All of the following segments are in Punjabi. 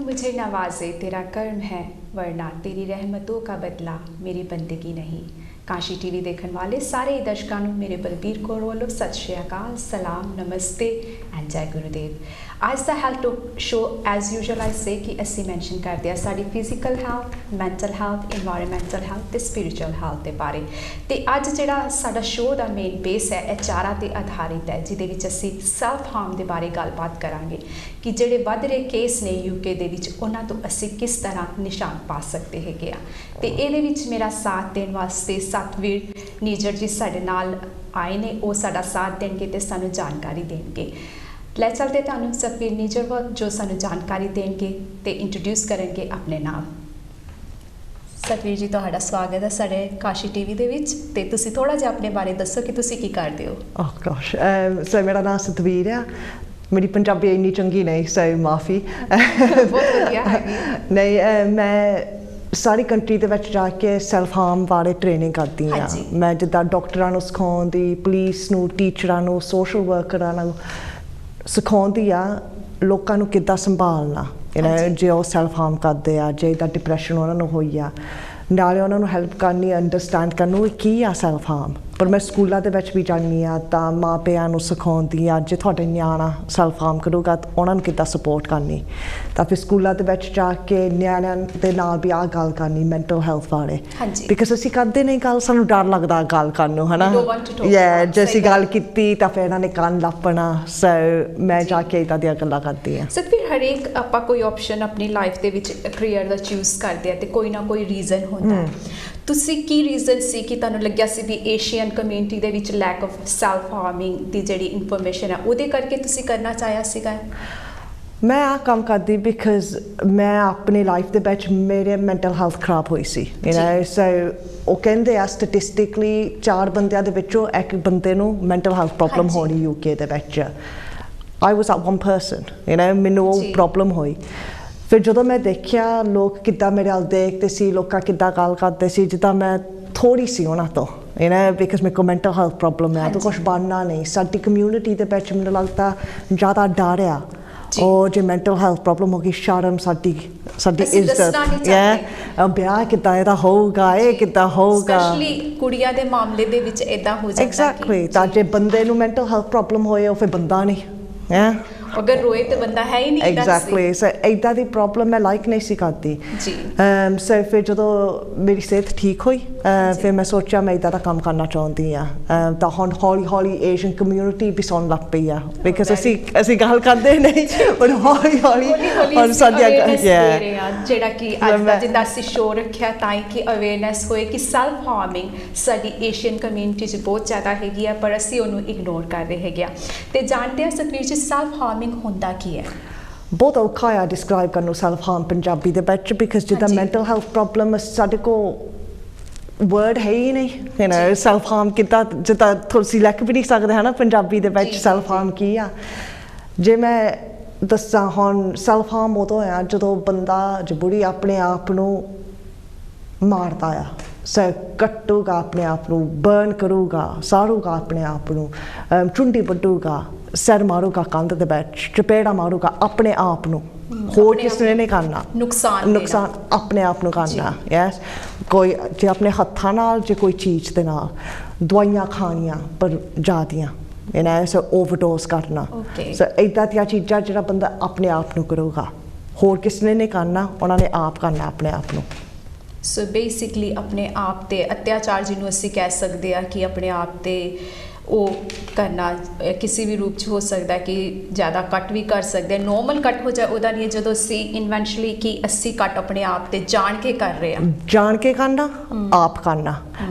मुझे नवाजे तेरा कर्म है, वरना तेरी रहमतों का बदला मेरी बंदगी नहीं। काशी टीवी देखने वाले सारे दर्शकों ਨੂੰ ਮੇਰੇ ਬਲਬੀਰ ਕੌਰ ਵੱਲੋਂ ਸਤਿ ਸ਼੍ਰੀ ਅਕਾਲ, ਸਲਾਮ, ਨਮਸਤੇ ਐਂਡ ਜੈ ਗੁਰੂਦੇਵ। ਅੱਜ ਦਾ ਹੈਲਥ ਸ਼ੋ ਐਜ਼ ਯੂਜੂਅਲ ਆਈ ਸੇ ਕਿ ਅਸੀਂ ਮੈਂਸ਼ਨ ਕਰਦੇ ਆ ਸਾਡੀ physical health, mental health, environmental health ਤੇ ਸਪਿਰਿਚੁਅਲ ਹੈਲਥ ਦੇ ਬਾਰੇ। ਤੇ ਅੱਜ ਜਿਹੜਾ ਸਾਡਾ ਸ਼ੋ ਦਾ ਮੇਨ ਬੇਸ ਹੈ ਇਹ ਚਾਰਾਂ ਤੇ ਆਧਾਰਿਤ ਹੈ, ਜਿਹਦੇ ਵਿੱਚ ਅਸੀਂ ਸੈਲਫ ਹਾਰਮ ਦੇ ਬਾਰੇ ਗੱਲਬਾਤ ਕਰਾਂਗੇ ਕਿ ਜਿਹੜੇ ਵੱਧ ਰਹੇ ਕੇਸ ਨੇ ਯੂਕੇ ਦੇ ਵਿੱਚ ਉਹਨਾਂ ਤੋਂ ਅਸੀਂ ਕਿਸ ਤਰ੍ਹਾਂ ਨਿਸ਼ਾਨ ਪਾ ਸਕਦੇ ਹੈਗੇ ਆ। ਤੇ ਇਹਦੇ ਵਿੱਚ ਮੇਰਾ ਸਾਥ ਦੇਣ ਵਾਸਤੇ ਸਤਵੀਰ ਨੀਜਰ ਜੀ ਸਾਡੇ ਨਾਲ ਆਏ ਨੇ, ਉਹ ਸਾਡਾ ਸਾਥ ਦੇਣਗੇ ਤੇ ਸਾਨੂੰ ਜਾਣਕਾਰੀ ਦੇਣਗੇ। ਲੈ ਚਲਦੇ ਤੁਹਾਨੂੰ ਸਤਵੀਰ ਨੀਜਰ ਵੱਲ ਜੋ ਸਾਨੂੰ ਜਾਣਕਾਰੀ ਦੇਣਗੇ ਤੇ ਇੰਟਰੋਡਿਊਸ ਕਰਨਗੇ ਆਪਣੇ ਨਾਲ। ਸਤਵੀਰ ਜੀ ਤੁਹਾਡਾ ਸਵਾਗਤ ਹੈ ਸਾਡੇ ਕਾਸ਼ੀ ਟੀਵੀ ਦੇ ਵਿੱਚ ਤੇ ਤੁਸੀਂ ਥੋੜਾ ਜਿਹਾ ਆਪਣੇ ਬਾਰੇ ਦੱਸੋ ਕਿ ਤੁਸੀਂ ਕੀ ਕਰਦੇ ਹੋ। Oh gosh, so ਮੇਰਾ ਨਾਮ ਸਤਵੀਰ ਆ। ਮੇਰੀ ਪੰਜਾਬੀ ਇੰਨੀ ਚੰਗੀ ਨਹੀਂ, ਸੋ ਮਾਫੀ। ਬਹੁਤ ਵਧੀਆ ਹੈਗੀ। ਨਹੀਂ, ਮੈਂ ਸਾਰੀ ਕੰਟਰੀ ਦੇ ਵਿੱਚ ਜਾ ਕੇ ਸੈਲਫ ਹਾਰਮ ਬਾਰੇ ਟ੍ਰੇਨਿੰਗ ਕਰਦੀ ਹਾਂ। ਮੈਂ ਜਿੱਦਾਂ ਡਾਕਟਰਾਂ ਨੂੰ ਸਿਖਾਉਂਦੀ, ਪੁਲਿਸ ਨੂੰ, ਟੀਚਰਾਂ ਨੂੰ, ਸੋਸ਼ਲ ਵਰਕਰਾਂ ਨੂੰ ਸਿਖਾਉਂਦੀ ਆ ਲੋਕਾਂ ਨੂੰ ਕਿੱਦਾਂ ਸੰਭਾਲਣਾ, ਜੇ ਉਹ ਸੈਲਫ ਹਾਰਮ ਕਰਦੇ ਆ, ਜੇ ਇਹਦਾ ਡਿਪਰੈਸ਼ਨ ਉਹਨਾਂ ਨੂੰ ਹੋਈ ਆ, ਨਾਲੇ ਉਹਨਾਂ ਨੂੰ ਹੈਲਪ ਕਰਨੀ, ਅੰਡਰਸਟੈਂਡ ਕਰਨੀ ਕੀ ਆ ਸੈਲਫ ਹਾਰਮ। ਪਰ ਮੈਂ ਸਕੂਲਾਂ ਦੇ ਵਿੱਚ ਵੀ ਜਾਂਦੀ ਹਾਂ ਤਾਂ ਮਾਂ ਪਿਆਂ ਨੂੰ ਸਿਖਾਉਂਦੀ ਆ ਜੇ ਤੁਹਾਡੇ ਨਿਆਣਾ ਸੈਲਫ ਹਾਰਮ ਕਰੂਗਾ ਤਾਂ ਉਹਨਾਂ ਨੂੰ ਕਿੱਦਾਂ ਸਪੋਰਟ ਕਰਨੀ। ਤਾਂ ਫਿਰ ਸਕੂਲਾਂ ਦੇ ਵਿੱਚ ਜਾ ਕੇ ਨਿਆਣਿਆਂ ਦੇ ਨਾਲ ਵੀ ਆਹ ਗੱਲ ਕਰਨੀ ਮੈਂਟਲ ਹੈਲਥ ਬਾਰੇ, ਬਿਕਾਜ਼ ਅਸੀਂ ਕਰਦੇ ਨਹੀਂ ਗੱਲ, ਸਾਨੂੰ ਡਰ ਲੱਗਦਾ ਗੱਲ ਕਰਨ ਨੂੰ, ਹੈ ਨਾ। ਜੇ ਅਸੀਂ ਗੱਲ ਕੀਤੀ ਤਾਂ ਫਿਰ ਇਹਨਾਂ ਨੇ ਕੰਨ ਲੱਪਣਾ। ਸੋ ਮੈਂ ਜਾ ਕੇ ਇੱਦਾਂ ਦੀਆਂ ਗੱਲਾਂ ਕਰਦੀ ਹਾਂ। ਸਤਵੀਰ, ਹਰੇਕ ਆਪਾਂ ਕੋਈ ਆਪਸ਼ਨ ਆਪਣੀ ਲਾਈਫ ਦੇ ਵਿੱਚ ਕਰੀਅਰ ਦਾ ਚੂਜ਼ ਕਰਦੇ ਆ ਤੇ ਕੋਈ ਨਾ ਕੋਈ ਰੀਜ਼ਨ ਹੁੰਦਾ। ਤੁਸੀਂ ਕੀ ਰੀਜ਼ਨ ਸੀ ਕਿ ਤੁਹਾਨੂੰ ਲੱਗਿਆ ਸੀ ਵੀ ਏਸ਼ੀਅਨ ਕਮਿਊਨਿਟੀ ਦੇ ਵਿੱਚ ਲੈਕ ਆਫ ਸੈਲਫ ਹਾਰਮਿੰਗ ਦੀ ਜਿਹੜੀ ਇਨਫੋਰਮੇਸ਼ਨ ਹੈ ਉਹਦੇ ਕਰਕੇ ਤੁਸੀਂ ਕਰਨਾ ਚਾਹਿਆ ਸੀਗਾ? ਮੈਂ ਆਹ ਕੰਮ ਕਰਦੀ ਬਿਕਾਜ਼ ਮੈਂ ਆਪਣੀ ਲਾਈਫ ਦੇ ਵਿੱਚ ਮੇਰੇ ਮੈਂਟਲ ਹੈਲਥ ਖਰਾਬ ਹੋਈ ਸੀ। ਸੋ ਉਹ ਕਹਿੰਦੇ ਆ ਸਟੈਟਿਸਟਿਕਲੀ 4 ਬੰਦਿਆਂ ਦੇ ਵਿੱਚੋਂ ਇੱਕ ਬੰਦੇ ਨੂੰ ਮੈਂਟਲ ਹੈਲਥ ਪ੍ਰੋਬਲਮ ਹੋਣੀ ਯੂਕੇ ਦੇ ਵਿੱਚ। ਆਈ ਵਾਸ that one person, ਮੈਨੂੰ ਉਹ ਪ੍ਰੋਬਲਮ ਹੋਈ। ਫਿਰ ਜਦੋਂ ਮੈਂ ਦੇਖਿਆ ਲੋਕ ਕਿੱਦਾਂ ਮੇਰੇ ਵੱਲ ਦੇਖਦੇ ਸੀ, ਲੋਕਾਂ ਕਿੱਦਾਂ ਗੱਲ ਕਰਦੇ ਸੀ ਜਿੱਦਾਂ ਮੈਂ ਥੋੜ੍ਹੀ ਸੀ ਉਹਨਾਂ ਤੋਂ, ਬਿਕਾਜ਼ ਮੇਰੇ ਕੋਲ ਮੈਂਟਲ ਹੈਲਥ ਪ੍ਰੋਬਲਮ ਹੈ ਤਾਂ ਕੁਛ ਬਣਨਾ ਨਹੀਂ। ਸਾਡੀ ਕਮਿਊਨਿਟੀ ਦੇ ਵਿੱਚ ਮੈਨੂੰ ਲੱਗਦਾ ਜ਼ਿਆਦਾ ਡਰ ਆ ਉਹ ਜੇ ਮੈਂਟਲ ਹੈਲਥ ਪ੍ਰੋਬਲਮ ਹੋ ਗਈ, ਸ਼ਰਮ ਸਾਡੀ ਇੱਜ਼ਤ, ਵਿਆਹ ਕਿੱਦਾਂ ਇਹਦਾ ਹੋਊਗਾ, ਇਹ ਕਿੱਦਾਂ ਹੋਊਗਾ, ਸਪੈਸ਼ਲੀ ਕੁੜੀਆਂ ਦੇ ਮਾਮਲੇ ਦੇ ਵਿੱਚ ਇੱਦਾਂ ਹੋ ਜਾਂਦਾ। ਐਗਜ਼ੈਕਟਲੀ। ਤਾਂ ਜੇ ਬੰਦੇ ਨੂੰ ਮੈਂਟਲ ਹੈਲਥ ਪ੍ਰੋਬਲਮ ਹੋਏ ਉਹ ਫਿਰ ਬੰਦਾ ਨਹੀਂ, ਅਗਰ ਰੋਏ ਤੇ ਬੰਦਾ ਹੈ ਹੀ ਨਹੀਂ। ਐਗਜ਼ੈਕਟਲੀ। ਸੋ ਇੱਦਾਂ ਦੀ ਪ੍ਰੋਬਲਮ ਮੈਂ ਲਾਈਕ ਨਹੀਂ ਸੀ ਕਰਦੀ। ਸੋ ਫਿਰ ਜਦੋਂ ਮੇਰੀ ਸਿਹਤ ਠੀਕ ਹੋਈ ਫਿਰ ਮੈਂ ਸੋਚਿਆ ਮੈਂ ਇੱਦਾਂ ਦਾ ਕੰਮ ਕਰਨਾ ਚਾਹੁੰਦੀ ਹਾਂ। ਤਾਂ ਹੁਣ ਹੌਲੀ ਹੌਲੀ ਏਸ਼ੀਅਨ ਕਮਿਊਨਿਟੀ ਵੀ ਸੁਣਨ ਲੱਗ ਪਈ ਆ, ਬਿਕਾਜ਼ ਅਸੀਂ ਗੱਲ ਕਰਦੇ ਨਹੀਂ ਪਰ ਹੌਲੀ ਹੌਲੀ ਹੁਣ ਸਾਡੀਆਂ ਜਿਹੜਾ ਕਿ ਅੱਜ ਦਾ ਜਿੱਦਾਂ ਅਸੀਂ ਸ਼ੋਅ ਰੱਖਿਆ ਤਾਂ ਕਿ ਅਵੇਅਰਨੈਸ ਹੋਏ ਕਿ ਸੈਲਫ ਹਾਰਮਿੰਗ ਸਾਡੀ ਏਸ਼ੀਅਨ ਕਮਿਊਨਿਟੀ 'ਚ ਬਹੁਤ ਜ਼ਿਆਦਾ ਹੈਗੀ ਆ ਪਰ ਅਸੀਂ ਉਹਨੂੰ ਇਗਨੋਰ ਕਰ ਰਹੇ ਹੈਗੇ ਆ। ਤੇ ਜਾਣਦੇ ਹਾਂ ਸਤਵੀਰ ਜੀ ਸੈਲਫ ਹਾਰਮਿੰਗ ਹੁੰਦਾ ਕੀ ਹੈ? ਬਹੁਤ ਔਖਾ ਆ ਡਿਸਕ੍ਰਾਈਬ ਕਰਨ ਨੂੰ ਸੈਲਫ ਹਾਰਮ ਪੰਜਾਬੀ ਦੇ ਵਿੱਚ, ਬਿਕਾਜ਼ ਜਿੱਦਾਂ ਮੈਂਟਲ ਹੈਲਥ ਪ੍ਰੋਬਲਮ ਸਾਡੇ ਕੋਲ ਵਰਡ ਹੈ ਹੀ ਨਹੀਂ। ਸੈਲਫ ਹਾਰਮ ਕਿੱਦਾਂ, ਜਿੱਦਾਂ ਤੁਸੀਂ ਲਿਖ ਵੀ ਨਹੀਂ ਸਕਦੇ ਹੈ ਨਾ ਪੰਜਾਬੀ ਦੇ ਵਿੱਚ ਸੈਲਫ ਹਾਰਮ ਕੀ ਆ। ਜੇ ਮੈਂ ਦੱਸਾਂ ਹੁਣ ਸੈਲਫ ਹਾਰਮ ਉਦੋਂ ਆ ਜਦੋਂ ਬੰਦਾ ਬੁੜੀ ਆਪਣੇ ਆਪ ਨੂੰ ਮਾਰਦਾ ਆ, ਸੋ ਕੱਟੂਗਾ ਆਪਣੇ ਆਪ ਨੂੰ, ਬਰਨ ਕਰੂਗਾ, ਸਾੜੂਗਾ ਆਪਣੇ ਆਪ ਨੂੰ, ਚੁੰਡੀ ਵੱਢੂਗਾ, ਸਿਰ ਮਾਰੂਗਾ ਕੰਧ ਦੇ ਵਿੱਚ, ਚਪੇੜਾ ਮਾਰੂਗਾ ਆਪਣੇ ਆਪ ਨੂੰ, ਹੋਰ ਕਿਸੇ ਨੇ ਕਰਨਾ, ਨੁਕਸਾਨ ਆਪਣੇ ਆਪ ਨੂੰ ਕਰਨਾ। ਯੈਸ, ਕੋਈ ਜੇ ਆਪਣੇ ਹੱਥਾਂ ਨਾਲ, ਜੇ ਕੋਈ ਚੀਜ਼ ਦੇ ਨਾਲ, ਦਵਾਈਆਂ ਖਾਣੀਆਂ ਪਰ ਜ਼ਿਆਦੀਆਂ, ਸੋ ਓਵਰਡੋਜ਼ ਕਰਨਾ। ਸੋ ਇੱਦਾਂ ਦੀਆਂ ਚੀਜ਼ਾਂ ਜਿਹੜਾ ਬੰਦਾ ਆਪਣੇ ਆਪ ਨੂੰ ਕਰੂਗਾ, ਹੋਰ ਕਿਸੇ ਨੇ ਨਹੀਂ ਕਰਨਾ, ਉਹਨਾਂ ਨੇ ਆਪ ਕਰਨਾ ਆਪਣੇ ਆਪ ਨੂੰ। ਸੋ ਬੇਸਿਕਲੀ ਆਪਣੇ ਆਪ 'ਤੇ ਅਤਿਆਚਾਰ ਜਿਹਨੂੰ ਅਸੀਂ ਕਹਿ ਸਕਦੇ ਹਾਂ ਕਿ ਆਪਣੇ ਆਪ 'ਤੇ ਉਹ ਕਰਨਾ ਕਿਸੇ ਵੀ ਰੂਪ 'ਚ ਹੋ ਸਕਦਾ ਕਿ ਜ਼ਿਆਦਾ ਕੱਟ ਵੀ ਕਰ ਸਕਦੇ, ਨੋਰਮਲ ਕੱਟ ਹੋ ਜਾਏ ਉਹਦਾ ਨਹੀਂ। ਜਦੋਂ ਅਸੀਂ ਇਨਵੈਂਚੁਅਲੀ ਕਿ ਅਸੀਂ ਕੱਟ ਆਪਣੇ ਆਪ 'ਤੇ ਜਾਣ ਕੇ ਕਰ ਰਹੇ ਹਾਂ, ਜਾਣ ਕੇ ਕਰਨਾ, ਆਪ ਕਰਨਾ,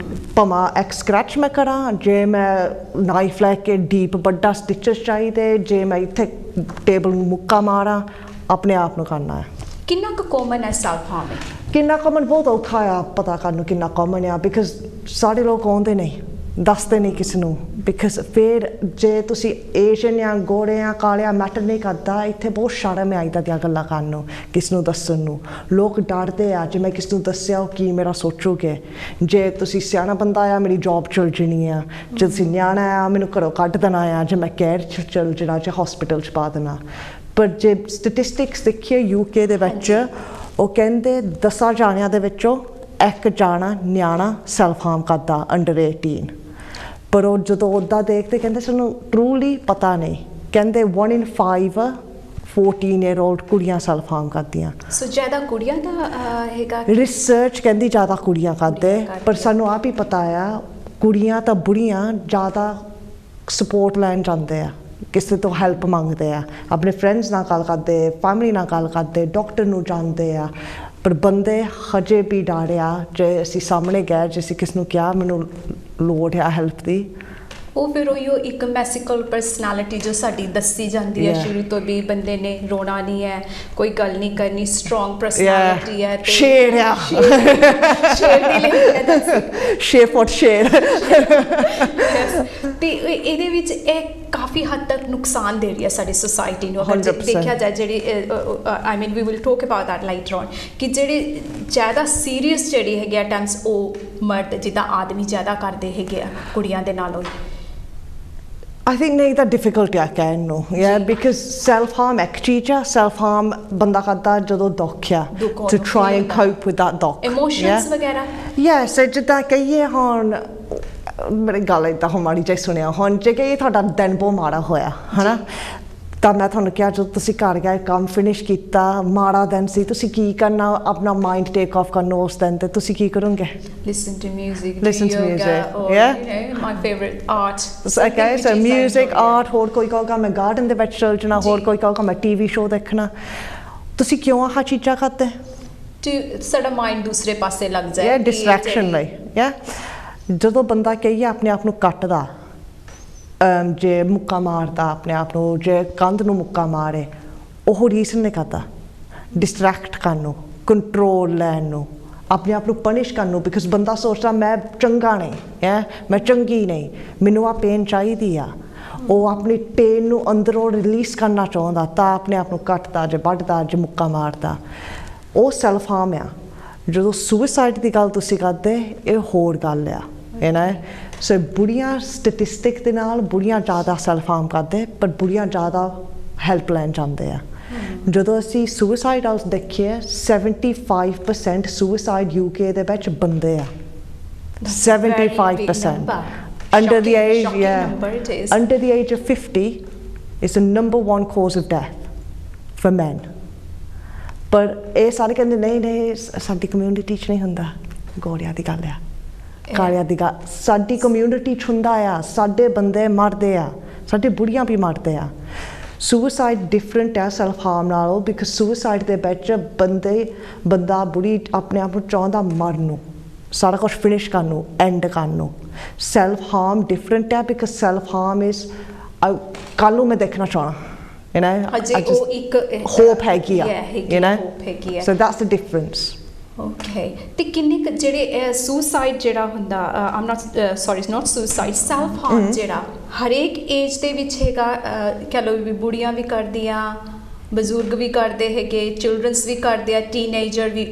ਭਾਵੇਂ ਇੱਕ ਸਕ੍ਰੈਚ ਮੈਂ ਕਰਾਂ, ਜੇ ਮੈਂ ਨਾਈਫ ਲੈ ਕੇ ਡੀਪ ਵੱਡਾ ਸਟਿਚਸ ਚਾਹੀਦੇ, ਜੇ ਮੈਂ ਇੱਥੇ ਟੇਬਲ ਨੂੰ ਮੁੱਕਾ ਮਾਰਾਂ, ਆਪਣੇ ਆਪ ਨੂੰ ਕਰਨਾ ਹੈ। ਕਿੰਨਾ ਕੁ ਕਾਮਨ ਹੈ ਸੈਲਫ ਹਾਰਮਿੰਗ? ਕਿੰਨਾ ਕਾਮਨ, ਬਹੁਤ ਔਖਾ ਆ ਪਤਾ ਕਰਨ ਨੂੰ ਕਿੰਨਾ ਕਾਮਨ ਆ, ਬਿਕਾਜ਼ ਸਾਰੇ ਲੋਕ ਆਉਂਦੇ ਨਹੀਂ, ਦੱਸਦੇ ਨਹੀਂ ਕਿਸੇ ਨੂੰ, ਬਿਕਾਜ਼ ਫਿਰ ਜੇ ਤੁਸੀਂ ਏਸ਼ੀਅਨ ਜਾਂ ਗੋਰੇ ਜਾਂ ਕਾਲਿਆਂ ਮੈਟਰ ਨਹੀਂ ਕਰਦਾ, ਇੱਥੇ ਬਹੁਤ ਸ਼ਰਮ ਹੈ ਇੱਦਾਂ ਦੀਆਂ ਗੱਲਾਂ ਕਰਨ ਨੂੰ, ਕਿਸ ਨੂੰ ਦੱਸਣ ਨੂੰ। ਲੋਕ ਡਰਦੇ ਆ ਜੇ ਮੈਂ ਕਿਸ ਨੂੰ ਦੱਸਿਆ ਉਹ ਕੀ ਮੇਰਾ ਸੋਚੋਗੇ। ਜੇ ਤੁਸੀਂ ਸਿਆਣਾ ਬੰਦਾ ਆ ਮੇਰੀ ਜੋਬ ਚਲ ਜਾਣੀ ਆ, ਜੇ ਤੁਸੀਂ ਨਿਆਣਾ ਆ ਮੈਨੂੰ ਘਰੋਂ ਕੱਢ ਦੇਣਾ ਆ, ਜੇ ਮੈਂ ਕੇਅਰ 'ਚ ਚਲ ਜਾਣਾ, ਜੇ ਹਸਪੀਟਲ 'ਚ ਪਾ ਦੇਣਾ। ਪਰ ਜੇ ਸਟੈਟਿਸਟਿਕਸ ਦੇਖੀਏ UK ਦੇ ਵਿੱਚ ਉਹ ਕਹਿੰਦੇ 10 ਜਾਣਿਆਂ ਦੇ ਵਿੱਚੋਂ ਇੱਕ ਜਾਣਾ ਨਿਆਣਾ ਸੈਲਫ ਹਾਰਮ ਕਰਦਾ ਅੰਡਰ 18 ਪਰ ਉਹ ਜਦੋਂ ਉੱਦਾਂ ਦੇਖਦੇ ਕਹਿੰਦੇ ਸਾਨੂੰ ਟਰੂਲੀ ਪਤਾ ਨਹੀਂ ਕਹਿੰਦੇ 1 in 5 14-year-old ਕੁੜੀਆਂ ਸੈਲਫ ਹਾਰਮ ਕਰਦੀਆਂ ਸੋ ਜ਼ਿਆਦਾ ਕੁੜੀਆਂ ਦਾ ਹੈਗਾ ਰਿਸਰਚ ਕਹਿੰਦੀ ਜ਼ਿਆਦਾ ਕੁੜੀਆਂ ਕਰਦੇ ਪਰ ਸਾਨੂੰ ਆਪ ਹੀ ਪਤਾ ਆ ਕੁੜੀਆਂ ਤਾਂ ਬੁੜੀਆਂ ਜ਼ਿਆਦਾ ਸਪੋਰਟ ਲੈਣ ਜਾਂਦੇ ਆ ਕਿਸੇ ਤੋਂ ਹੈਲਪ ਮੰਗਦੇ ਆ ਆਪਣੇ ਫਰੈਂਡਸ ਨਾਲ ਗੱਲ ਕਰਦੇ ਫੈਮਿਲੀ ਨਾਲ ਗੱਲ ਕਰਦੇ ਡਾਕਟਰ ਨੂੰ ਜਾਣਦੇ ਆ ਪਰ ਬੰਦੇ ਹਜੇ ਵੀ ਡਾਰਿਆ ਜੇ ਅਸੀਂ ਸਾਹਮਣੇ ਗਏ ਜੇ ਅਸੀਂ ਕਿਸ ਨੂੰ ਕਿਹਾ ਮੈਨੂੰ ਲੋੜ ਹੈ ਹੈਲਪ ਦੀ ਉਹ ਫਿਰ ਉਹ ਇੱਕ ਮੈਸੀਕਲ ਪਰਸਨੈਲਿਟੀ ਜੋ ਸਾਡੀ ਦੱਸੀ ਜਾਂਦੀ ਹੈ ਸ਼ੁਰੂ ਤੋਂ ਵੀ ਬੰਦੇ ਨੇ ਰੋਣਾ ਨਹੀਂ ਹੈ ਕੋਈ ਗੱਲ ਨਹੀਂ ਕਰਨੀ ਸਟਰੋਂਗ ਪਰਸਨੈਲਿਟੀ ਹੈ ਤੇ ਸ਼ੇਰ ਆ ਸ਼ੇਰ ਦੀ ਲਈ ਸ਼ੇਰ ਫॉर ਸ਼ੇਰ ਤੇ ਇਹਦੇ ਵਿੱਚ ਇਹ ਕਾਫੀ ਹੱਦ ਤੱਕ ਨੁਕਸਾਨ ਦੇ ਰਹੀ ਹੈ ਸਾਡੀ ਸੋਸਾਇਟੀ ਨੂੰ ਅਗਰ ਦੇਖਿਆ ਜਾਏ ਜਿਹੜੀ I mean we will talk about that later on ਕਿ ਜਿਹੜੇ ਜ਼ਿਆਦਾ ਸੀਰੀਅਸ ਜਿਹੜੀ ਹੈਗੇ ਅਟੈਂਪਟਸ ਉਹ ਮਰਦ ਜਿੱਦਾਂ ਆਦਮੀ ਜ਼ਿਆਦਾ ਕਰਦੇ ਹੈਗੇ ਆ ਕੁੜੀਆਂ ਦੇ ਨਾਲੋਂ I think ਨਹੀਂ ਤਾਂ ਡਿਫਿਕਲਟ ਆ ਕਹਿਣ ਨੂੰ ਬਿਕਾਜ਼ ਸੈਲਫ ਹਾਰਮ ਇੱਕ ਚੀਜ਼ ਆ ਸੈਲਫ ਹਾਰਮ ਬੰਦਾ ਕਰਦਾ ਜਦੋਂ ਦੁੱਖ ਆ to try and cope with that ਦੁੱਖ ਇਮੋਸ਼ਨਸ ਵਗੈਰਾ ਯੈਸ ਜਿੱਦਾਂ ਕਹੀਏ ਹੁਣ ਮੇਰੀ ਗੱਲ ਇੱਦਾਂ ਹੁਣ ਮਾੜੀ ਜਿਹੀ ਸੁਣਿਆ ਹੁਣ ਜੇ ਕਿ ਤੁਹਾਡਾ ਦਿਨ ਬਹੁਤ ਮਾੜਾ ਹੋਇਆ ਹੈ ਨਾ ਤਾਂ ਮੈਂ ਤੁਹਾਨੂੰ ਕਿਹਾ ਜਦੋਂ ਤੁਸੀਂ ਘਰ ਗਏ ਕੰਮ ਫਿਨਿਸ਼ ਕੀਤਾ ਮਾੜਾ ਦਿਨ ਸੀ ਤੁਸੀਂ ਕੀ ਕਰਨਾ ਆਪਣਾ ਮਾਈਂਡ ਟੇਕ ਆਫ ਕਰਨਾ ਉਸ ਦਿਨ ਤੇ ਤੁਸੀਂ ਕੀ ਕਰੋਗੇ listen to music or you know my favorite art okay so music art ਹੋਰ ਕੋਈ ਕਹੇਗਾ ਮੈਂ ਗਾਰਡਨ ਦੇ ਵਿੱਚ ਚਲ ਜਾਣਾ ਹੋਰ ਕੋਈ ਕਹੇਗਾ ਮੈਂ ਟੀਵੀ ਸ਼ੋਅ ਦੇਖਣਾ ਤੁਸੀਂ ਕਿਉਂ ਆਹ ਚੀਜ਼ਾਂ ਕਰਦੇ ਸਾਡਾ ਮਾਈਂਡ ਦੂਸਰੇ ਪਾਸੇ ਲੱਗ ਜਾਏ ਡਿਸਟਰੈਕਸ਼ਨ ਲਈ ਜਦੋਂ ਬੰਦਾ ਕਹੀਏ ਆਪਣੇ ਆਪ ਨੂੰ ਕੱਟਦਾ ਜੇ ਮੁੱਕਾ ਮਾਰਦਾ ਆਪਣੇ ਆਪ ਨੂੰ ਜੇ ਕੰਧ ਨੂੰ ਮੁੱਕਾ ਮਾਰੇ ਉਹ ਰੀਜ਼ਨ ਨਹੀਂ ਕਰਦਾ ਡਿਸਟਰੈਕਟ ਕਰਨ ਨੂੰ ਕੰਟਰੋਲ ਲੈਣ ਨੂੰ ਆਪਣੇ ਆਪ ਨੂੰ ਪਨਿਸ਼ ਕਰਨ ਨੂੰ ਬਿਕਾਜ਼ ਬੰਦਾ ਸੋਚਦਾ ਮੈਂ ਚੰਗਾ ਨਹੀਂ ਮੈਂ ਚੰਗੀ ਨਹੀਂ ਮੈਨੂੰ ਆ ਪੇਨ ਚਾਹੀਦੀ ਆ ਉਹ ਆਪਣੀ ਪੇਨ ਨੂੰ ਅੰਦਰੋਂ ਰਿਲੀਜ਼ ਕਰਨਾ ਚਾਹੁੰਦਾ ਤਾਂ ਆਪਣੇ ਆਪ ਨੂੰ ਕੱਟਦਾ ਜੇ ਵੱਢਦਾ ਜੇ ਮੁੱਕਾ ਮਾਰਦਾ ਉਹ ਸੈਲਫ ਹਾਰਮ ਆ ਜਦੋਂ ਸੁਸਾਈਡ ਦੀ ਗੱਲ ਤੁਸੀਂ ਕਰਦੇ ਇਹ ਹੋਰ ਗੱਲ ਆ ਸੋ ਬੁੜੀਆਂ ਸਟੈਟਿਸਟਿਕ ਦੇ ਨਾਲ ਬੁੜੀਆਂ ਜ਼ਿਆਦਾ ਸੈਲਫ ਹਾਰਮ ਕਰਦੇ ਪਰ ਬੁੜੀਆਂ ਜ਼ਿਆਦਾ ਹੈਲਪ ਲੈਣ ਜਾਂਦੇ ਆ ਜਦੋਂ ਅਸੀਂ ਸੁਸਾਈਡ ਹਾਊਸ ਦੇਖੀਏ 75% ਸੁਸਾਈਡ UK ਦੇ ਵਿੱਚ ਬੰਦੇ ਆ 75% under the age of 50 is the number 1 cause of death for men ਪਰ ਇਹ ਸਾਰੇ ਕਹਿੰਦੇ ਨਹੀਂ ਸਾਡੀ ਕਮਿਊਨਿਟੀ 'ਚ ਨਹੀਂ ਹੁੰਦਾ ਗੋਰਿਆਂ ਦੀ ਗੱਲ ਆ ਕਾਲਿਆਂ ਦੀ ਗੱਲ ਸਾਡੀ ਕਮਿਊਨਿਟੀ 'ਚ ਹੁੰਦਾ ਆ ਸਾਡੇ ਬੰਦੇ ਮਰਦੇ ਆ ਸਾਡੇ ਬੁੜੀਆਂ ਵੀ ਮਰਦੇ ਆ ਸੁਸਾਈਡ ਡਿਫਰੈਂਟ ਹੈ ਸੈਲਫ ਹਾਰਮ ਨਾਲੋਂ ਬਿਕਾਜ਼ ਸੁਸਾਈਡ ਦੇ ਵਿੱਚ ਬੰਦਾ ਬੁੜੀ ਆਪਣੇ ਆਪ ਨੂੰ ਚਾਹੁੰਦਾ ਮਰਨ ਨੂੰ ਸਾਰਾ ਕੁਝ ਫਿਨਿਸ਼ ਕਰਨ ਨੂੰ ਐਂਡ ਕਰਨ ਨੂੰ ਸੈਲਫ ਹਾਰਮ ਡਿਫਰੈਂਟ ਹੈ ਬਿਕਾਜ਼ ਸੈਲਫ ਹਾਰਮ ਇਜ਼ ਕੱਲ੍ਹ ਨੂੰ ਮੈਂ ਦੇਖਣਾ ਚਾਹਣਾ ਉਹ ਇੱਕ ਹੋਪ ਹੈਗੀ ਆ so that's the difference okay ਤੇ ਕਿੰਨੇ ਜਿਹੜੇ ਸੁਸਾਈਡ ਜਿਹੜਾ ਹੁੰਦਾ ਆਮ ਨਾਟ ਸੁਸਾਈਡ ਸੈਲਫ ਹਾਰਮ ਜਿਹੜਾ ਹਰੇਕ ਏਜ ਦੇ ਵਿੱਚ ਹੈਗਾ ਕਹਿ ਲਓ ਵੀ ਬੁੜੀਆਂ ਵੀ ਕਰਦੀਆਂ ਬਜ਼ੁਰਗ ਵੀ ਕਰਦੇ ਹੈਗੇ ਚਿਲਡਰਨਸ ਵੀ ਕਰਦੇ ਆ ਟੀਨੇਜਰ ਵੀ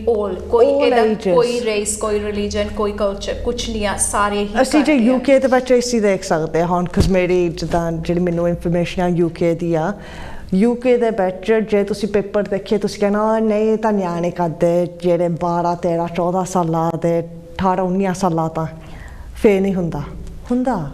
ਕੋਈ ਰੇਸ ਕੋਈ ਰਿਲੀਜਨ ਕੋਈ ਕਲਚਰ ਕੁਛ ਨਹੀਂ ਆ ਸਾਰੇ ਹੀ ਅਸੀਂ ਜੇ UK ਦੇ ਵਿੱਚ ਅਸੀਂ ਦੇਖ ਸਕਦੇ ਹਾਂ ਹੁਣ ਬਿਕਾਜ਼ ਮੇਰੀ ਜਿੱਦਾਂ ਜਿਹੜੀ ਮੈਨੂੰ ਇਨਫੋਰਮੇਸ਼ਨ ਆ UK ਦੀ ਆ UK ਦੇ ਵਿੱਚ ਜੇ ਤੁਸੀਂ ਪੇਪਰ ਦੇਖੀਏ ਤੁਸੀਂ ਕਹਿਣਾ ਨਹੀਂ ਇਹ ਤਾਂ ਨਿਆਣੇ ਕਰਦੇ ਜਿਹੜੇ 12 13 14 ਸਾਲਾਂ ਦੇ 18 19 ਸਾਲਾਂ ਤਾਂ ਫੇਰ ਨਹੀਂ ਹੁੰਦਾ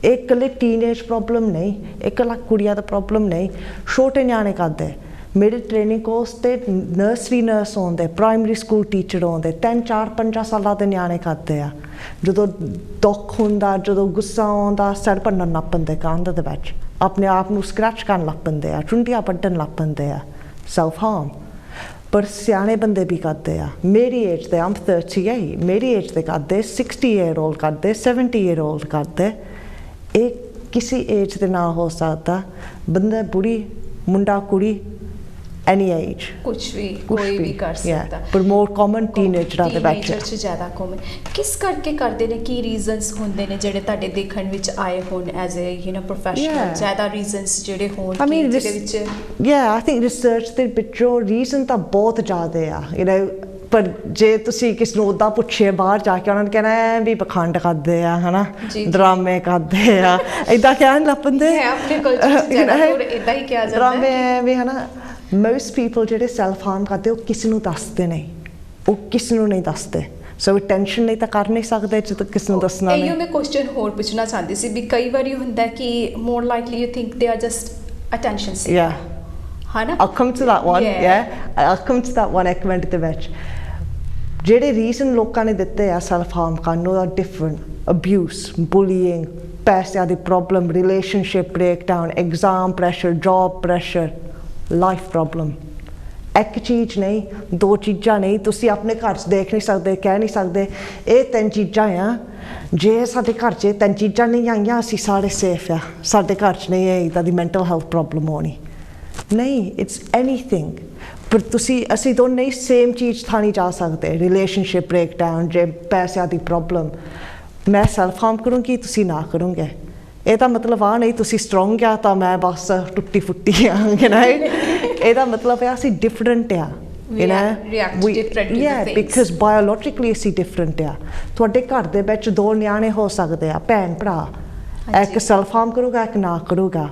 ਇਹ ਇਕੱਲੇ ਟੀਨੇਜ ਪ੍ਰੋਬਲਮ ਨਹੀਂ ਇਕੱਲਾ ਕੁੜੀਆਂ ਦਾ ਪ੍ਰੋਬਲਮ ਨਹੀਂ ਛੋਟੇ ਨਿਆਣੇ ਕਰਦੇ ਮੇਰੇ ਟ੍ਰੇਨਿੰਗ ਕੋਰਸ ਤੇ ਨਰਸਰੀ ਨਰਸ ਆਉਂਦੇ ਪ੍ਰਾਇਮਰੀ ਸਕੂਲ ਟੀਚਰ ਆਉਂਦੇ 3 4 5 ਸਾਲਾਂ ਦੇ ਨਿਆਣੇ ਕਰਦੇ ਆ ਜਦੋਂ ਦੁੱਖ ਹੁੰਦਾ ਜਦੋਂ ਗੁੱਸਾ ਆਉਂਦਾ ਸਿਰ ਭੰਨਣ ਲੱਗ ਪੈਂਦੇ ਕੰਧ ਦੇ ਵਿੱਚ ਆਪਣੇ ਆਪ ਨੂੰ ਸਕ੍ਰੈਚ ਕਰਨ ਲੱਗ ਪੈਂਦੇ ਆ ਚੁੰਡੀਆਂ ਵੱਢਣ ਲੱਗ ਪੈਂਦੇ ਆ ਸੈਲਫ ਹਾਰਮ ਪਰ ਸਿਆਣੇ ਬੰਦੇ ਵੀ ਕਰਦੇ ਆ ਮੇਰੀ ਏਜ ਦੇ I'm 38 ਮੇਰੀ ਏਜ ਦੇ ਕਰਦੇ 60-year-old ਕਰਦੇ 70-year-old ਕਰਦੇ ਇਹ ਕਿਸੇ ਏਜ ਦੇ ਨਾਲ ਹੋ ਸਕਦਾ ਬੰਦਾ ਬੁੜੀ ਮੁੰਡਾ ਕੁੜੀ any age ਕੁਛ ਵੀ ਕੋਈ ਵੀ ਕਰ ਸਕਦਾ ਪਰ ਮੋਰ ਕਾਮਨ ਟੀਨੇਜਰਾਂ ਦੇ ਵਿੱਚ ਟੀਨੇਜਰ ਜ਼ਿਆਦਾ ਕਾਮਨ ਕਿਸ ਕਰਕੇ ਕਰਦੇ ਨੇ ਕੀ ਰੀਜ਼ਨਸ ਹੁੰਦੇ ਨੇ ਜਿਹੜੇ ਤੁਹਾਡੇ ਦੇਖਣ ਵਿੱਚ ਆਏ ਹੋਣ ਐਜ਼ ਅ ਪ੍ਰੋਫੈਸ਼ਨਲ ਜ਼ਿਆਦਾ ਰੀਜ਼ਨਸ ਜਿਹੜੇ ਹੋਣ ਜਿਹਦੇ ਵਿੱਚ I think ਰਿਸਰਚ ਦੇ ਵਿੱਚੋਂ ਰੀਜ਼ਨ ਤਾਂ ਬਹੁਤ ਜ਼ਿਆਦਾ ਆ ਪਰ ਜੇ ਤੁਸੀਂ ਕਿਸ ਨੂੰ ਉੱਦਾਂ ਪੁੱਛੇ ਬਾਹਰ ਜਾ ਕੇ ਉਹਨਾਂ ਨੇ ਕਹਿਣਾ ਐ ਵੀ ਪਖੰਡ ਕਰਦੇ ਆ ਹਨਾ ਡਰਾਮੇ ਕਰਦੇ ਆ ਇਦਾਂ ਕਹਿਣ ਲੱਗ ਪੈਂਦੇ ਆਪਣੇ ਕਲਚਰ 'ਚ ਜ਼ਿਆਦਾਤਰ ਇਦਾਂ ਹੀ ਕਿਹਾ ਜਾਂਦਾ ਡਰਾਮੇ ਵੀ ਹਨਾ most people ਜਿਹੜੇ ਸੈਲਫ ਹਾਰਮ ਕਰਦੇ ਉਹ ਕਿਸ ਨੂੰ ਦੱਸਦੇ ਨਹੀਂ ਉਹ ਕਿਸ ਨੂੰ ਨਹੀਂ ਦੱਸਦੇ ਸੋ ਟੈਨਸ਼ਨ ਨਹੀਂ ਤਾਂ ਕਰ ਨਹੀਂ ਸਕਦੇ ਜਦੋਂ ਕਿਸ ਨੂੰ ਦੱਸਣਾ ਨਹੀਂ ਇਹੋ ਮੈਂ ਕੁਐਸਚਨ ਹੋਰ ਪੁੱਛਣਾ ਚਾਹੁੰਦੀ ਸੀ ਵੀ ਕਈ ਵਾਰੀ ਹੁੰਦਾ ਕਿ more likely you think they are just attention seeker ਹਨਾ I'll come to that one I'll come to that one ਇੱਕ ਮਿੰਟ ਦੇ ਵਿੱਚ ਜਿਹੜੇ ਰੀਜ਼ਨ ਲੋਕਾਂ ਨੇ ਦਿੱਤੇ ਆ ਸੈਲਫ ਹਾਰਮ ਕਰਨ ਨੂੰ ਆ ਡਿਫਰੈਂਟ ਅਬਿਊਸ ਬੁਲੀਇੰਗ ਪੈਸਿਆਂ ਦੀ problem relationship breakdown exam pressure job pressure life problem ਇੱਕ ਚੀਜ਼ ਨਹੀਂ ਦੋ ਚੀਜ਼ਾਂ ਨਹੀਂ ਤੁਸੀਂ ਆਪਣੇ ਘਰ 'ਚ ਦੇਖ ਨਹੀਂ ਸਕਦੇ ਕਹਿ ਨਹੀਂ ਸਕਦੇ ਇਹ ਤਿੰਨ ਚੀਜ਼ਾਂ ਆ ਜੇ ਸਾਡੇ ਘਰ 'ਚ ਤਿੰਨ ਚੀਜ਼ਾਂ ਨਹੀਂ ਆਈਆਂ ਅਸੀਂ ਸਾਰੇ ਸੇਫ ਆ ਸਾਡੇ ਘਰ 'ਚ ਨਹੀਂ ਹੈ ਇੱਦਾਂ ਦੀ ਮੈਂਟਲ ਹੈਲਥ ਪ੍ਰੋਬਲਮ ਹੋਣੀ ਨਹੀਂ ਇਟਸ ਐਨੀਥਿੰਗ ਪਰ ਅਸੀਂ ਦੋਨੇ ਸੇਮ ਚੀਜ਼ ਥਾਂ ਨਹੀਂ ਜਾ ਸਕਦੇ ਰਿਲੇਸ਼ਨਸ਼ਿਪ ਬ੍ਰੇਕਡਾਊਨ ਜੇ ਪੈਸਿਆਂ ਦੀ ਪ੍ਰੋਬਲਮ ਮੈਂ ਸੈਲਫ ਹਾਰਮ ਕਰੂੰਗੀ ਤੁਸੀਂ ਨਾ ਕਰੋਗੇ ਇਹਦਾ ਮਤਲਬ ਆ ਨਹੀਂ ਤੁਸੀਂ ਸਟਰੋਂਗ ਆ ਤਾਂ ਮੈਂ ਬਸ ਟੁੱਟੀ ਫੁੱਟੀ ਆ ਇਹਦਾ ਮਤਲਬ ਹੈ ਅਸੀਂ ਡਿਫਰੈਂਟ ਆ because biologically ਅਸੀਂ ਡਿਫਰੈਂਟ ਆ ਤੁਹਾਡੇ ਘਰ ਦੇ ਵਿੱਚ ਦੋ ਨਿਆਣੇ ਹੋ ਸਕਦੇ ਆ ਭੈਣ ਭਰਾ ਇੱਕ ਸੈਲਫ ਹਾਰਮ ਕਰੂਗਾ ਇੱਕ ਨਾ ਕਰੂਗਾ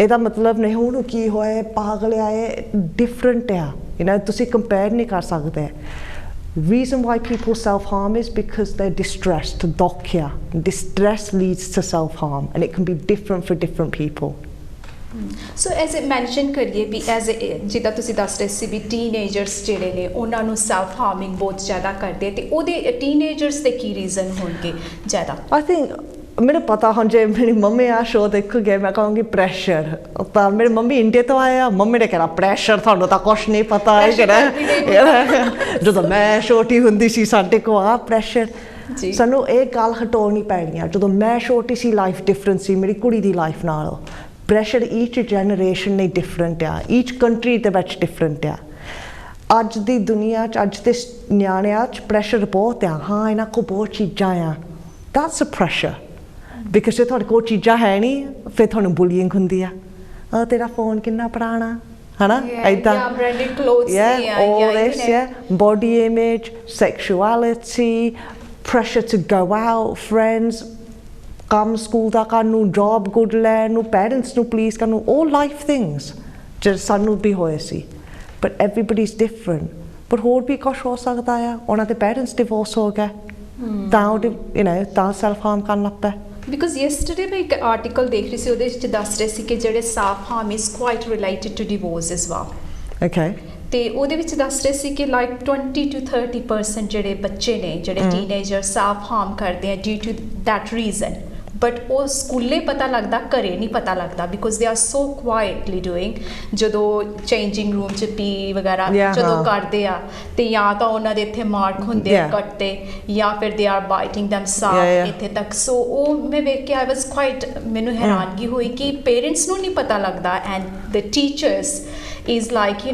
ਇਹਦਾ ਮਤਲਬ ਨਹੀਂ ਉਹਨੂੰ ਕੀ ਹੋਇਆ ਪਾਗਲ ਆ ਇਹ ਡਿਫਰੈਂਟ ਆ ਤੁਸੀਂ ਕੰਪੇਅਰ ਨਹੀਂ ਕਰ ਸਕਦੇ reason why people self-harm is because they're distressed dokya distress leads to self-harm and it can be different for different people so as it mentioned kariye bhi as jida tusi das rahe si bhi teenagers jehde ne ਉਹਨਾਂ ਨੂੰ self harming ਬਹੁਤ ਜ਼ਿਆਦਾ ਕਰਦੇ ਤੇ ਉਹਦੇ teenagers ਦੇ ਕੀ ਰੀਜ਼ਨ ਹੋਣਗੇ ਜ਼ਿਆਦਾ I think ਮੈਨੂੰ ਪਤਾ ਹੁਣ ਜੇ ਮੇਰੀ ਮੰਮੀ ਆ ਸ਼ੋਅ ਦੇਖੋਗੇ ਮੈਂ ਕਹਾਂਗੀ ਪ੍ਰੈਸ਼ਰ ਤਾਂ ਮੇਰੀ ਮੰਮੀ ਇੰਡੀਆ ਤੋਂ ਆਇਆ ਮੰਮੀ ਨੇ ਕਹਿਣਾ ਪ੍ਰੈਸ਼ਰ ਤੁਹਾਨੂੰ ਤਾਂ ਕੁਛ ਨਹੀਂ ਪਤਾ ਹੈ ਜਦੋਂ ਮੈਂ ਛੋਟੀ ਹੁੰਦੀ ਸੀ ਸਾਡੇ ਕੋਲ ਆ ਪ੍ਰੈਸ਼ਰ ਸਾਨੂੰ ਇਹ ਗੱਲ ਹਟਾਉਣੀ ਪੈਣੀ ਆ ਜਦੋਂ ਮੈਂ ਛੋਟੀ ਸੀ ਲਾਈਫ ਡਿਫਰੈਂਟ ਸੀ ਮੇਰੀ ਕੁੜੀ ਦੀ ਲਾਈਫ ਨਾਲੋਂ ਪ੍ਰੈਸ਼ਰ ਈਚ ਜਨਰੇਸ਼ਨ ਨਹੀਂ ਡਿਫਰੈਂਟ ਆ ਈਚ ਕੰਟਰੀ ਦੇ ਵਿੱਚ ਡਿਫਰੈਂਟ ਆ ਅੱਜ ਦੀ ਦੁਨੀਆ 'ਚ ਅੱਜ ਦੇ ਨਿਆਣਿਆਂ 'ਚ ਪ੍ਰੈਸ਼ਰ ਬਹੁਤ ਆ ਹਾਂ ਇਹਨਾਂ ਕੋਲ ਬਹੁਤ ਚੀਜ਼ਾਂ ਆ ਦੈਟਸ ਅ ਪ੍ਰੈਸ਼ਰ ਬਿਕਾਜ਼ ਜੇ ਤੁਹਾਡੇ ਕੋਲ ਚੀਜ਼ਾਂ ਹੈ ਨਹੀਂ ਫਿਰ ਤੁਹਾਨੂੰ ਬੁਲੀਇੰਗ ਹੁੰਦੀ ਆ ਤੇਰਾ ਫੋਨ ਕਿੰਨਾ ਪੁਰਾਣਾ ਹਨਾ ਏਦਾਂ all this body image sexuality pressure to go out friends ਕੰਮ ਸਕੂਲ ਦਾ ਕਰਨ ਨੂੰ ਜੌਬ ਗੁੱਡ ਲੈਣ ਨੂੰ ਪੈਰੈਂਟਸ ਨੂੰ ਪਲੀਜ਼ ਕਰਨ ਨੂੰ all life things ਜਿਹੜੇ ਸਾਨੂੰ ਵੀ ਹੋਏ ਸੀ but everybody is different ਪਰ ਹੋਰ ਵੀ ਕੁਛ ਹੋ ਸਕਦਾ ਆ ਉਹਨਾਂ ਦੇ ਪੈਰੈਂਟਸ ਡਿਵੋਰਸ ਹੋ ਗਏ ਤਾਂ ਤਾਂ ਸੈਲਫ ਹਾਰਮ ਕਰਨ ਲੱਗ ਪਏ because yesterday ਮੈਂ ਇੱਕ ਆਰਟੀਕਲ ਦੇਖ ਰਹੀ ਸੀ ਉਹਦੇ ਵਿੱਚ ਦੱਸ ਰਹੇ ਸੀ ਕਿ ਜਿਹੜੇ self harm is quite related to divorce as well okay ਤੇ ਉਹਦੇ ਵਿੱਚ ਦੱਸ ਰਹੇ ਸੀ ਕਿ like 20 to 30% ਜਿਹੜੇ ਬੱਚੇ ਨੇ ਜਿਹੜੇ ਟੀਨੇਜਰ self harm ਕਰਦੇ ਆ due to that reason but ਉਹ ਸਕੂਲੇ ਪਤਾ ਲੱਗਦਾ ਘਰੇ ਨਹੀਂ ਪਤਾ ਲੱਗਦਾ because they are so quietly doing ਜਦੋਂ ਚੇਂਜਿੰਗ ਰੂਮ 'ਚ ਪੀ ਵਗੈਰਾ ਜਦੋਂ ਕਰਦੇ ਆ ਤੇ ਜਾਂ ਤਾਂ ਉਹਨਾਂ ਦੇ ਇੱਥੇ ਮਾਰਕ ਹੁੰਦੇ ਆ ਕੱਟ ਤੇ ਜਾਂ ਫਿਰ they are biting themselves ਇੱਥੇ ਤੱਕ ਸੋ ਉਹ ਮੈਂ ਵੇਖ ਕੇ I was quite ਮੈਨੂੰ ਹੈਰਾਨਗੀ ਹੋਈ ਕਿ ਪੇਰੈਂਟਸ ਨੂੰ ਨਹੀਂ ਪਤਾ ਲੱਗਦਾ and the teachers is like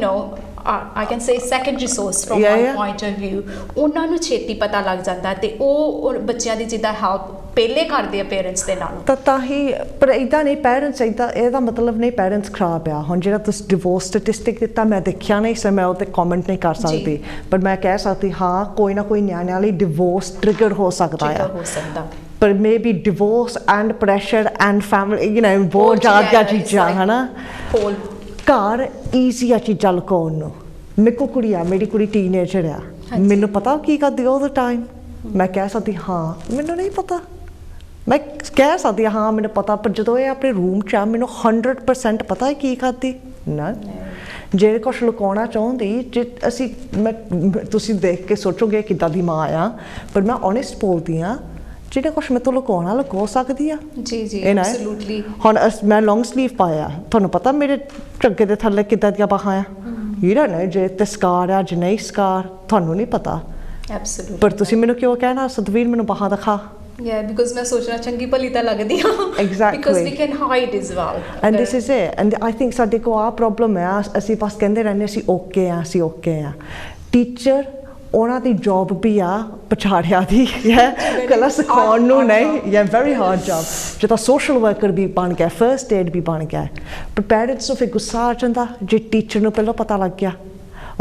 I can say secondary source from my point of view ਉਹਨਾਂ ਨੂੰ ਛੇਤੀ ਪਤਾ ਲੱਗ ਜਾਂਦਾ ਤੇ ਉਹ ਬੱਚਿਆਂ ਦੀ ਜਿੱਦਾਂ ਹੈਲਪ ਪਹਿਲੇ ਕਰਦੇ ਆ ਪੇਰੈਂਟਸ ਦੇ ਨਾਲ ਤਾਂ ਹੀ ਪਰ ਇੱਦਾਂ ਨਹੀਂ ਪੇਰੈਂਟਸ ਇੱਦਾਂ ਇਹਦਾ ਮਤਲਬ ਨਹੀਂ ਪੇਰੈਂਟਸ ਖਰਾਬ ਆ ਹੁਣ ਜਿਹੜਾ ਤੁਸੀਂ ਡਿਵੋਰਸ ਸਟੈਟਿਸਟਿਕ ਦਿੱਤਾ ਮੈਂ ਦੇਖਿਆ ਨਹੀਂ ਸੋ ਮੈਂ ਉਹ 'ਤੇ ਕਮੈਂਟ ਨਹੀਂ ਕਰ ਸਕਦੀ ਪਰ ਮੈਂ ਕਹਿ ਸਕਦੀ ਹਾਂ ਕੋਈ ਨਾ ਕੋਈ ਨਿਆਣਿਆਂ ਲਈ ਡਿਵੋਰਸ ਟ੍ਰਿਗਰ ਹੋ ਸਕਦਾ ਆ ਪਰ maybe divorce and pressure and family ਬਹੁਤ ਜ਼ਿਆਦਾ ਚੀਜ਼ਾਂ ਹਨਾ ਘਰ ਈਜ਼ੀ ਆ ਚੀਜ਼ਾਂ ਲੁਕਾਉਣ ਨੂੰ ਮੇਰੇ ਕੋਲ ਕੁੜੀ ਆ ਮੇਰੀ ਕੁੜੀ ਟੀਨੇਜਰ ਆ ਮੈਨੂੰ ਪਤਾ ਕੀ ਕਰਦੀ ਉਹਦਾ ਟਾਈਮ ਮੈਂ ਕਹਿ ਸਕਦੀ ਹਾਂ ਮੈਨੂੰ ਨਹੀਂ ਪਤਾ ਮੈਂ ਕਹਿ ਸਕਦੀ ਹਾਂ ਮੈਨੂੰ ਪਤਾ ਪਰ ਜਦੋਂ ਇਹ ਆਪਣੇ ਰੂਮ 'ਚ ਆ ਮੈਨੂੰ 100% ਪਤਾ ਹੈ ਕੀ ਕਰਦੀ ਨਾ ਜੇ ਕੁਛ ਲੁਕਾਉਣਾ ਚਾਹੁੰਦੀ ਜੇ ਅਸੀਂ ਤੁਸੀਂ ਦੇਖ ਕੇ ਸੋਚੋਗੇ ਕਿੱਦਾਂ ਦੀ ਮਾਂ ਆ ਪਰ ਮੈਂ ਓਨੈਸਟ ਬੋਲਦੀ ਹਾਂ ਜਿਹੜਾ ਕੁਛ ਮੈਂ ਤੋਂ ਲੁਕਾਉਣਾ ਲੁਕਾ ਸਕਦੀ ਆ ਜੀ ਐਬਸੋਲੂਟਲੀ ਹੁਣ ਮੈਂ ਲੌਂਗ ਸਲੀਵ ਪਾਇਆ ਤੁਹਾਨੂੰ ਪਤਾ ਮੇਰੇ ਝੱਗੇ ਦੇ ਥੱਲੇ ਕਿੱਦਾਂ ਦੀਆਂ ਬਾਹਾਂ ਆ ਹੀਰਾ ਨੇ ਜੇ ਤੇ ਸਕਾਰ ਆ ਜੇ ਨਹੀਂ ਸਕਾਰ ਤੁਹਾਨੂੰ ਨਹੀਂ ਪਤਾ ਐਬਸੋਲੂਟਲੀ ਪਰ ਤੁਸੀਂ ਮੈਨੂੰ ਕਿਉਂ ਕਹਿਣਾ ਸਤਵੀਰ ਮੈਨੂੰ ਬਾਹਾਂ ਦਿਖਾ because ਮੈਂ ਸੋਚਣਾ ਚੰਗੀ ਭਲੀ ਤਾਂ ਲੱਗਦੀ ਆ exactly because we can hide as well and this is it and I think ਸਾਡੇ ਕੋਲ ਆ ਪ੍ਰੋਬਲਮ ਹੈ ਅਸੀਂ ਬਸ ਕਹਿੰਦੇ ਰਹਿੰਦੇ ਅਸੀਂ ਓਕੇ ਆ ਟੀਚਰ ਉਹਨਾਂ ਦੀ ਜੌਬ ਵੀ ਆ ਪਛਾੜਿਆ ਦੀ ਕਲਾ ਸਿਖਾਉਣ ਨੂੰ ਨਹੀਂ ਵੈਰੀ ਹਾਰਡ ਜੌਬ ਜਿੱਦਾਂ ਸੋਸ਼ਲ ਵਰਕਰ ਵੀ ਬਣ ਗਿਆ ਫਰਸਟ ਏਡ ਵੀ ਬਣ ਗਿਆ ਪਰ ਪੈਰੈਂਟਸ ਨੂੰ ਫਿਰ ਗੁੱਸਾ ਆ ਜਾਂਦਾ ਜੇ ਟੀਚਰ ਨੂੰ ਪਹਿਲਾਂ ਪਤਾ ਲੱਗ ਗਿਆ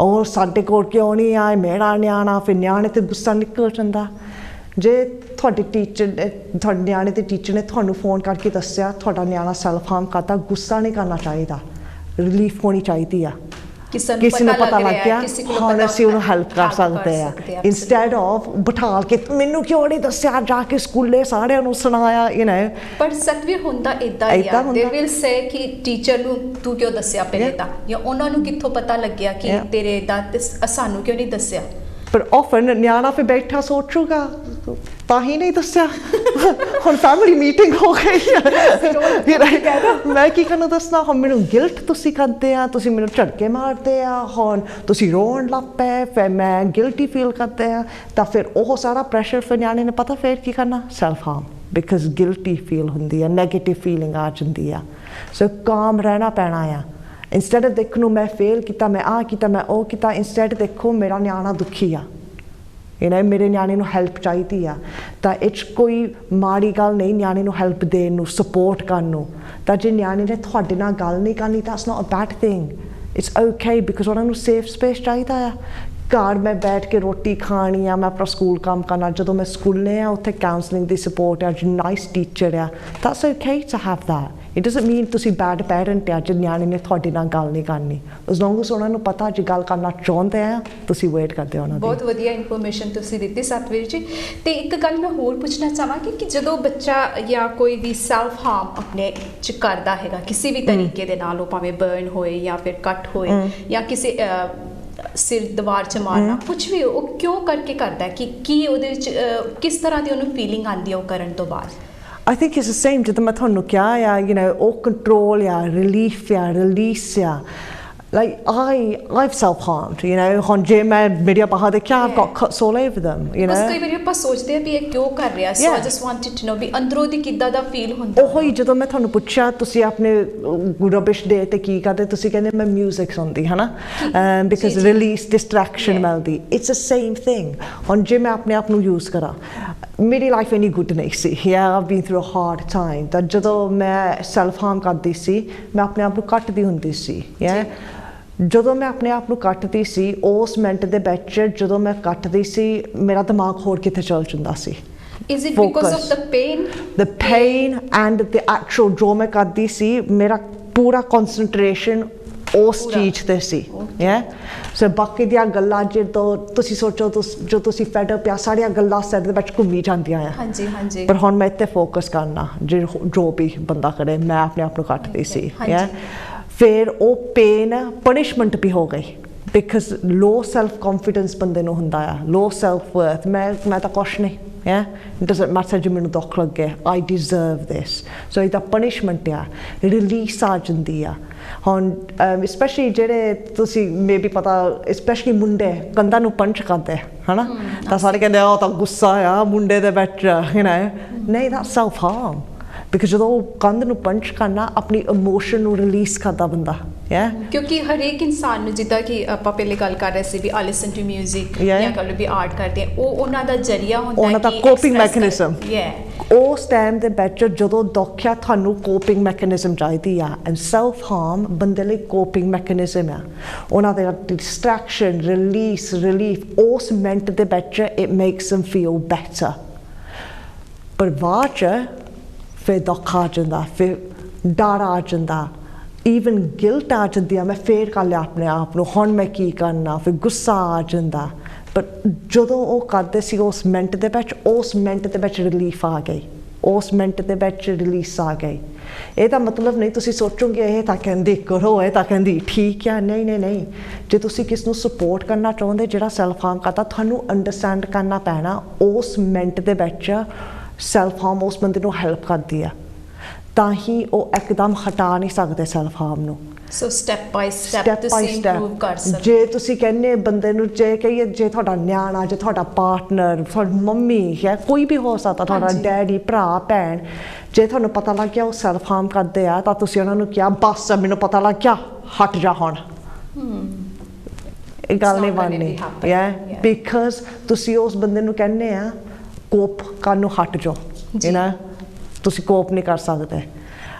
ਔਰ ਸਾਡੇ ਕੋਲ ਕਿਉਂ ਨਹੀਂ ਆਏ ਮੇਰਾ ਨਿਆਣਾ, ਫਿਰ ਨਿਆਣੇ ਤੇ ਗੁੱਸਾ ਨਿਕਲ ਜਾਂਦਾ। ਜੇ ਤੁਹਾਡੇ ਟੀਚਰ ਤੁਹਾਡੇ ਨਿਆਣੇ ਦੇ ਟੀਚਰ ਨੇ ਤੁਹਾਨੂੰ ਫੋਨ ਕਰਕੇ ਦੱਸਿਆ ਤੁਹਾਡਾ ਨਿਆਣਾ ਸੈਲਫ ਹਾਰਮ ਕਰਦਾ, ਗੁੱਸਾ ਨਹੀਂ ਕਰਨਾ ਚਾਹੀਦਾ, ਰਿਲੀਫ ਹੋਣੀ ਚਾਹੀਦੀ ਆ। ਕਿਸੇ ਨੂੰ ਪਤਾ ਲੱਗ ਗਿਆ ਹੁਣ ਅਸੀਂ ਉਹਨੂੰ ਹੈਲਪ ਕਰ ਸਕਦੇ ਆ, ਇੰਸਟੈਡ ਆਫ ਬਿਠਾ ਕੇ ਮੈਨੂੰ ਕਿਉਂ ਨਹੀਂ ਦੱਸਿਆ, ਜਾ ਕੇ ਸਕੂਲੇ ਸਾਰਿਆਂ ਨੂੰ ਸੁਣਾਇਆ, ਪਰ ਸਤਵੀਰ ਹੁੰਦਾ ਇਦਾਂ ਹੀ ਆ, ਦੇ ਵਿਲ ਸੇ ਕਿ ਟੀਚਰ ਨੂੰ ਤੂੰ ਕਿਉਂ ਦੱਸਿਆ ਪਹਿਲੇ ਤਾਂ, ਜਾਂ ਉਹਨਾਂ ਨੂੰ ਕਿੱਥੋਂ ਪਤਾ ਲੱਗਿਆ ਕਿ ਤੇਰੇ ਦਾ ਸਾਨੂੰ ਕਿਉਂ ਨਹੀਂ ਦੱਸਿਆ। ਪਰ ਆਫਨ ਨਿਆਣਾ ਫਿਰ ਬੈਠਾ ਸੋਚੂਗਾ ਤਾਂ ਹੀ ਨਹੀਂ ਦੱਸਿਆ। ਹੁਣ ਫੈਮਿਲੀ ਮੀਟਿੰਗ ਹੋ ਗਈ, ਮੈਂ ਕੀ ਕਰਨਾ ਦੱਸਣਾ, ਹੁਣ ਮੈਨੂੰ ਗਿਲਟ ਤੁਸੀਂ ਕਰਦੇ ਆ, ਤੁਸੀਂ ਮੈਨੂੰ ਝਟਕੇ ਮਾਰਦੇ ਆ, ਹੁਣ ਤੁਸੀਂ ਰੋਣ ਲੱਗ ਪਏ, ਫਿਰ ਮੈਂ ਗਿਲਟੀ ਫੀਲ ਕਰਦੇ ਆ, ਤਾਂ ਫਿਰ ਉਹ ਸਾਰਾ ਪ੍ਰੈਸ਼ਰ ਫਿਰ ਨਿਆਣੇ ਨੇ ਪਤਾ ਫਿਰ ਕੀ ਕਰਨਾ, ਸੈਲਫ ਹਾਰਮ, ਬਿਕਾਜ਼ ਗਿਲਟੀ ਫੀਲ ਹੁੰਦੀ ਆ, ਨੈਗੇਟਿਵ ਫੀਲਿੰਗ ਆ ਜਾਂਦੀ ਆ। ਸੋ ਕਾਮ ਰਹਿਣਾ ਪੈਣਾ ਆ। ਇੰਸਟੈਡ ਆਫ ਦੇਖਣ ਨੂੰ ਮੈਂ ਫੇਲ ਕੀਤਾ, ਮੈਂ ਆਹ ਕੀਤਾ, ਮੈਂ ਉਹ ਕੀਤਾ, ਇੰਸਟੈਡ ਦੇਖੋ ਮੇਰਾ ਨਿਆਣਾ ਦੁਖੀ ਆ, ਮੇਰੇ ਨਿਆਣੇ ਨੂੰ ਹੈਲਪ ਚਾਹੀਦੀ ਆ, ਤਾਂ ਇਹ 'ਚ ਕੋਈ ਮਾੜੀ ਗੱਲ ਨਹੀਂ ਨਿਆਣੇ ਨੂੰ ਹੈਲਪ ਦੇਣ ਨੂੰ, ਸਪੋਰਟ ਕਰਨ ਨੂੰ। ਤਾਂ ਜੇ ਨਿਆਣੇ ਨੇ ਤੁਹਾਡੇ ਨਾਲ ਗੱਲ ਨਹੀਂ ਕਰਨੀ, that's not a bad thing, it's okay, because ਉਹਨਾਂ ਨੂੰ ਸੇਫ ਸਪੇਸ ਚਾਹੀਦਾ ਆ। ਘਰ ਮੈਂ ਬੈਠ ਕੇ ਰੋਟੀ ਖਾਣੀ ਆ, ਮੈਂ ਆਪਣਾ ਸਕੂਲ ਕੰਮ ਕਰਨਾ, ਜਦੋਂ ਮੈਂ ਸਕੂਲੇ ਆ ਉੱਥੇ ਕਾਉਂਸਲਿੰਗ ਦੀ ਸਪੋਰਟ ਆ, ਜੋ ਨਾਈਸ ਟੀਚਰ ਆ, that's okay to have that. It doesn't mean ਤੁਸੀਂ ਬੈਡ ਪੈਰੈਂਟ ਆ ਜੇ ਨਿਆਣੇ ਨੇ ਤੁਹਾਡੇ ਨਾਲ ਗੱਲ ਨਹੀਂ ਕਰਨੀ, as long as ਉਹਨਾਂ ਨੂੰ ਪਤਾ ਜੇ ਗੱਲ ਕਰਨਾ ਚਾਹੁੰਦੇ ਆ, ਤੁਸੀਂ ਵੇਟ ਕਰਦੇ ਹੋ ਉਹਨਾਂ ਦੀ। ਬਹੁਤ ਵਧੀਆ ਇਨਫੋਰਮੇਸ਼ਨ ਤੁਸੀਂ ਦਿੱਤੀ ਸਤਵੀਰ ਜੀ। ਤੇ ਇੱਕ ਗੱਲ ਮੈਂ ਹੋਰ ਪੁੱਛਣਾ ਚਾਹਾਂਗੀ ਕਿ ਜਦੋਂ ਬੱਚਾ ਜਾਂ ਕੋਈ ਵੀ ਸੈਲਫ ਹਾਰਮ ਆਪਣੇ 'ਚ ਕਰਦਾ ਹੈਗਾ ਕਿਸੇ ਵੀ ਤਰੀਕੇ ਦੇ ਨਾਲ, ਉਹ ਭਾਵੇਂ ਬਰਨ ਹੋਏ ਜਾਂ ਫਿਰ ਕੱਟ ਹੋਏ ਜਾਂ ਕਿਸੇ ਸਿਰ ਦੀਵਾਰ 'ਚ ਮਾਰਨਾ, ਕੁਛ ਵੀ ਉਹ ਕਿਉਂ ਕਰਕੇ ਕਰਦਾ, ਕਿ ਕੀ ਉਹਦੇ ਵਿੱਚ ਕਿਸ ਤਰ੍ਹਾਂ ਦੀ ਉਹਨੂੰ ਫੀਲਿੰਗ ਆਉਂਦੀ ਹੈ ਉਹ ਕਰਨ ਤੋਂ ਬਾਅਦ? I think it's the same ਜਿੱਦਾਂ ਮੈਂ ਤੁਹਾਨੂੰ ਕਿਹਾ ਆ, ਉਹ ਕੰਟਰੋਲ ਆ, ਰਿਲੀਫ ਆ, ਰਿਲੀਸ ਆ। Like I've self-harmed, ਹੁਣ ਜੇ ਮੈਂ ਮੇਰੀਆਂ ਬਾਹਾਂ ਦੇਖਿਆ, I've got cuts all over them, ਬਸ ਕਈ ਵਾਰੀ ਆਪਾਂ ਸੋਚਦੇ ਆ ਵੀ ਇਹ ਕਿਉਂ ਕਰ ਰਿਹਾ, so I just wanted to know ਵੀ ਅੰਦਰੋਂ ਦੀ ਕਿੱਦਾਂ ਦਾ ਫੀਲ ਹੁੰਦਾ। ਉਹੀ ਜਦੋਂ ਮੈਂ ਤੁਹਾਨੂੰ ਪੁੱਛਿਆ ਤੁਸੀਂ ਆਪਣੇ ਰਬਿਸ਼ ਡੇ ਤੇ ਕੀ ਕਰਦੇ, ਤੁਸੀਂ ਕਹਿੰਦੇ ਮੈਂ ਮਿਊਜ਼ਿਕ ਸੁਣਦੀ, ਹਨਾ, ਬਿਕਾਜ਼ ਰਿਲੀਸ ਡਿਸਟਰੈਕਸ਼ਨ ਮਿਲਦੀ। It's the same thing. ਹੁਣ ਜੇ ਮੈਂ ਆਪਣੇ ਆਪ ਨੂੰ ਯੂਜ਼ ਕਰਾਂ, ਮੇਰੀ ਲਾਈਫ ਇੰਨੀ ਗੁੱਡ ਨਹੀਂ ਸੀ, I've been through a hard time, ਤਾਂ ਜਦੋਂ ਮੈਂ ਸੈਲਫ ਹਾਰਮ ਕਰਦੀ ਸੀ ਮੈਂ ਆਪਣੇ ਆਪ ਨੂੰ ਕੱਟਦੀ ਹੁੰਦੀ ਸੀ। ਜਦੋਂ ਮੈਂ ਆਪਣੇ ਆਪ ਨੂੰ ਕੱਟਦੀ ਸੀ, ਉਸ ਮਿੰਟ ਦੇ ਵਿੱਚ ਜਦੋਂ ਮੈਂ ਕੱਟਦੀ ਸੀ ਮੇਰਾ ਦਿਮਾਗ ਹੋਰ ਕਿਤੇ ਚੱਲ ਜਾਂਦਾ ਸੀ। Is it because of the pain? The pain and the actual ਜੋ ਮੈਂ ਕਰਦੀ ਸੀ, ਮੇਰਾ ਪੂਰਾ ਕਨਸੈਂਟਰੇਸ਼ਨ ਉਸ ਚੀਜ਼ ਤੇ ਸੀ। ਸੋ ਬਾਕੀ ਦੀਆਂ ਗੱਲਾਂ ਜਦੋਂ ਤੁਸੀਂ ਸੋਚੋ, ਜੋ ਤੁਸੀਂ ਫੈਡ ਅਪ ਆ, ਸਾਰੀਆਂ ਗੱਲਾਂ ਸਿਰ ਦੇ ਵਿੱਚ ਘੁੰਮੀ ਜਾਂਦੀਆਂ ਆ। ਹਾਂਜੀ ਹਾਂਜੀ। ਪਰ ਹੁਣ ਮੈਂ ਇੱਥੇ ਫੋਕਸ ਕਰਨਾ, ਜੋ ਵੀ ਬੰਦਾ ਕਰੇ, ਮੈਂ ਆਪਣੇ ਆਪ ਨੂੰ ਕੱਟਦੀ ਸੀ। ਫਿਰ ਉਹ ਪੇਨ ਪਨਿਸ਼ਮੈਂਟ ਵੀ ਹੋ ਗਈ, ਬਿਕਾਜ਼ ਲੋ ਸੈਲਫ ਕੌਨਫੀਡੈਂਸ ਬੰਦੇ ਨੂੰ ਹੁੰਦਾ ਆ, ਲੋ ਸੈਲਫ ਵਰਥ, ਮੈਂ ਤਾਂ ਕੁਛ ਨਹੀਂ, ਇਟ ਡਜ਼ਨਟ ਮੈਟਰ ਜੇ ਮੈਨੂੰ ਦੁੱਖ ਲੱਗੇ, ਆਈ ਡਿਜ਼ਰਵ ਦਿਸ। ਸੋ ਇਹਦਾ ਪਨਿਸ਼ਮੈਂਟ ਆ, ਰਿਲੀਸ ਆ ਜਾਂਦੀ ਆ। ਹੁਣ ਸਪੈਸ਼ਲੀ ਜਿਹੜੇ ਤੁਸੀਂ ਮੇ ਬੀ ਪਤਾ, ਸਪੈਸ਼ਲੀ ਮੁੰਡੇ ਕੰਧਾਂ ਨੂੰ ਪੰਚ ਕਰਦੇ ਹਨਾ, ਤਾਂ ਸਾਰੇ ਕਹਿੰਦੇ ਉਹ ਤਾਂ ਗੁੱਸਾ ਆ ਮੁੰਡੇ ਦੇ ਵਿੱਚ, ਨਹੀਂ, ਦਾ ਸੈਲਫ ਹਾਰਮ, ਬਿਕਾਜ਼ ਜਦੋਂ ਉਹ ਕੰਧ ਨੂੰ ਪੰਚ ਕਰਨਾ, ਆਪਣੀ ਇਮੋਸ਼ਨ ਨੂੰ ਰਿਲੀਜ਼ ਕਰਦਾ ਬੰਦਾ। ਕਿਉਂਕਿ ਹਰੇਕ ਇਨਸਾਨ ਨੂੰ, ਜਿੱਦਾਂ ਕਿ ਆਪਾਂ ਪਹਿਲੇ ਗੱਲ ਕਰ ਰਹੇ ਸੀ ਵੀ ਆ ਲਿਸਨ ਟੂ ਮਿਊਜ਼ਿਕ ਜਾਂ ਕਹ ਲਓ ਵੀ ਆਰਟ ਕਰਦੇ ਆ, ਉਹ ਉਹਨਾਂ ਦਾ ਜ਼ਰੀਆ ਹੁੰਦਾ, ਉਹਨਾਂ ਦਾ ਕੋਪਿੰਗ ਮੈਕੈਨਿਜ਼ਮ। ਉਸ ਟਾਈਮ ਦੇ ਵਿੱਚ ਜਦੋਂ ਦੁੱਖ ਆ, ਤੁਹਾਨੂੰ ਕੋਪਿੰਗ ਮੈਕੈਨਿਜ਼ਮ ਚਾਹੀਦੀ ਆ, ਐਂਡ ਸੈਲਫ ਹਾਰਮ ਬੰਦੇ ਲਈ ਕੋਪਿੰਗ ਮੈਕੈਨਿਜ਼ਮ ਆ। ਉਹਨਾਂ ਦੇ ਡਿਸਟਰੈਕਸ਼ਨ, ਰਿਲੀਸ, ਰਿਲੀਫ ਉਸ ਮਿੰਟ ਦੇ ਵਿੱਚ it makes them feel better। ਪਰ ਬਾਅਦ 'ਚ ਫਿਰ ਦੁੱਖ ਆ ਜਾਂਦਾ, ਫਿਰ ਡਰ ਆ ਜਾਂਦਾ, ਈਵਨ ਗਿਲਟ ਆ ਜਾਂਦੀ ਆ, ਮੈਂ ਫੇਰ ਕਰ ਲਿਆ ਆਪਣੇ ਆਪ ਨੂੰ, ਹੁਣ ਮੈਂ ਕੀ ਕਰਨਾ, ਫਿਰ ਗੁੱਸਾ ਆ ਜਾਂਦਾ। ਪਰ ਜਦੋਂ ਉਹ ਕਰਦੇ ਸੀ ਉਸ ਮਿੰਟ ਦੇ ਵਿੱਚ, ਉਸ ਮਿੰਟ ਦੇ ਵਿੱਚ ਰਿਲੀਫ ਆ ਗਈ, ਉਸ ਮਿੰਟ ਦੇ ਵਿੱਚ ਰਿਲੀਸ ਆ ਗਈ। ਇਹਦਾ ਮਤਲਬ ਨਹੀਂ ਤੁਸੀਂ ਸੋਚੋਗੇ ਇਹ ਤਾਂ ਕਹਿੰਦੀ ਕਰੋ, ਇਹ ਤਾਂ ਕਹਿੰਦੀ ਠੀਕ ਆ, ਨਹੀਂ ਨਹੀਂ ਨਹੀਂ। ਜੇ ਤੁਸੀਂ ਕਿਸ ਨੂੰ ਸਪੋਰਟ ਕਰਨਾ ਚਾਹੁੰਦੇ ਜਿਹੜਾ ਸੈਲਫ ਹਾਰਮ ਕਰਦਾ, ਤੁਹਾਨੂੰ ਅੰਡਰਸਟੈਂਡ ਕਰਨਾ ਪੈਣਾ ਉਸ ਮਿੰਟ ਦੇ ਵਿੱਚ ਸੈਲਫ ਹਾਰਮ ਉਸ ਬੰਦੇ ਨੂੰ ਹੈਲਪ ਕਰਦੀ ਆ, ਤਾਂ ਹੀ ਉਹ ਇੱਕਦਮ ਹਟਾ ਨਹੀਂ ਸਕਦੇ ਸੈਲਫ ਹਾਰਮ ਨੂੰ। ਸੋ ਸਟੈਪ ਬਾਈ ਸਟੈਪ ਤੁਸੀਂ ਇੰਪਰੂਵ ਕਰ ਸਕਦੇ। ਜੇ ਤੁਸੀਂ ਕਹਿੰਦੇ ਬੰਦੇ ਨੂੰ, ਜੇ ਕਹੀਏ ਜੇ ਤੁਹਾਡਾ ਨਿਆਣਾ, ਜੇ ਤੁਹਾਡਾ ਪਾਰਟਨਰ, ਤੁਹਾਡੀ ਮੰਮੀ ਹੈ, ਕੋਈ ਵੀ ਹੋ ਸਕਦਾ, ਤੁਹਾਡਾ ਡੈਡੀ, ਭਰਾ, ਭੈਣ, ਜੇ ਤੁਹਾਨੂੰ ਪਤਾ ਲੱਗ ਗਿਆ ਉਹ ਸੈਲਫ ਹਾਰਮ ਕਰਦੇ ਆ, ਤਾਂ ਤੁਸੀਂ ਉਹਨਾਂ ਨੂੰ ਕਿਹਾ ਬਸ ਮੈਨੂੰ ਪਤਾ ਲੱਗ ਗਿਆ, ਹਟ ਜਾ ਹੁਣ। ਇਹ ਗੱਲ ਨਹੀਂ ਬਣਨੀ, ਬਿਕਾਜ਼ ਤੁਸੀਂ ਉਸ ਬੰਦੇ ਨੂੰ ਕਹਿੰਦੇ ਆ ਕੋਪ ਕਰਨ ਨੂੰ ਹਟ ਜਾਓ, ਤੁਸੀਂ ਕੋਪ ਨਹੀਂ ਕਰ ਸਕਦੇ।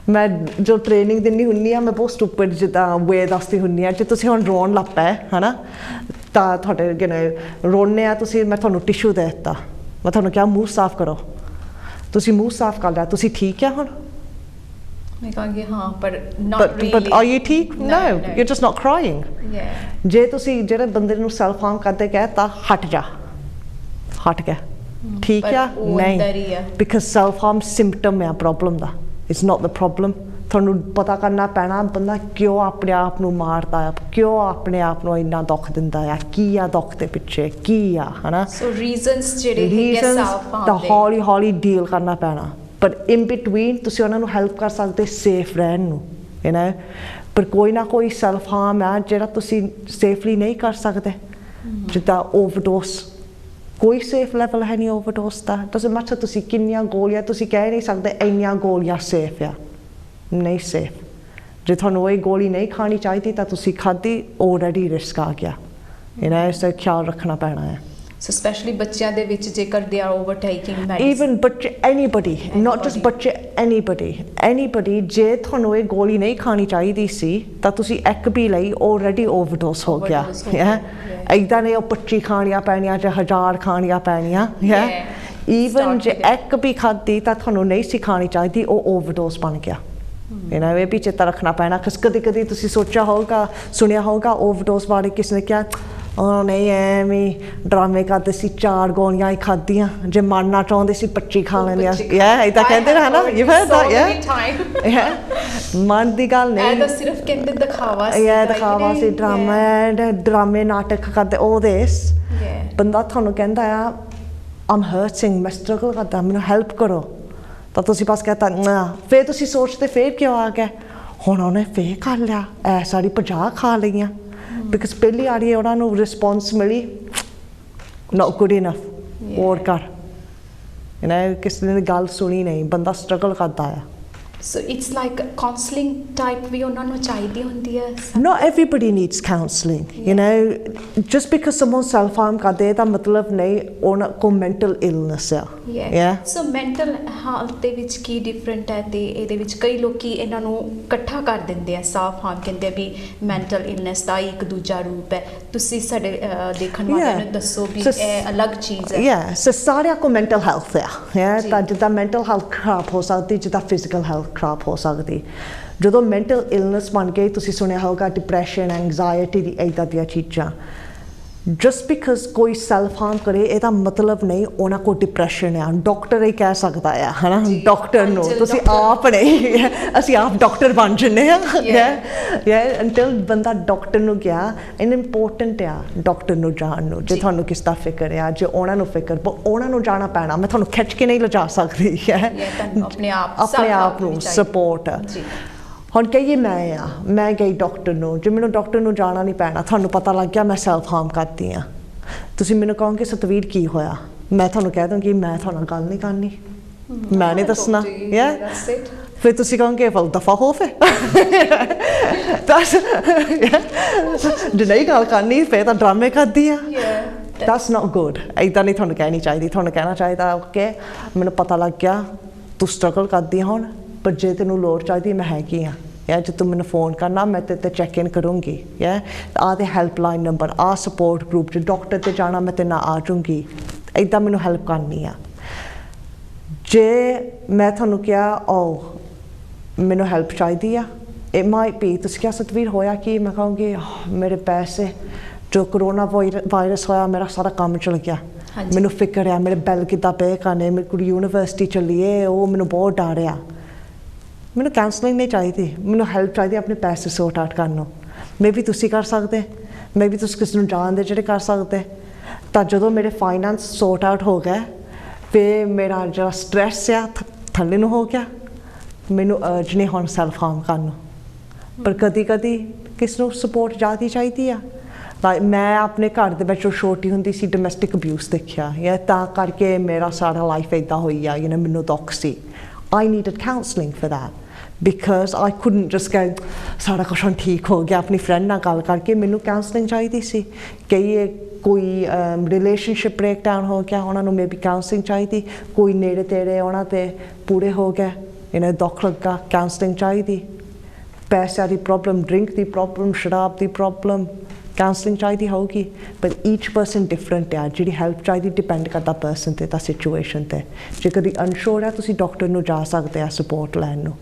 ਮੈਂ ਜੋ ਟ੍ਰੇਨਿੰਗ ਦਿੰਦੀ ਹੁੰਦੀ ਆ ਮੈਂ ਬਹੁਤ ਸਟੂਪਿਡ ਜਿੱਦਾਂ ਵੇ ਦੱਸਦੀ ਹੁੰਦੀ ਆ ਜੇ ਤੁਸੀਂ ਹੁਣ ਰੋਣ ਲੱਗ ਪਏ ਹੈ ਨਾ ਤਾਂ ਤੁਹਾਡੇ ਰੋਣੇ ਆ ਤੁਸੀਂ ਮੈਂ ਤੁਹਾਨੂੰ ਟਿਸ਼ੂ ਦੇ ਦਿੱਤਾ ਮੈਂ ਤੁਹਾਨੂੰ ਕਿਹਾ ਮੂੰਹ ਸਾਫ਼ ਕਰੋ ਤੁਸੀਂ ਮੂੰਹ ਸਾਫ਼ ਕਰ ਲਿਆ ਤੁਸੀਂ ਠੀਕ ਆ ਹੁਣ ਮੈਂ ਕਹਾਂਗੀ ਹਾਂ ਪਰ not really but are you ਠੀਕ no you're just not crying ਜੇ ਤੁਸੀਂ ਜਿਹੜੇ ਬੰਦੇ ਨੂੰ ਸੈਲਫ ਹਾਰਮ ਕਰਦੇ ਕਹਿਤਾ ਹਟ ਗਿਆ ਠੀਕ ਆ ਨਹੀਂ because self harm symptom ਹੈ problem the it's not the problem ਤੁਹਾਨੂੰ ਪਤਾ ਕਰਨਾ ਪੈਣਾ ਬੰਦਾ ਕਿਉਂ ਆਪਣੇ ਆਪ ਨੂੰ ਮਾਰਦਾ ਆ ਕਿਉਂ ਆਪਣੇ ਆਪ ਨੂੰ ਇੰਨਾ ਦੁੱਖ ਦਿੰਦਾ ਆ ਕੀ ਆ ਦੁੱਖ ਦੇ ਪਿੱਛੇ ਕੀ ਆ ਹਨਾ ਸੋ ਰੀਜ਼ਨਸ ਜਿਹੜੇ ਹੈਗੇ ਸੈਲਫ ਹਾਰਮ ਤਾਂ ਹੌਲੀ ਡੀਲ ਕਰਨਾ ਪੈਣਾ ਪਰ ਇਨ ਬਿਟਵੀਨ ਤੁਸੀਂ ਉਹਨਾਂ ਨੂੰ ਹੈਲਪ ਕਰ ਸਕਦੇ ਸੇਫ ਰਹਿਣ ਨੂੰ ਯੂ ਨੋ ਪਰ ਕੋਈ ਨਾ ਕੋਈ ਸੈਲਫ ਹਾਰਮ ਆ ਜਿਹੜਾ ਤੁਸੀਂ ਸੇਫਲੀ ਨਹੀਂ ਕਰ ਸਕਦੇ ਜਿੱਦਾਂ ਓਵਰਡੋਸ ਕੋਈ ਸੇਫ ਲੈਵਲ ਹੈ ਨਹੀਂ ਓਵਰਡੋਸ ਦਾ ਡਸਨਟ ਮੈਟਰ ਤੁਸੀਂ ਕਿੰਨੀਆਂ ਗੋਲੀਆਂ ਤੁਸੀਂ ਕਹਿ ਨਹੀਂ ਸਕਦੇ ਇੰਨੀਆਂ ਗੋਲੀਆਂ ਸੇਫ ਆ ਨਹੀਂ ਸੇਫ ਜੇ ਤੁਹਾਨੂੰ ਇਹ ਗੋਲੀ ਨਹੀਂ ਖਾਣੀ ਚਾਹੀਦੀ ਤਾਂ ਤੁਸੀਂ ਖਾਧੀ ਆਲਰੇਡੀ ਰਿਸਕ ਆ ਗਿਆ ਯੂ ਨੋ ਇਸ ਦਾ ਖਿਆਲ ਰੱਖਣਾ ਪੈਣਾ ਹੈ So especially ਬੱਚਿਆਂ ਦੇ ਵਿੱਚ ਜੇਕਰ they are overtaking medicine even ਬੱਚੇ anybody not just ਬੱਚੇ anybody ਜੇ ਤੁਹਾਨੂੰ ਇਹ ਗੋਲੀ ਨਹੀਂ ਖਾਣੀ ਚਾਹੀਦੀ ਸੀ ਤਾਂ ਤੁਸੀਂ ਇੱਕ ਵੀ ਲਈ already overdose ਹੋ ਗਿਆ ਏਦਾਂ ਨੇ ਉਹ 25 ਖਾਣੀਆਂ ਪੈਣੀਆਂ ਜਾਂ 1000 ਖਾਣੀਆਂ ਪੈਣੀਆਂ even ਜੇ ਇੱਕ ਵੀ ਖਾਧੀ ਤਾਂ ਤੁਹਾਨੂੰ ਨਹੀਂ ਸੀ ਖਾਣੀ ਚਾਹੀਦੀ ਉਹ overdose ਬਣ ਗਿਆ ਇਹਨਾਂ ਇਹ ਵੀ ਚੇਤਾ ਰੱਖਣਾ ਪੈਣਾ ਕਦੇ ਕਦੇ ਤੁਸੀਂ ਸੋਚਿਆ ਹੋਊਗਾ ਸੁਣਿਆ ਹੋਊਗਾ overdose ਬਾਰੇ ਕਿਸ ਨੇ ਕਿਹਾ ਉਹ ਨਹੀਂ ਐਵੇਂ ਡਰਾਮੇ ਕਰਦੇ ਸੀ 4 ਗੋਲੀਆਂ ਹੀ ਖਾਧੀਆਂ ਜੇ ਮਰਨਾ ਚਾਹੁੰਦੇ ਸੀ 25 ਖਾ ਲੈਂਦੀਆਂ ਏਦਾਂ ਕਹਿੰਦੇ ਨੇ ਹਨਾ ਮਨ ਦੀ ਗੱਲ ਨਹੀਂ ਇਹ ਤਾਂ ਸਿਰਫ ਕਹਿੰਦੇ ਦਿਖਾਵਾ ਸੀ ਡਰਾਮੇ ਨਾਟਕ ਕਰਦੇ ਉਹ ਦੇਸ ਬੰਦਾ ਤੁਹਾਨੂੰ ਕਹਿੰਦਾ ਆ I'm hurting ਮੈਂ ਸਟਰਗਲ ਕਰਦਾ ਮੈਨੂੰ ਹੈਲਪ ਕਰੋ ਤਾਂ ਤੁਸੀਂ ਬਸ ਕਹਤਾ ਫਿਰ ਤੁਸੀਂ ਸੋਚਦੇ ਫਿਰ ਕਿਉਂ ਆ ਗਿਆ ਹੁਣ ਉਹਨੇ ਫੇਰ ਕਰ ਲਿਆ ਐ ਸਾਰੀ 50 ਖਾ ਲਈਆਂ ਬਿਕਾਜ਼ ਪਹਿਲੀ ਵਾਰੀ ਉਹਨਾਂ ਨੂੰ ਰਿਸਪੌਂਸ ਮਿਲੀ not good enough ਹੋਰ ਕਰ ਕਿਸੇ ਨੇ ਗੱਲ ਸੁਣੀ ਨਹੀਂ ਬੰਦਾ ਸਟਰਗਲ ਕਰਦਾ ਆ So it's like counselling type ਵੀ ਉਹਨਾਂ ਨੂੰ ਚਾਹੀਦੀ ਹੁੰਦੀ ਹੈ Not everybody needs counselling you know just because someone self harm ਕਰਦੇ ਤਾਂ ਮਤਲਬ ਨਹੀਂ ਉਹਨਾਂ ਕੋ mental illness ਆ So mental health ਦੇ ਵਿੱਚ ਕੀ different ਹੈ ਤੇ ਇਹਦੇ ਵਿੱਚ ਕਈ ਲੋਕੀ ਇਹਨਾਂ ਨੂੰ ਇਕੱਠਾ ਕਰ ਦਿੰਦੇ ਆ self harm ਕਹਿੰਦੇ ਵੀ mental illness ਦਾ ਇੱਕ ਦੂਜਾ ਰੂਪ ਹੈ ਤੁਸੀਂ ਸਾਡੇ ਦੇਖਣ ਵਾਲਿਆਂ ਨੂੰ ਦੱਸੋ ਵੀ ਇਹ ਅਲੱਗ ਚੀਜ਼ ਹੈ so ਸਾਰਿਆਂ ਕੋ mental health ਆ ਤਾਂ ਜਿੱਦਾਂ mental health ਖਰਾਬ ਹੋ ਸਕਦੀ ਜਿੱਦਾਂ physical health ਖਰਾਬ ਹੋ ਸਕਦੀ ਜਦੋਂ ਮੈਂਟਲ ਇਲਨੈਸ ਬਣ ਗਈ ਤੁਸੀਂ ਸੁਣਿਆ ਹੋਊਗਾ ਡਿਪਰੈਸ਼ਨ ਐਂਗਜ਼ਾਇਟੀ ਦੀ ਇੱਦਾਂ ਦੀਆਂ ਚੀਜ਼ਾਂ ਜਸਟ ਬਿਕਾਜ਼ ਕੋਈ ਸੈਲਫ ਹਾਰਮ ਕਰੇ ਇਹਦਾ ਮਤਲਬ ਨਹੀਂ ਉਹਨਾਂ ਕੋਲ ਡਿਪਰੈਸ਼ਨ ਆ ਡਾਕਟਰ ਹੀ ਕਹਿ ਸਕਦਾ ਆ ਹਨਾ ਡਾਕਟਰ ਨੂੰ ਤੁਸੀਂ ਆਪ ਨਹੀਂ ਅਸੀਂ ਆਪ ਡਾਕਟਰ ਬਣ ਜੰਨੇ ਆ ਅੰਟਿਲ ਬੰਦਾ ਡਾਕਟਰ ਨੂੰ ਗਿਆ ਇਨ ਇੰਪੋਰਟੈਂਟ ਆ ਡਾਕਟਰ ਨੂੰ ਜਾਣ ਨੂੰ ਜੇ ਤੁਹਾਨੂੰ ਕਿਸ ਦਾ ਫਿਕਰ ਆ ਜੇ ਉਹਨਾਂ ਨੂੰ ਫਿਕਰ ਉਹਨਾਂ ਨੂੰ ਜਾਣਾ ਪੈਣਾ ਮੈਂ ਤੁਹਾਨੂੰ ਖਿੱਚ ਕੇ ਨਹੀਂ ਲਿਜਾ ਸਕਦੀ ਆਪਣੇ ਆਪ ਨੂੰ ਸਪੋਰਟ ਹੁਣ ਕਹੀਏ ਮੈਂ ਗਈ ਡਾਕਟਰ ਨੂੰ ਜੇ ਮੈਨੂੰ ਡਾਕਟਰ ਨੂੰ ਜਾਣਾ ਨਹੀਂ ਪੈਣਾ ਤੁਹਾਨੂੰ ਪਤਾ ਲੱਗ ਗਿਆ ਮੈਂ ਸੈਲਫ ਹਾਰਮ ਕਰਦੀ ਹਾਂ ਤੁਸੀਂ ਮੈਨੂੰ ਕਹੋਗੇ ਸਤਵੀਰ ਕੀ ਹੋਇਆ ਮੈਂ ਤੁਹਾਨੂੰ ਕਹਿ ਦੂੰਗੀ ਮੈਂ ਤੁਹਾਡੇ ਨਾਲ ਗੱਲ ਨਹੀਂ ਕਰਨੀ ਮੈਂ ਨਹੀਂ ਦੱਸਣਾ ਫਿਰ ਤੁਸੀਂ ਕਹੋਗੇ ਫਲ ਦਫਾ ਹੋ ਫਿਰ ਜੇ ਨਹੀਂ ਗੱਲ ਕਰਨੀ ਫਿਰ ਤਾਂ ਡਰਾਮੇ ਕਰਦੀ ਆ that's not good ਇੱਦਾਂ ਨਹੀਂ ਤੁਹਾਨੂੰ ਕਹਿਣੀ ਚਾਹੀਦੀ ਤੁਹਾਨੂੰ ਕਹਿਣਾ ਚਾਹੀਦਾ ਓਕੇ ਮੈਨੂੰ ਪਤਾ ਲੱਗ ਗਿਆ ਤੂੰ ਸਟਰਗਲ ਕਰਦੀ ਹੁਣ ਪਰ ਜੇ ਤੈਨੂੰ ਲੋੜ ਚਾਹੀਦੀ ਮੈਂ ਹੈਗੀ ਆ ਜੇ ਤੂੰ ਮੈਨੂੰ ਫੋਨ ਕਰਨਾ ਮੈਂ ਤੇ ਚੈੱਕ ਇਨ ਕਰੂੰਗੀ ਆਹ ਦੇ ਹੈਲਪਲਾਈਨ ਨੰਬਰ ਆਹ ਸਪੋਰਟ ਗਰੁੱਪ 'ਚ ਡਾਕਟਰ 'ਤੇ ਜਾਣਾ ਮੈਂ ਤੇਰੇ ਨਾਲ ਆ ਜਾਊਂਗੀ ਇੱਦਾਂ ਮੈਨੂੰ ਹੈਲਪ ਕਰਨੀ ਆ ਜੇ ਮੈਂ ਤੁਹਾਨੂੰ ਕਿਹਾ ਮੈਨੂੰ ਹੈਲਪ ਚਾਹੀਦੀ ਆ ਇਟ ਮਾਈਟ ਬੀ ਤੁਸੀਂ ਕਿਹਾ ਸਤਵੀਰ ਹੋਇਆ ਕੀ ਮੈਂ ਕਹੂੰਗੀ ਮੇਰੇ ਪੈਸੇ ਜੋ ਕਰੋਨਾ ਵਾਇਰਸ ਹੋਇਆ ਮੇਰਾ ਸਾਰਾ ਕੰਮ ਚਲ ਗਿਆ ਮੈਨੂੰ ਫਿਕਰ ਆ ਮੇਰੇ ਬਿੱਲ ਕਿੱਦਾਂ ਪੇ ਕਰਨੇ ਮੇਰੀ ਕੁੜੀ ਯੂਨੀਵਰਸਿਟੀ ਚੱਲੀਏ ਉਹ ਮੈਨੂੰ ਬਹੁਤ ਡਰ ਆ ਮੈਨੂੰ ਕਾਉਂਸਲਿੰਗ ਨਹੀਂ ਚਾਹੀਦੀ ਮੈਨੂੰ ਹੈਲਪ ਚਾਹੀਦੀ ਆਪਣੇ ਪੈਸੇ ਸੌਟ ਆਊਟ ਕਰਨ ਨੂੰ ਮੇ ਵੀ ਤੁਸੀਂ ਕਰ ਸਕਦੇ ਮੇ ਵੀ ਤੁਸੀਂ ਕਿਸੇ ਨੂੰ ਜਾਣਦੇ ਜਿਹੜੇ ਕਰ ਸਕਦੇ ਤਾਂ ਜਦੋਂ ਮੇਰੇ ਫਾਈਨੈਂਸ ਸੌਟ ਆਊਟ ਹੋ ਗਏ ਫਿਰ ਮੇਰਾ ਜਿਹੜਾ ਸਟ੍ਰੈਸ ਆ ਥੱਲੇ ਨੂੰ ਹੋ ਗਿਆ ਮੈਨੂੰ ਅਰਜ ਨਹੀਂ ਹੁਣ ਸੈਲਫ ਹਾਰਮ ਕਰਨ ਨੂੰ ਪਰ ਕਦੀ ਕਦੀ ਕਿਸ ਨੂੰ ਸਪੋਰਟ ਜ਼ਿਆਦਾ ਚਾਹੀਦੀ ਆ ਮੈਂ ਆਪਣੇ ਘਰ ਦੇ ਵਿੱਚ ਛੋਟੀ ਹੁੰਦੀ ਸੀ ਡੋਮੈਸਟਿਕ ਅਬਿਊਜ਼ ਦੇਖਿਆ ਤਾਂ ਕਰਕੇ ਮੇਰਾ ਸਾਰਾ ਲਾਈਫ ਇੱਦਾਂ ਹੋਈ ਆ ਮੈਨੂੰ ਦੁੱਖ ਸੀ I needed counselling for that because I couldn't just go ਸਾਰਾ ਕੁਛ ਹੁਣ ਠੀਕ ਹੋ ਗਿਆ ਆਪਣੀ ਫਰੈਂਡ ਨਾਲ ਗੱਲ ਕਰਕੇ ਮੈਨੂੰ ਕਾਉਂਸਲਿੰਗ ਚਾਹੀਦੀ ਸੀ ਕੋਈ ਰਿਲੇਸ਼ਨਸ਼ਿਪ ਬ੍ਰੇਕਡਾਊਨ ਹੋ ਗਿਆ ਉਹਨਾਂ ਨੂੰ ਮੇਬੀ ਕਾਉਂਸਲਿੰਗ ਚਾਹੀਦੀ ਕੋਈ ਨੇੜੇ ਤੇੜੇ ਉਹਨਾਂ 'ਤੇ ਪੂਰੇ ਹੋ ਗਏ ਇਹਨਾਂ ਦੁੱਖ ਲੱਗਾ ਕਾਉਂਸਲਿੰਗ ਚਾਹੀਦੀ ਪੈਸਿਆਂ ਦੀ ਪ੍ਰੋਬਲਮ ਡਰਿੰਕ ਦੀ ਪ੍ਰੋਬਲਮ ਸ਼ਰਾਬ ਦੀ ਪ੍ਰੋਬਲਮ ਕਾਉਂਸਲਿੰਗ ਚਾਹੀਦੀ ਹੋਊਗੀ ਪਰ ਈਚ ਪਰਸਨ ਡਿਫਰੈਂਟ ਆ ਜਿਹੜੀ ਹੈਲਪ ਚਾਹੀਦੀ ਡਿਪੈਂਡ ਕਰਦਾ ਪਰਸਨ 'ਤੇ ਤਾਂ ਸਿਚੁਏਸ਼ਨ 'ਤੇ ਜੇ ਕਦੀ ਅਨਸ਼ੋਰ ਆ ਤੁਸੀਂ ਡਾਕਟਰ ਨੂੰ ਜਾ ਸਕਦੇ ਆ ਸਪੋਰਟ ਲੈਣ ਨੂੰ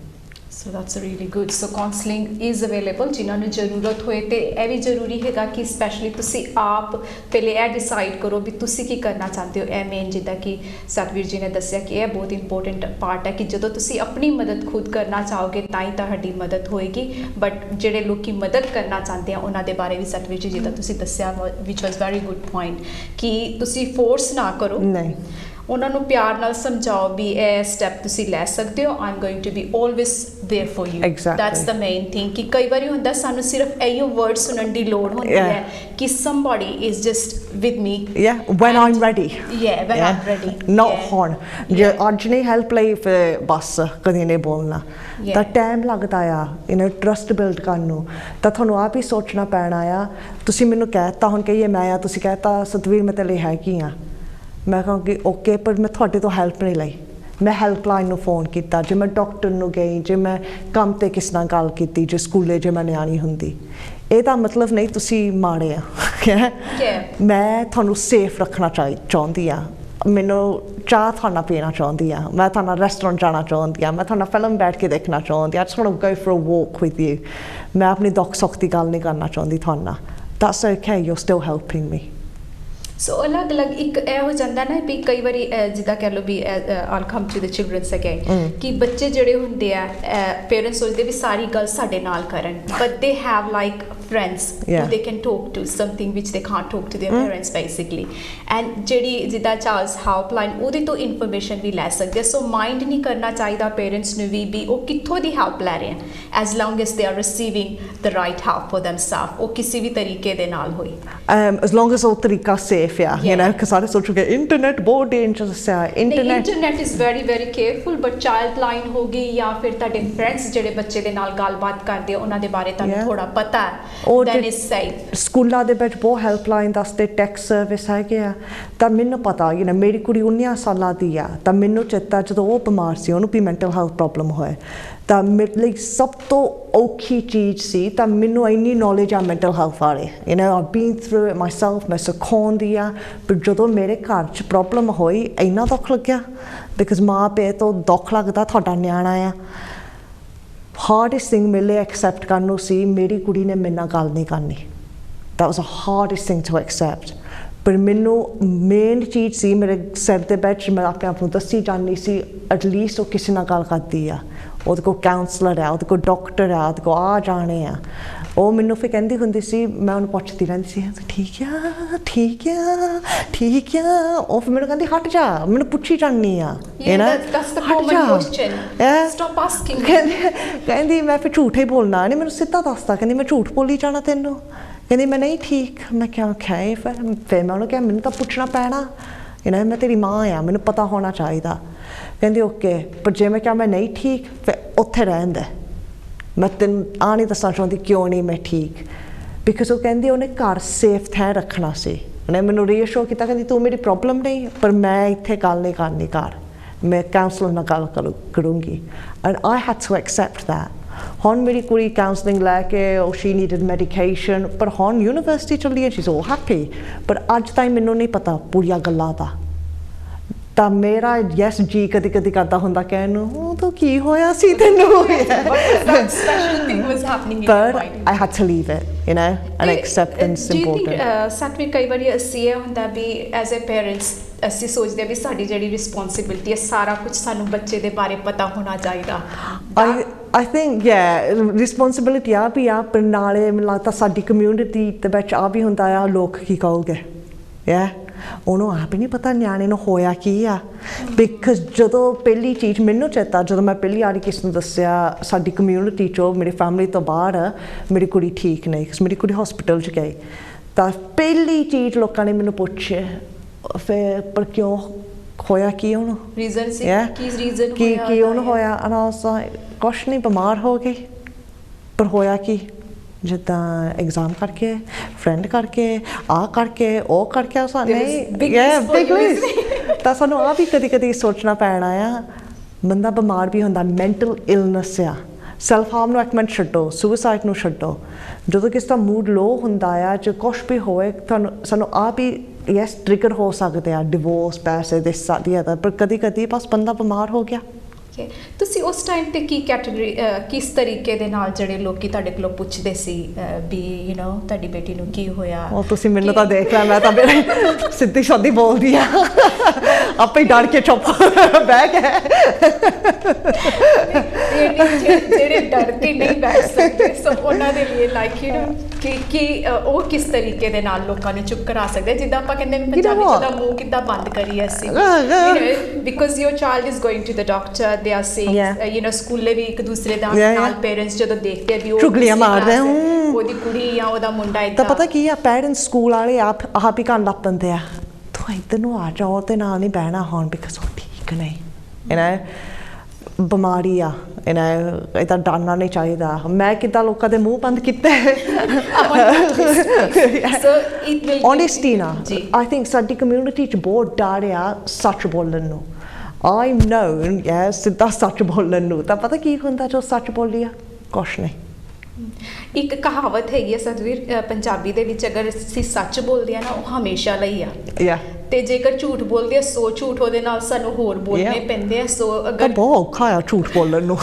so that's really good so counselling is available ਜਿਨ੍ਹਾਂ ਨੂੰ ਜ਼ਰੂਰਤ ਹੋਏ ਤੇ ਇਹ ਵੀ ਜ਼ਰੂਰੀ ਹੈਗਾ ਕਿ ਸਪੈਸ਼ਲੀ ਤੁਸੀਂ ਆਪ ਪਹਿਲੇ ਇਹ ਡਿਸਾਈਡ ਕਰੋ ਵੀ ਤੁਸੀਂ ਕੀ ਕਰਨਾ ਚਾਹੁੰਦੇ ਹੋ ਇਹ ਮੇਨ ਜਿੱਦਾਂ ਕਿ ਸਤਵੀਰ ਜੀ ਨੇ ਦੱਸਿਆ ਕਿ ਇਹ ਬਹੁਤ ਇੰਪੋਰਟੈਂਟ ਪਾਰਟ ਹੈ ਕਿ ਜਦੋਂ ਤੁਸੀਂ ਆਪਣੀ ਮਦਦ ਖੁਦ ਕਰਨਾ ਚਾਹੋਗੇ ਤਾਂ ਹੀ ਤੁਹਾਡੀ ਮਦਦ ਹੋਏਗੀ ਬਟ ਜਿਹੜੇ ਲੋਕੀ ਮਦਦ ਕਰਨਾ ਚਾਹੁੰਦੇ ਆ ਉਹਨਾਂ ਦੇ ਬਾਰੇ ਵੀ ਸਤਵੀਰ ਜੀ ਜਿੱਦਾਂ ਤੁਸੀਂ ਦੱਸਿਆ ਵਿਚ ਵਾਸ ਵੈਰੀ ਗੁੱਡ ਪੁਆਇੰਟ ਕਿ ਤੁਸੀਂ ਫੋਰਸ ਨਾ ਕਰੋ ਨਹੀਂ ਉਹਨਾਂ ਨੂੰ ਪਿਆਰ ਨਾਲ ਸਮਝਾਓ ਵੀ ਇਹ ਸਟੈਪ ਤੁਸੀਂ ਲੈ ਸਕਦੇ ਹੋ I'm going to be always there for you that's the main thing कि कई बार ਹੁੰਦਾ ਸਾਨੂੰ ਸਿਰਫ ਇਹੋ ਵਰਡ ਸੁਣਨ ਦੀ ਲੋੜ ਹੁੰਦੀ ਹੈ ਕਿ somebody is just with me when I'm ready when I'm ready not ਹੁਣ ਜੇ ਅੱਜ ਨਹੀਂ ਹੈਲਪ ਲਈ ਫਿਰ ਬਸ ਕਦੇ ਨਹੀਂ ਬੋਲਣਾ ਤਾਂ ਟਾਈਮ ਲੱਗਦਾ ਆ ਟਰਸਟ ਬਿਲਡ ਕਰਨ ਨੂੰ ਤਾਂ ਤੁਹਾਨੂੰ ਆਪ ਹੀ ਸੋਚਣਾ ਪੈਣਾ ਆ ਤੁਸੀਂ ਮੈਨੂੰ ਕਹਿਤਾ ਹੁਣ ਕਹੀਏ ਮੈਂ ਆ ਤੁਸੀਂ ਕਹਿਤਾ ਸਤਵੀਰ ਮੈਂ ਤੇ ਲਈ ਹੈਗੀ ਆ ਮੈਂ ਕਹਾਂਗੀ ਓਕੇ ਪਰ ਮੈਂ ਤੁਹਾਡੇ ਤੋਂ ਹੈਲਪ ਨਹੀਂ ਲਈ ਮੈਂ ਹੈਲਪਲਾਈਨ ਨੂੰ ਫੋਨ ਕੀਤਾ ਜੇ ਮੈਂ ਡਾਕਟਰ ਨੂੰ ਗਈ ਜੇ ਮੈਂ ਕੰਮ 'ਤੇ ਕਿਸ ਨਾਲ ਗੱਲ ਕੀਤੀ ਜੇ ਸਕੂਲੇ ਜੇ ਮੈਂ ਨਿਆਣੀ ਹੁੰਦੀ ਇਹਦਾ ਮਤਲਬ ਨਹੀਂ ਤੁਸੀਂ ਮਾੜੇ ਆ ਮੈਂ ਤੁਹਾਨੂੰ ਸੇਫ ਰੱਖਣਾ ਚਾਹੁੰਦੀ ਆ ਮੈਨੂੰ ਚਾਹ ਤੁਹਾਡਾ ਪੀਣਾ ਚਾਹੁੰਦੀ ਆ ਮੈਂ ਤੁਹਾਡਾ ਰੈਸਟੋਰੈਂਟ ਜਾਣਾ ਚਾਹੁੰਦੀ ਆ ਮੈਂ ਤੁਹਾਡਾ ਫਿਲਮ ਬੈਠ ਕੇ ਦੇਖਣਾ ਚਾਹੁੰਦੀ ਆ just want to go for a walk with you ਮੈਂ ਆਪਣੀ ਦੁੱਖ ਸੁੱਖ ਦੀ ਗੱਲ ਨਹੀਂ ਕਰਨਾ ਚਾਹੁੰਦੀ ਤੁਹਾਡੇ ਨਾਲ that's okay you're still helping me ਸੋ ਅਲੱਗ-ਅਲੱਗ ਇੱਕ ਇਹ ਹੋ ਜਾਂਦਾ ਨਾ ਵੀ ਕਈ ਵਾਰੀ ਜਿੱਦਾਂ ਕਹਿ ਲਓ we all come to the childrens again ਕਿ ਬੱਚੇ ਜਿਹੜੇ ਹੁੰਦੇ ਆ ਪੇਰੈਂਟਸ ਸੋਚਦੇ ਵੀ ਸਾਰੀ ਗੱਲ ਸਾਡੇ ਨਾਲ ਕਰਨ but they have like friends who they can talk to something which they can't talk to their parents basically and ਜਿਹੜੀ ਜਿੱਦਾਂ ਚਾਰਲਸ ਹੈਲਪਲਾਈਨ ਉਹਦੇ ਤੋਂ ਇਨਫੋਰਮੇਸ਼ਨ ਵੀ ਲੈ ਸਕਦੇ ਸੋ ਮਾਈਂਡ ਨਹੀਂ ਕਰਨਾ ਚਾਹੀਦਾ ਪੇਰੈਂਟਸ ਨੂੰ ਵੀ ਉਹ ਕਿੱਥੋਂ ਦੀ ਹੈਲਪ ਲੈ ਰਹੇ ਹਨ as long as they are receiving the right help for themselves ਉਹ ਕਿਸੇ ਵੀ ਤਰੀਕੇ ਦੇ ਨਾਲ ਹੋਈ as long as ਉਹ ਤਰੀਕਾ safe ਆ you know because ਸਾਰੇ ਸੋਚੋਗੇ ਇੰਟਰਨੈਟ ਬਹੁਤ ਡੇਂਜਰਸ ਆ internet is very careful but child line ਹੋ ਗਈ ਜਾਂ ਫਿਰ ਤੁਹਾਡੇ ਫਰੈਂਡਸ ਜਿਹੜੇ ਬੱਚੇ ਦੇ ਨਾਲ ਗੱਲਬਾਤ ਕਰਦੇ ਉਹਨਾਂ ਦੇ ਬਾਰੇ ਤੁਹਾਨੂੰ ਥੋੜਾ ਪਤਾ ਹੈ then is safe ਸਕੂਲਾਂ ਦੇ ਵਿੱਚ ਬਹੁਤ ਹੈਲਪਲਾਈਨ ਦੱਸਦੇ ਟੈਕਸ ਸਰਵਿਸ ਹੈਗੇ ਆ ਤਾਂ ਮੈਨੂੰ ਪਤਾ ਮੇਰੀ ਕੁੜੀ 19 ਸਾਲਾਂ ਦੀ ਆ ਤਾਂ ਮੈਨੂੰ ਚੇਤਾ ਜਦੋਂ ਉਹ ਬਿਮਾਰ ਸੀ ਉਹਨੂੰ ਵੀ ਮੈਂਟਲ ਹੈਲਥ ਪ੍ਰੋਬਲਮ ਹੋਇਆ ਤਾਂ ਮੇਰੇ ਲਈ ਸਭ ਤੋਂ ਔਖੀ ਚੀਜ਼ ਸੀ ਤਾਂ ਮੈਨੂੰ ਇੰਨੀ ਨੌਲੇਜ ਆ ਮੈਂਟਲ ਹੈਲਥ ਬਾਰੇ I've been through it myself ਮੈਂ ਸਿਖਾਉਂਦੀ ਆ ਪਰ ਜਦੋਂ ਮੇਰੇ ਘਰ 'ਚ ਪ੍ਰੋਬਲਮ ਹੋਈ ਇੰਨਾ ਦੁੱਖ ਲੱਗਿਆ ਬਿਕਾਜ਼ ਮਾਂ ਪਿਓ ਤੋਂ ਦੁੱਖ ਲੱਗਦਾ ਤੁਹਾਡਾ ਨਿਆਣਾ ਆ ਹਾਰਡੈਸਟ ਥਿੰਗ ਮੇਰੇ ਲਈ ਐਕਸੈਪਟ ਕਰਨ ਨੂੰ ਸੀ ਮੇਰੀ ਕੁੜੀ ਨੇ ਮੇਰੇ ਨਾਲ ਗੱਲ ਨਹੀਂ ਕਰਨੀ that was the hardest thing to accept ਪਰ ਮੈਨੂੰ ਮੇਨ ਚੀਜ਼ ਸੀ ਮੇਰੇ ਸਿਰ ਦੇ ਵਿੱਚ ਮੈਂ ਆਪਣੇ ਆਪ ਨੂੰ ਦੱਸੀ ਜਾਂਦੀ ਸੀ ਐਟਲੀਸਟ ਉਹ ਕਿਸੇ ਨਾਲ ਗੱਲ ਕਰਦੀ ਆ ਉਹਦੇ ਕੋਲ ਕਾਉਂਸਲਰ ਆ ਉਹਦੇ ਕੋਲ ਡਾਕਟਰ ਆ ਉਹਦੇ ਕੋਲ ਆ ਜਾਣੇ ਆ ਉਹ ਮੈਨੂੰ ਫਿਰ ਕਹਿੰਦੀ ਹੁੰਦੀ ਸੀ ਮੈਂ ਉਹਨੂੰ ਪੁੱਛਦੀ ਰਹਿੰਦੀ ਸੀ ਠੀਕ ਆ ਠੀਕ ਆ ਠੀਕ ਆ ਉਹ ਫਿਰ ਮੈਨੂੰ ਕਹਿੰਦੀ ਹਟ ਜਾ ਮੈਨੂੰ ਪੁੱਛੀ ਜਾਂਦੀ ਆ ਕਹਿੰਦੀ ਮੈਂ ਫਿਰ ਝੂਠ ਹੀ ਬੋਲਣਾ ਨਹੀਂ ਮੈਨੂੰ ਸਿੱਧਾ ਦੱਸਦਾ ਕਹਿੰਦੀ ਮੈਂ ਝੂਠ ਬੋਲੀ ਜਾਣਾ ਤੈਨੂੰ ਕਹਿੰਦੀ ਮੈਂ ਨਹੀਂ ਠੀਕ ਮੈਂ ਕਿਹਾ ਓਕੇ ਫਿਰ ਮੈਂ ਉਹਨੂੰ ਕਿਹਾ ਮੈਨੂੰ ਤਾਂ ਪੁੱਛਣਾ ਪੈਣਾ ਮੈਂ ਤੇਰੀ ਮਾਂ ਆ ਮੈਨੂੰ ਪਤਾ ਹੋਣਾ ਚਾਹੀਦਾ ਕਹਿੰਦੀ ਓਕੇ ਪਰ ਜੇ ਮੈਂ ਕਿਹਾ ਮੈਂ ਨਹੀਂ ਠੀਕ ਫਿਰ ਉੱਥੇ ਰਹਿੰਦਾ ਮੈਂ ਤੈਨੂੰ ਆ ਨਹੀਂ ਦੱਸਣਾ ਚਾਹੁੰਦੀ ਕਿਉਂ ਨਹੀਂ ਮੈਂ ਠੀਕ ਬਿਕਾਜ਼ ਉਹ ਕਹਿੰਦੀ ਉਹਨੇ ਘਰ ਸੇਫ ਥਾਂ ਰੱਖਣਾ ਸੀ ਉਹਨੇ ਮੈਨੂੰ ਰੀਅਸ਼ੋਰ ਕੀਤਾ ਕਹਿੰਦੀ ਤੂੰ ਮੇਰੀ ਪ੍ਰੋਬਲਮ ਨਹੀਂ ਪਰ ਮੈਂ ਇੱਥੇ ਗੱਲ ਨਹੀਂ ਕਰਨੀ ਘਰ ਮੈਂ ਕਾਉਂਸਲਰ ਨਾਲ ਗੱਲ ਕਰੂੰਗੀ and I had to accept that ਹੁਣ ਮੇਰੀ ਕੁੜੀ ਕਾਉਂਸਲਿੰਗ ਲੈ ਕੇ ਸ਼ੀ ਨੀਡਡ ਮੈਡੀਕੇਸ਼ਨ ਪਰ ਹੁਣ ਯੂਨੀਵਰਸਿਟੀ ਚੱਲੀ ਹੈ ਸ਼ੀ ਇਜ਼ ਆਲ ਹੈਪੀ ਪਰ ਅੱਜ ਤਾਈਂ ਮੈਨੂੰ ਨਹੀਂ ਪਤਾ ਪੂਰੀਆਂ ਗੱਲਾਂ ਦਾ ਤਾਂ ਮੇਰਾ ਯੈਸ ਜੀ ਕਦੀ ਕਦੀ ਕਰਦਾ ਹੁੰਦਾ ਕਹਿਣ ਨੂੰ ਉਹ ਤਾਂ ਕੀ ਹੋਇਆ ਸੀ ਤੈਨੂੰ ਪਰ I had to leave it and acceptance important Satveer ਕਈ ਵਾਰੀ ਅਸੀਂ ਇਹ ਹੁੰਦਾ ਵੀ ਐਜ਼ ਏ ਪੇਰੈਂਟਸ ਅਸੀਂ ਸੋਚਦੇ ਵੀ ਸਾਡੀ ਜਿਹੜੀ ਰਿਸਪੌਂਸਿਬਿਲਿਟੀ ਹੈ ਸਾਰਾ ਕੁਝ ਸਾਨੂੰ ਬੱਚੇ ਦੇ ਬਾਰੇ ਪਤਾ ਹੋਣਾ ਚਾਹੀਦਾ I think ਰਿਸਪੌਂਸਿਬਿਲਿਟੀ ਆ ਵੀ ਆ ਪਰ ਨਾਲੇ ਮੈਨੂੰ ਲੱਗਦਾ ਸਾਡੀ ਕਮਿਊਨਿਟੀ ਦੇ ਵਿੱਚ ਆ ਵੀ ਹੁੰਦਾ ਆ ਲੋਕ ਕੀ ਕਹੋਗੇ ਉਹਨੂੰ ਆਪ ਹੀ ਨਹੀਂ ਪਤਾ ਨਿਆਣੇ ਨੂੰ ਹੋਇਆ ਕੀ ਆ ਬਿਕਾਜ਼ ਜਦੋਂ ਪਹਿਲੀ ਚੀਜ਼ ਮੈਨੂੰ ਚੇਤਾ ਜਦੋਂ ਮੈਂ ਪਹਿਲੀ ਵਾਰੀ ਕਿਸ ਨੂੰ ਦੱਸਿਆ ਸਾਡੀ ਕਮਿਊਨਿਟੀ 'ਚੋਂ ਮੇਰੀ ਫੈਮਿਲੀ ਤੋਂ ਬਾਹਰ ਮੇਰੀ ਕੁੜੀ ਠੀਕ ਨਹੀਂ ਮੇਰੀ ਕੁੜੀ ਹਸਪੀਟਲ 'ਚ ਗਈ ਤਾਂ ਪਹਿਲੀ ਚੀਜ਼ ਲੋਕਾਂ ਨੇ ਮੈਨੂੰ ਪੁੱਛਿਆ ਫਿਰ ਪਰ ਕਿਉਂ ਹੋਇਆ ਕੀ ਉਹਨੂੰ ਰੀਜ਼ਨ ਸੀ ਕੀ ਉਹਨੂੰ ਹੋਇਆ ਕੁਛ ਨਹੀਂ ਬਿਮਾਰ ਹੋ ਗਈ ਪਰ ਹੋਇਆ ਕੀ ਜਿੱਦਾਂ ਐਗਜ਼ਾਮ ਕਰਕੇ ਫਰੈਂਡ ਕਰਕੇ ਆ ਕਰਕੇ ਉਹ ਕਰਕੇ ਸਾਨੂੰ ਤਾਂ ਸਾਨੂੰ ਆਹ ਵੀ ਕਦੀ ਕਦੀ ਸੋਚਣਾ ਪੈਣਾ ਆ ਬੰਦਾ ਬਿਮਾਰ ਵੀ ਹੁੰਦਾ ਮੈਂਟਲ ਇਲਨੈਸ ਆ ਸੈਲਫ ਹਾਰਮ ਨੂੰ ਇੱਕ ਮਿੰਟ ਛੱਡੋ ਸੁਸਾਈਡ ਨੂੰ ਛੱਡੋ ਜਦੋਂ ਕਿਸੇ ਦਾ ਮੂਡ ਲੋ ਹੁੰਦਾ ਆ ਜੇ ਕੁਛ ਵੀ ਹੋਏ ਤੁਹਾਨੂੰ ਸਾਨੂੰ ਆਪ ਹੀ ਯੈਸ ਟ੍ਰਿਗਰ ਹੋ ਸਕਦੇ ਆ ਡਿਵੋਰਸ ਪੈਸੇ ਦੇ ਸਾਡੀ ਅਦਰ ਪਰ ਕਦੀ ਕਦੀ ਬਸ ਬੰਦਾ ਬਿਮਾਰ ਹੋ ਗਿਆ ਤੁਸੀਂ ਉਸ ਟਾਈਮ ਤੇ ਕੀ ਕੈਟਾਗਰੀ ਕਿਸ ਤਰੀਕੇ ਦੇ ਨਾਲ ਜਿਹੜੇ ਲੋਕੀ ਤੁਹਾਡੇ ਕੋਲੋਂ ਪੁੱਛਦੇ ਸੀ ਵੀ ਯੂ نو ਤੁਹਾਡੀ ਬੇਟੀ ਨੂੰ ਕੀ ਹੋਇਆ ਉਹ ਤੁਸੀਂ ਮੈਨੂੰ ਤਾਂ ਦੇਖ ਲਿਆ ਮੈਂ ਤਾਂ ਮੇਰੇ ਸਿੱਧੀ ਸਾਦੀ ਬੋਲਦੀ ਆ ਆਪੇ ਹੀ ਡਰ ਕੇ ਚੁੱਪ ਬਹਿ ਗਏ ਜਿਹੜੇ ਡਰ ਕੇ ਨਹੀਂ ਬੈਠ ਸਕਦੇ ਸੋ ਉਹਨਾਂ ਦੇ ਲਈ ਲਾਈਕ ਯੂ نو ਕਿ ਉਹ ਕਿਸ ਤਰੀਕੇ ਦੇ ਨਾਲ ਲੋਕਾਂ ਨੂੰ ਚੁੱਪ ਕਰਾ ਸਕਦੇ ਜਿੱਦਾਂ ਆਪਾਂ ਕਹਿੰਦੇ ਨੇ ਪੰਜਾਬੀ ਚ ਦਾ ਮੂੰਹ ਕਿੱਦਾਂ ਬੰਦ ਕਰੀਏ ਅਸੀਂ because your child is going to the doctor they are saying you know ਸਕੂਲੇ ਵੀ ਇੱਕ ਦੂਸਰੇ ਦਾ ਨਾਲ ਪੇਰੈਂਟਸ ਜਦੋਂ ਦੇਖਦੇ ਆ ਵੀ ਉਹ ਚੁਗਲੀਆਂ ਮਾਰਦੇ ਉਹਦੀ ਕੁੜੀ ਜਾਂ ਉਹਦਾ ਮੁੰਡਾ ਇਦਾਂ ਤਾਂ ਪਤਾ ਕੀ ਆ ਪੈਰੈਂਟਸ ਸਕੂਲ ਵਾਲੇ ਆਪ ਹੀ ਕਰਨ ਲੱਗ ਪੈਂਦੇ ਆ ਤੂੰ ਇੱਧਰ ਨੂੰ ਆ ਜਾ ਉਹਦੇ ਨਾਲ ਨਹੀਂ ਬਹਿਣਾ ਹੁਣ ਬਿਕਾਜ਼ ਉਹ ਠੀਕ ਨਹੀਂ you know ਬਿਮਾਰੀ ਆ you know ਇਹਦਾ ਡਰਨਾ ਨਹੀਂ ਚਾਹੀਦਾ ਮੈਂ ਕਿੱਦਾਂ ਲੋਕਾਂ ਦੇ ਮੂੰਹ ਬੰਦ ਕੀਤੇ ਓਨੈਸਟੀ ਨਾ ਆਈ ਥਿੰਕ ਸਾਡੀ ਕਮਿਊਨਿਟੀ 'ਚ ਬਹੁਤ ਡਰ ਆ ਸੱਚ ਬੋਲਣ ਨੂੰ I'm known ਸਿੱਧਾ ਸੱਚ ਬੋਲਣ ਨੂੰ ਤਾਂ ਪਤਾ ਕੀ ਹੁੰਦਾ ਜੋ ਸੱਚ ਬੋਲੀ ਆ ਕੁਛ ਨਹੀਂ ਇੱਕ ਕਹਾਵਤ ਹੈਗੀ ਆ ਸਤਵੀਰ ਪੰਜਾਬੀ ਦੇ ਵਿੱਚ ਅਗਰ ਅਸੀਂ ਸੱਚ ਬੋਲਦੇ ਆ ਨਾ ਉਹ ਹਮੇਸ਼ਾ ਲਈ ਆ ਤੇ ਜੇਕਰ ਝੂਠ ਬੋਲਦੇ ਆ ਸੋ ਝੂਠ ਉਹਦੇ ਨਾਲ ਸਾਨੂੰ ਹੋਰ ਬੋਲਣੇ ਪੈਂਦੇ ਆ ਸੋ ਅਗਰ ਬਹੁਤ ਔਖਾ ਆ ਝੂਠ ਬੋਲਣ ਨੂੰ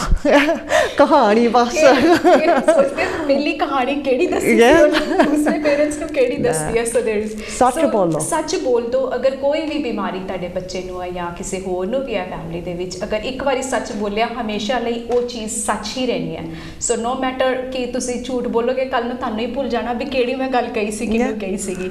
ਕਹਾਣੀ ਬਸ ਸੋਚਦੇ ਪਹਿਲੀ ਕਹਾਣੀ ਕਿਹੜੀ ਦੱਸੀ ਦੂਸਰੇ ਪੇਰੈਂਟਸ ਨੂੰ ਕਿਹੜੀ ਦੱਸੀ ਆ ਸੋ ਦੇयर ਇਜ਼ ਸੱਚ ਬੋਲੋ ਸੱਚ ਬੋਲ ਦੋ ਅਗਰ ਕੋਈ ਵੀ ਬਿਮਾਰੀ ਤੁਹਾਡੇ ਬੱਚੇ ਨੂੰ ਆ ਜਾਂ ਕਿਸੇ ਹੋਰ ਨੂੰ ਵੀ ਆ ਫੈਮਿਲੀ ਦੇ ਵਿੱਚ ਅਗਰ ਇੱਕ ਵਾਰੀ ਸੱਚ ਬੋਲਿਆ ਹਮੇਸ਼ਾ ਲਈ ਉਹ ਚੀਜ਼ ਸੱਚ ਹੀ ਰਹਿਣੀ ਹੈ ਸੋ ਨੋ ਮੈਟਰ ਕਿ ਤੁਸੀਂ ਝੂਠ ਬੋਲੋਗੇ ਕੱਲ ਨੂੰ ਤੁਹਾਨੂੰ ਹੀ ਭੁੱਲ ਜਾਣਾ ਵੀ ਕਿਹੜੀ ਮੈਂ ਗੱਲ ਕਹੀ ਸੀ ਕਿਹਨੂੰ ਕਹੀ ਸੀਗੀ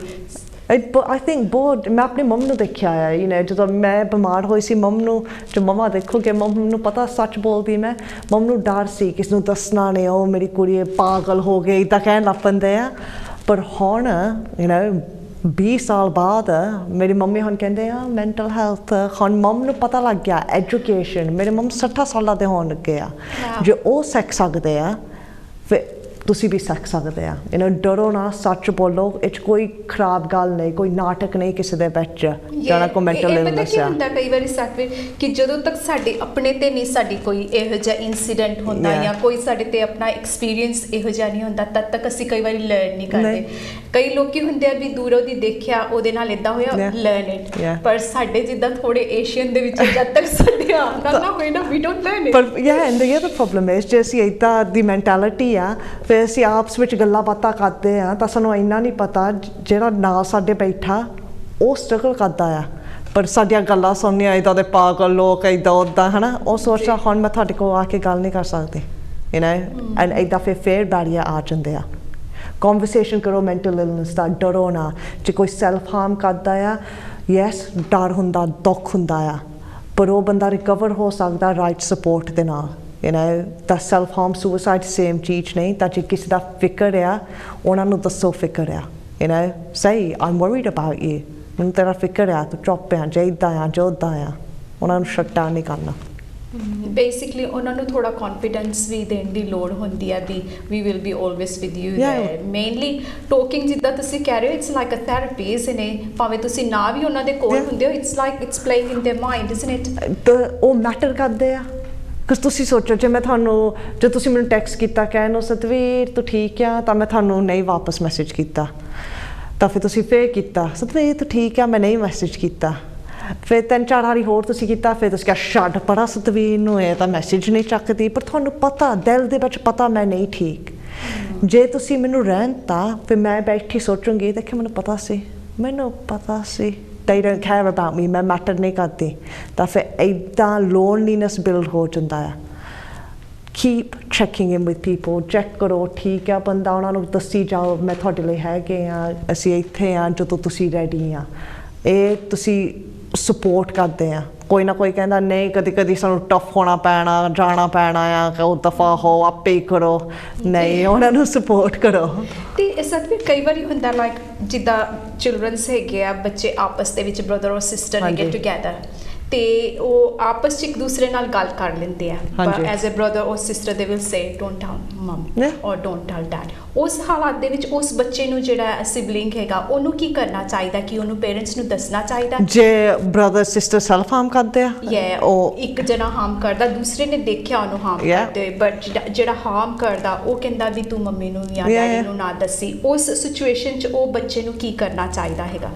I think ਬਹੁਤ ਮੈਂ ਆਪਣੀ ਮੰਮ ਨੂੰ ਦੇਖਿਆ ਆ ਯੂ نو ਜਦੋਂ ਮੈਂ ਬਿਮਾਰ ਹੋਈ ਸੀ ਮੰਮ ਨੂੰ ਜੋ ਮੰਮਾ ਦੇਖੋਗੇ ਮੰਮ ਨੂੰ ਪਤਾ ਸੱਚ ਬੋਲਦੀ ਮੈਂ ਮੰਮ ਨੂੰ ਡਰ ਸੀ ਕਿਸ ਨੂੰ ਦੱਸਣਾ ਨਹੀਂ ਉਹ ਮੇਰੀ ਕੁੜੀ ਪਾਗਲ ਹੋ ਗਈ ਤਾਂ ਕਹਿਣ ਲੱਗ ਪੈਂਦੇ ਆ ਪਰ ਹੁਣ ਯੂ نو 20 ਸਾਲ ਬਾਅਦ ਮੇਰੀ ਮੰਮੀ ਹੁਣ ਕਹਿੰਦੇ ਆ ਮੈਂਟਲ ਹੈਲਥ ਹੁਣ ਮੰਮ ਨੂੰ ਪਤਾ ਲੱਗ ਗਿਆ ਐਜੂਕੇਸ਼ਨ ਮੇਰੇ ਮੰਮ 60 ਸਾਲਾਂ ਦੇ ਹੋਣ ਲੱਗੇ ਆ ਜੇ ਉਹ ਸਿੱਖ ਸਕਦੇ ਆ ਫਿਰ ਤੁਸੀਂ ਵੀ ਸਿੱਖ ਸਕਦੇ ਆ ਯੂ نو ਡਰੋ ਨਾ ਸੱਚ ਬੋਲੋ ਇਹ 'ਚ ਕੋਈ ਖਰਾਬ ਗੱਲ ਨਹੀਂ ਕੋਈ ਨਾਟਕ ਨਹੀਂ ਕਿਸੇ ਦੇ ਵਿੱਚ ਜਿਹੜਾ ਕੋ ਮੈਂਟਲ ਇਲਨੈਸ ਆ ਹੁੰਦਾ ਕਈ ਵਾਰੀ ਸਤਵੀਰ ਕਿ ਜਦੋਂ ਤੱਕ ਸਾਡੇ ਆਪਣੇ ਤੇ ਨਹੀਂ ਸਾਡੀ ਕੋਈ ਇਹੋ ਜਿਹਾ ਇਨਸੀਡੈਂਟ ਹੁੰਦਾ ਜਾਂ ਕੋਈ ਸਾਡੇ ਤੇ ਆਪਣਾ ਐਕਸਪੀਰੀਅੰਸ ਇਹੋ ਜਿਹਾ ਨਹੀਂ ਹੁੰਦਾ ਤਦ ਤੱਕ ਅਸੀਂ ਕਈ ਵਾਰੀ ਲਰਨ ਨਹੀਂ ਕਰਦੇ ਕਈ ਲੋਕੀ ਹੁੰਦੇ ਆ ਵੀ ਦੂਰੋਂ ਦੀ ਦੇਖਿਆ ਉਹਦੇ ਨਾਲ ਇਦਾਂ ਹੋਇਆ ਲਰਨ ਇਟ ਪਰ ਸਾਡੇ ਜਿੱਦਾਂ ਥੋੜੇ ਏਸ਼ੀਅਨ ਦੇ ਵਿੱਚ ਜਦ ਤੱਕ ਸਾਡੇ ਆਉਂਦਾ ਨਾ ਹੋਏ ਨਾ ਵੀ ਡੋਨਟ ਲਰਨ ਇਟ ਪਰ and the other problem is ਜੇ ਅਸੀਂ ਇਦਾਂ ਦੀ ਮੈਂਟੈਲਿਟੀ ਆ ਫਿਰ ਅਸੀਂ ਆਪਸ ਵਿੱਚ ਗੱਲਾਂ ਬਾਤਾਂ ਕਰਦੇ ਆ ਤਾਂ ਸਾਨੂੰ ਇੰਨਾ ਨਹੀਂ ਪਤਾ ਜਿਹੜਾ ਨਾਲ ਸਾਡੇ ਬੈਠਾ ਉਹ ਸਟਰਗਲ ਕਰਦਾ ਆ ਪਰ ਸਾਡੀਆਂ ਗੱਲਾਂ ਸੁਣਨੀਆਂ ਇੱਦਾਂ ਦੇ ਪਾਗਲ ਲੋਕ ਇੱਦਾਂ ਉੱਦਾਂ ਹੈ ਨਾ ਉਹ ਸੋਚਦਾ ਹੁਣ ਮੈਂ ਤੁਹਾਡੇ ਕੋਲ ਆ ਕੇ ਗੱਲ ਨਹੀਂ ਕਰ ਸਕਦੀ ਯੂ نو ਐਂਡ ਇੱਦਾਂ ਫਿਰ ਬੈਰੀਅਰ ਆ ਜਾਂਦੇ ਆ ਕਨਵਰਸੇਸ਼ਨ ਕਰੋ ਮੈਂਟਲ ਇਲਨੈਸ ਦਾ ਡਰੋ ਨਾ ਜੇ ਕੋਈ ਸੈਲਫ ਹਾਰਮ ਕਰਦਾ ਆ ਯੈਸ ਡਰ ਹੁੰਦਾ ਦੁੱਖ ਹੁੰਦਾ ਆ ਪਰ ਉਹ ਬੰਦਾ ਰਿਕਵਰ ਹੋ ਸਕਦਾ ਰਾਈਟ ਸਪੋਰਟ ਦੇ ਨਾਲ you know that self harm suicide same ਚੀਜ਼ ਨਹੀਂ ਤਾਂ ਜੇ ਕਿਸੇ ਦਾ ਫਿਕਰ ਆ ਉਹਨਾਂ ਨੂੰ ਦੱਸੋ ਫਿਕਰ ਆ you know say I'm worried about you ਮੈਨੂੰ ਤੇਰਾ ਫਿਕਰ ਆ ਤੂੰ ਚੁੱਪ ਆ ਜਾਈਦਾ ਆ ਜੋਦਾ ਆ ਉਹਨਾਂ ਨੂੰ ਸ਼ਟ ਡਾਊਨ ਨਹੀਂ ਕਰਨਾ ਬੇਸਿਕਲੀ ਉਹਨਾਂ ਨੂੰ ਥੋੜਾ ਕੌਨਫੀਡੈਂਸ ਵੀ ਦੇਣ ਦੀ ਲੋੜ ਹੁੰਦੀ ਆ ਵੀ we will be always with you there mainly talking ਜਿੱਦਾਂ ਤੁਸੀਂ ਕਹਿ ਰਹੇ ਹੋ it's like a therapy isn't it ਭਾਵੇਂ ਤੁਸੀਂ ਨਾ ਵੀ ਉਹਨਾਂ ਦੇ ਕੋਲ ਹੁੰਦੇ ਹੋ it's like it's playing in their mind isn't it ਉਹ ਮੈਟਰ ਕਰਦੇ ਆ because ਤੁਸੀਂ ਸੋਚੋ ਜੇ ਮੈਂ ਤੁਹਾਨੂੰ ਜੇ ਤੁਸੀਂ ਮੈਨੂੰ ਟੈਕਸਟ ਕੀਤਾ ਕਹਿਣ ਨੂੰ ਸਤਵੀਰ ਤੂੰ ਠੀਕ ਆ ਤਾਂ ਮੈਂ ਤੁਹਾਨੂੰ ਨਹੀਂ ਵਾਪਸ ਮੈਸੇਜ ਕੀਤਾ ਤਾਂ ਫਿਰ ਤੁਸੀਂ ਫੇਰ ਕੀਤਾ ਸਤਵੀਰ ਤੂੰ ਠੀਕ ਆ ਮੈਂ ਨਹੀਂ ਮੈਸੇਜ ਕੀਤਾ ਫਿਰ 3-4 ਵਾਰੀ ਹੋਰ ਤੁਸੀਂ ਕੀਤਾ ਫਿਰ ਤੁਸੀਂ ਕਿਹਾ ਛੱਡ ਪਰਾਂ ਸਤਵੀਰ ਨੂੰ ਇਹ ਤਾਂ ਮੈਸੇਜ ਨਹੀਂ ਚੱਕਦੀ ਪਰ ਤੁਹਾਨੂੰ ਪਤਾ ਦਿਲ ਦੇ ਵਿੱਚ ਪਤਾ ਮੈਂ ਨਹੀਂ ਠੀਕ ਜੇ ਤੁਸੀਂ ਮੈਨੂੰ ਰਹਿਣ ਤਾਂ ਫਿਰ ਮੈਂ ਬੈਠੀ ਸੋਚੂੰਗੀ ਦੇਖੇ ਮੈਨੂੰ ਪਤਾ ਸੀ they don't care about me ਮੈਂ ਮੈਟਰ ਨਹੀਂ ਕਰਦੀ ਤਾਂ ਫਿਰ ਇੱਦਾਂ ਲੋਨਲੀਨੈਸ ਬਿਲਡ ਹੋ ਜਾਂਦਾ ਆ keep checking in with people check ਕਰੋ ਠੀਕ ਆ ਬੰਦਾ ਉਹਨਾਂ ਨੂੰ ਦੱਸੀ ਜਾਓ ਮੈਂ ਤੁਹਾਡੇ ਲਈ ਹੈਗੇ ਆ ਅਸੀਂ ਇੱਥੇ ਆ ਜਦੋਂ ਤੁਸੀਂ ਰੈਡੀ ਆ ਇਹ ਤੁਸੀਂ ਸਪੋਰਟ ਕਰਦੇ ਆ ਕੋਈ ਨਾ ਕੋਈ ਕਹਿੰਦਾ ਨਹੀਂ ਕਦੀ ਸਾਨੂੰ ਟਫ ਹੋਣਾ ਪੈਣਾ ਜਾਣਾ ਪੈਣਾ ਆ ਕਿ ਉਹ ਦਫਾ ਹੋ ਆਪੇ ਕਰੋ ਨਹੀਂ ਉਹਨਾਂ ਨੂੰ ਸਪੋਰਟ ਕਰੋ ਤੇ ਸਤਵੀਰ ਕਈ ਵਾਰੀ ਹੁੰਦਾ ਲਾਈਕ ਜਿੱਦਾਂ ਚਿਲਡਰਨਸ ਹੈਗੇ ਆ ਬੱਚੇ ਆਪਸ ਦੇ ਵਿੱਚ ਬ੍ਰਦਰ ਔਰ ਸਿਸਟਰ ਹੈਗੇ ਟੁਗੇਦਰ ਤੇ ਉਹ ਆਪਸ 'ਚ ਇੱਕ ਦੂਸਰੇ ਨਾਲ ਗੱਲ ਕਰ ਲੈਂਦੇ ਆ, ਹਾਂਜੀ। As a brother or sister they will say don't tell mum or don't tile dad. ਉਸ ਹਾਲਾਤ ਦੇ ਵਿੱਚ ਉਸ ਬੱਚੇ ਨੂੰ ਜਿਹੜਾ ਸਿਬਲਿੰਗ ਹੈਗਾ ਉਹਨੂੰ ਕੀ ਕਰਨਾ ਚਾਹੀਦਾ, ਕਿ ਉਹਨੂੰ ਪੇਰੈਂਟਸ ਨੂੰ ਦੱਸਣਾ ਚਾਹੀਦਾ? ਜੇ ਬ੍ਰਦਰ ਸਿਸਟਰ ਸੈਲਫ ਹਾਰਮ ਕਰਦੇ ਆ, ਉਹ ਇੱਕ ਜਣਾ ਹਾਰਮ ਕਰਦਾ, ਦੂਸਰੇ ਨੇ ਦੇਖਿਆ ਉਹਨੂੰ ਹਾਰਮ ਕਰਦੇ, ਬਟ ਜਿਹੜਾ ਹਾਰਮ ਕਰਦਾ ਉਹ ਕਹਿੰਦਾ ਵੀ ਤੂੰ ਮੰਮੀ ਨੂੰ ਜਾਂ ਡੈਡੀ ਨੂੰ ਨਾ ਦੱਸੀ। ਉਸ ਸਿਚੁਏਸ਼ਨ 'ਚ ਉਹ ਬੱਚੇ ਨੂੰ ਕੀ ਕਰਨਾ ਚਾਹੀਦਾ ਹੈਗਾ?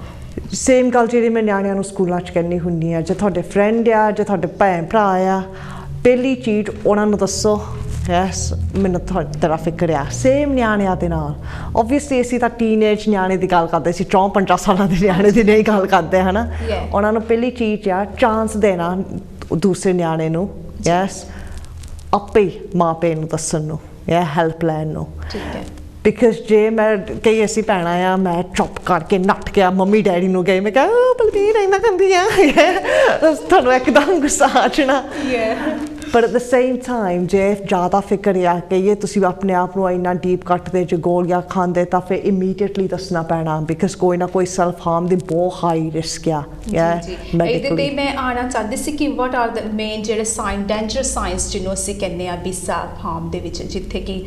ਸੇਮ ਗੱਲ ਜਿਹੜੀ ਮੈਂ ਨਿਆਣਿਆਂ ਨੂੰ ਸਕੂਲਾਂ 'ਚ ਕਹਿੰਦੀ ਹੁੰਦੀ ਆ, ਜੇ ਤੁਹਾਡੇ ਫਰੈਂਡ ਆ, ਜੇ ਤੁਹਾਡੇ ਭੈਣ ਭਰਾ ਆ, ਪਹਿਲੀ ਚੀਜ਼ ਉਹਨਾਂ ਨੂੰ ਦੱਸੋ ਯੈਸ ਮੈਨੂੰ ਤੇਰਾ ਫਿਕਰ ਆ। ਸੇਮ ਨਿਆਣਿਆਂ ਦੇ ਨਾਲ ਓਬਵੀਅਸਲੀ ਅਸੀਂ ਤਾਂ ਟੀਨੇਜ ਨਿਆਣੇ ਦੀ ਗੱਲ ਕਰਦੇ ਸੀ, 54 ਸਾਲਾਂ ਦੇ ਨਿਆਣੇ ਦੀ ਨਹੀਂ ਗੱਲ ਕਰਦੇ ਹੈ ਨਾ। ਉਹਨਾਂ ਨੂੰ ਪਹਿਲੀ ਚੀਜ਼ ਆ ਚਾਂਸ ਦੇਣਾ ਦੂਸਰੇ ਨਿਆਣੇ ਨੂੰ, ਯੈਸ ਆਪੇ ਮਾਂ ਪਿਓ ਨੂੰ ਦੱਸਣ ਨੂੰ ਜਾਂ ਹੈਲਪ ਲੈਣ ਨੂੰ। ਬਿਕਾਜ਼ ਜੇ ਮੈਂ ਕਈ ਐਸੀ ਭੈਣਾਂ ਆ ਮੈਂ ਚੁੱਪ ਕਰਕੇ ਨੱਠ ਗਿਆ ਮੰਮੀ ਡੈਡੀ ਨੂੰ ਗਈ, ਮੈਂ ਕਿਹਾ ਬਲਬੀਰ ਇੰਨਾ ਕਹਿੰਦੀ ਆ, ਤੁਹਾਨੂੰ ਇੱਕਦਮ ਗੁੱਸਾ ਆ ਜਾਣਾ। ਪਰ ਐਟ ਦ ਸੇਮ ਟਾਈਮ ਜੇ ਜ਼ਿਆਦਾ ਫਿਕਰ ਆ ਕਹੀਏ ਤੁਸੀਂ ਆਪਣੇ ਆਪ ਨੂੰ ਇੰਨਾ ਡੀਪ ਕੱਟਦੇ ਜੇ ਗੋਲੀਆਂ ਖਾਂਦੇ ਤਾਂ ਫਿਰ ਇਮੀਡੀਏਟਲੀ ਦੱਸਣਾ ਪੈਣਾ, ਬਿਕਾਜ਼ ਕੋਈ ਨਾ ਕੋਈ ਸੈਲਫ ਹਾਰਮ ਦੀ ਬਹੁਤ ਹਾਈ ਰਿਸਕ ਆ। ਇਹਦੇ ਤੇ ਮੈਂ ਆਉਣਾ ਚਾਹਦੀ ਸੀ ਕਿ ਵਾਟ ਆਰ ਦ ਮੇਨ ਜਿਹੜੇ ਡੇਂਜਰ ਸਾਇੰਸ ਜਿਹਨੂੰ ਅਸੀਂ ਕਹਿੰਦੇ ਆ ਵੀ ਸੈਲਫ ਹਾਰਮ ਦੇ ਵਿੱਚ, ਜਿੱਥੇ ਕਿ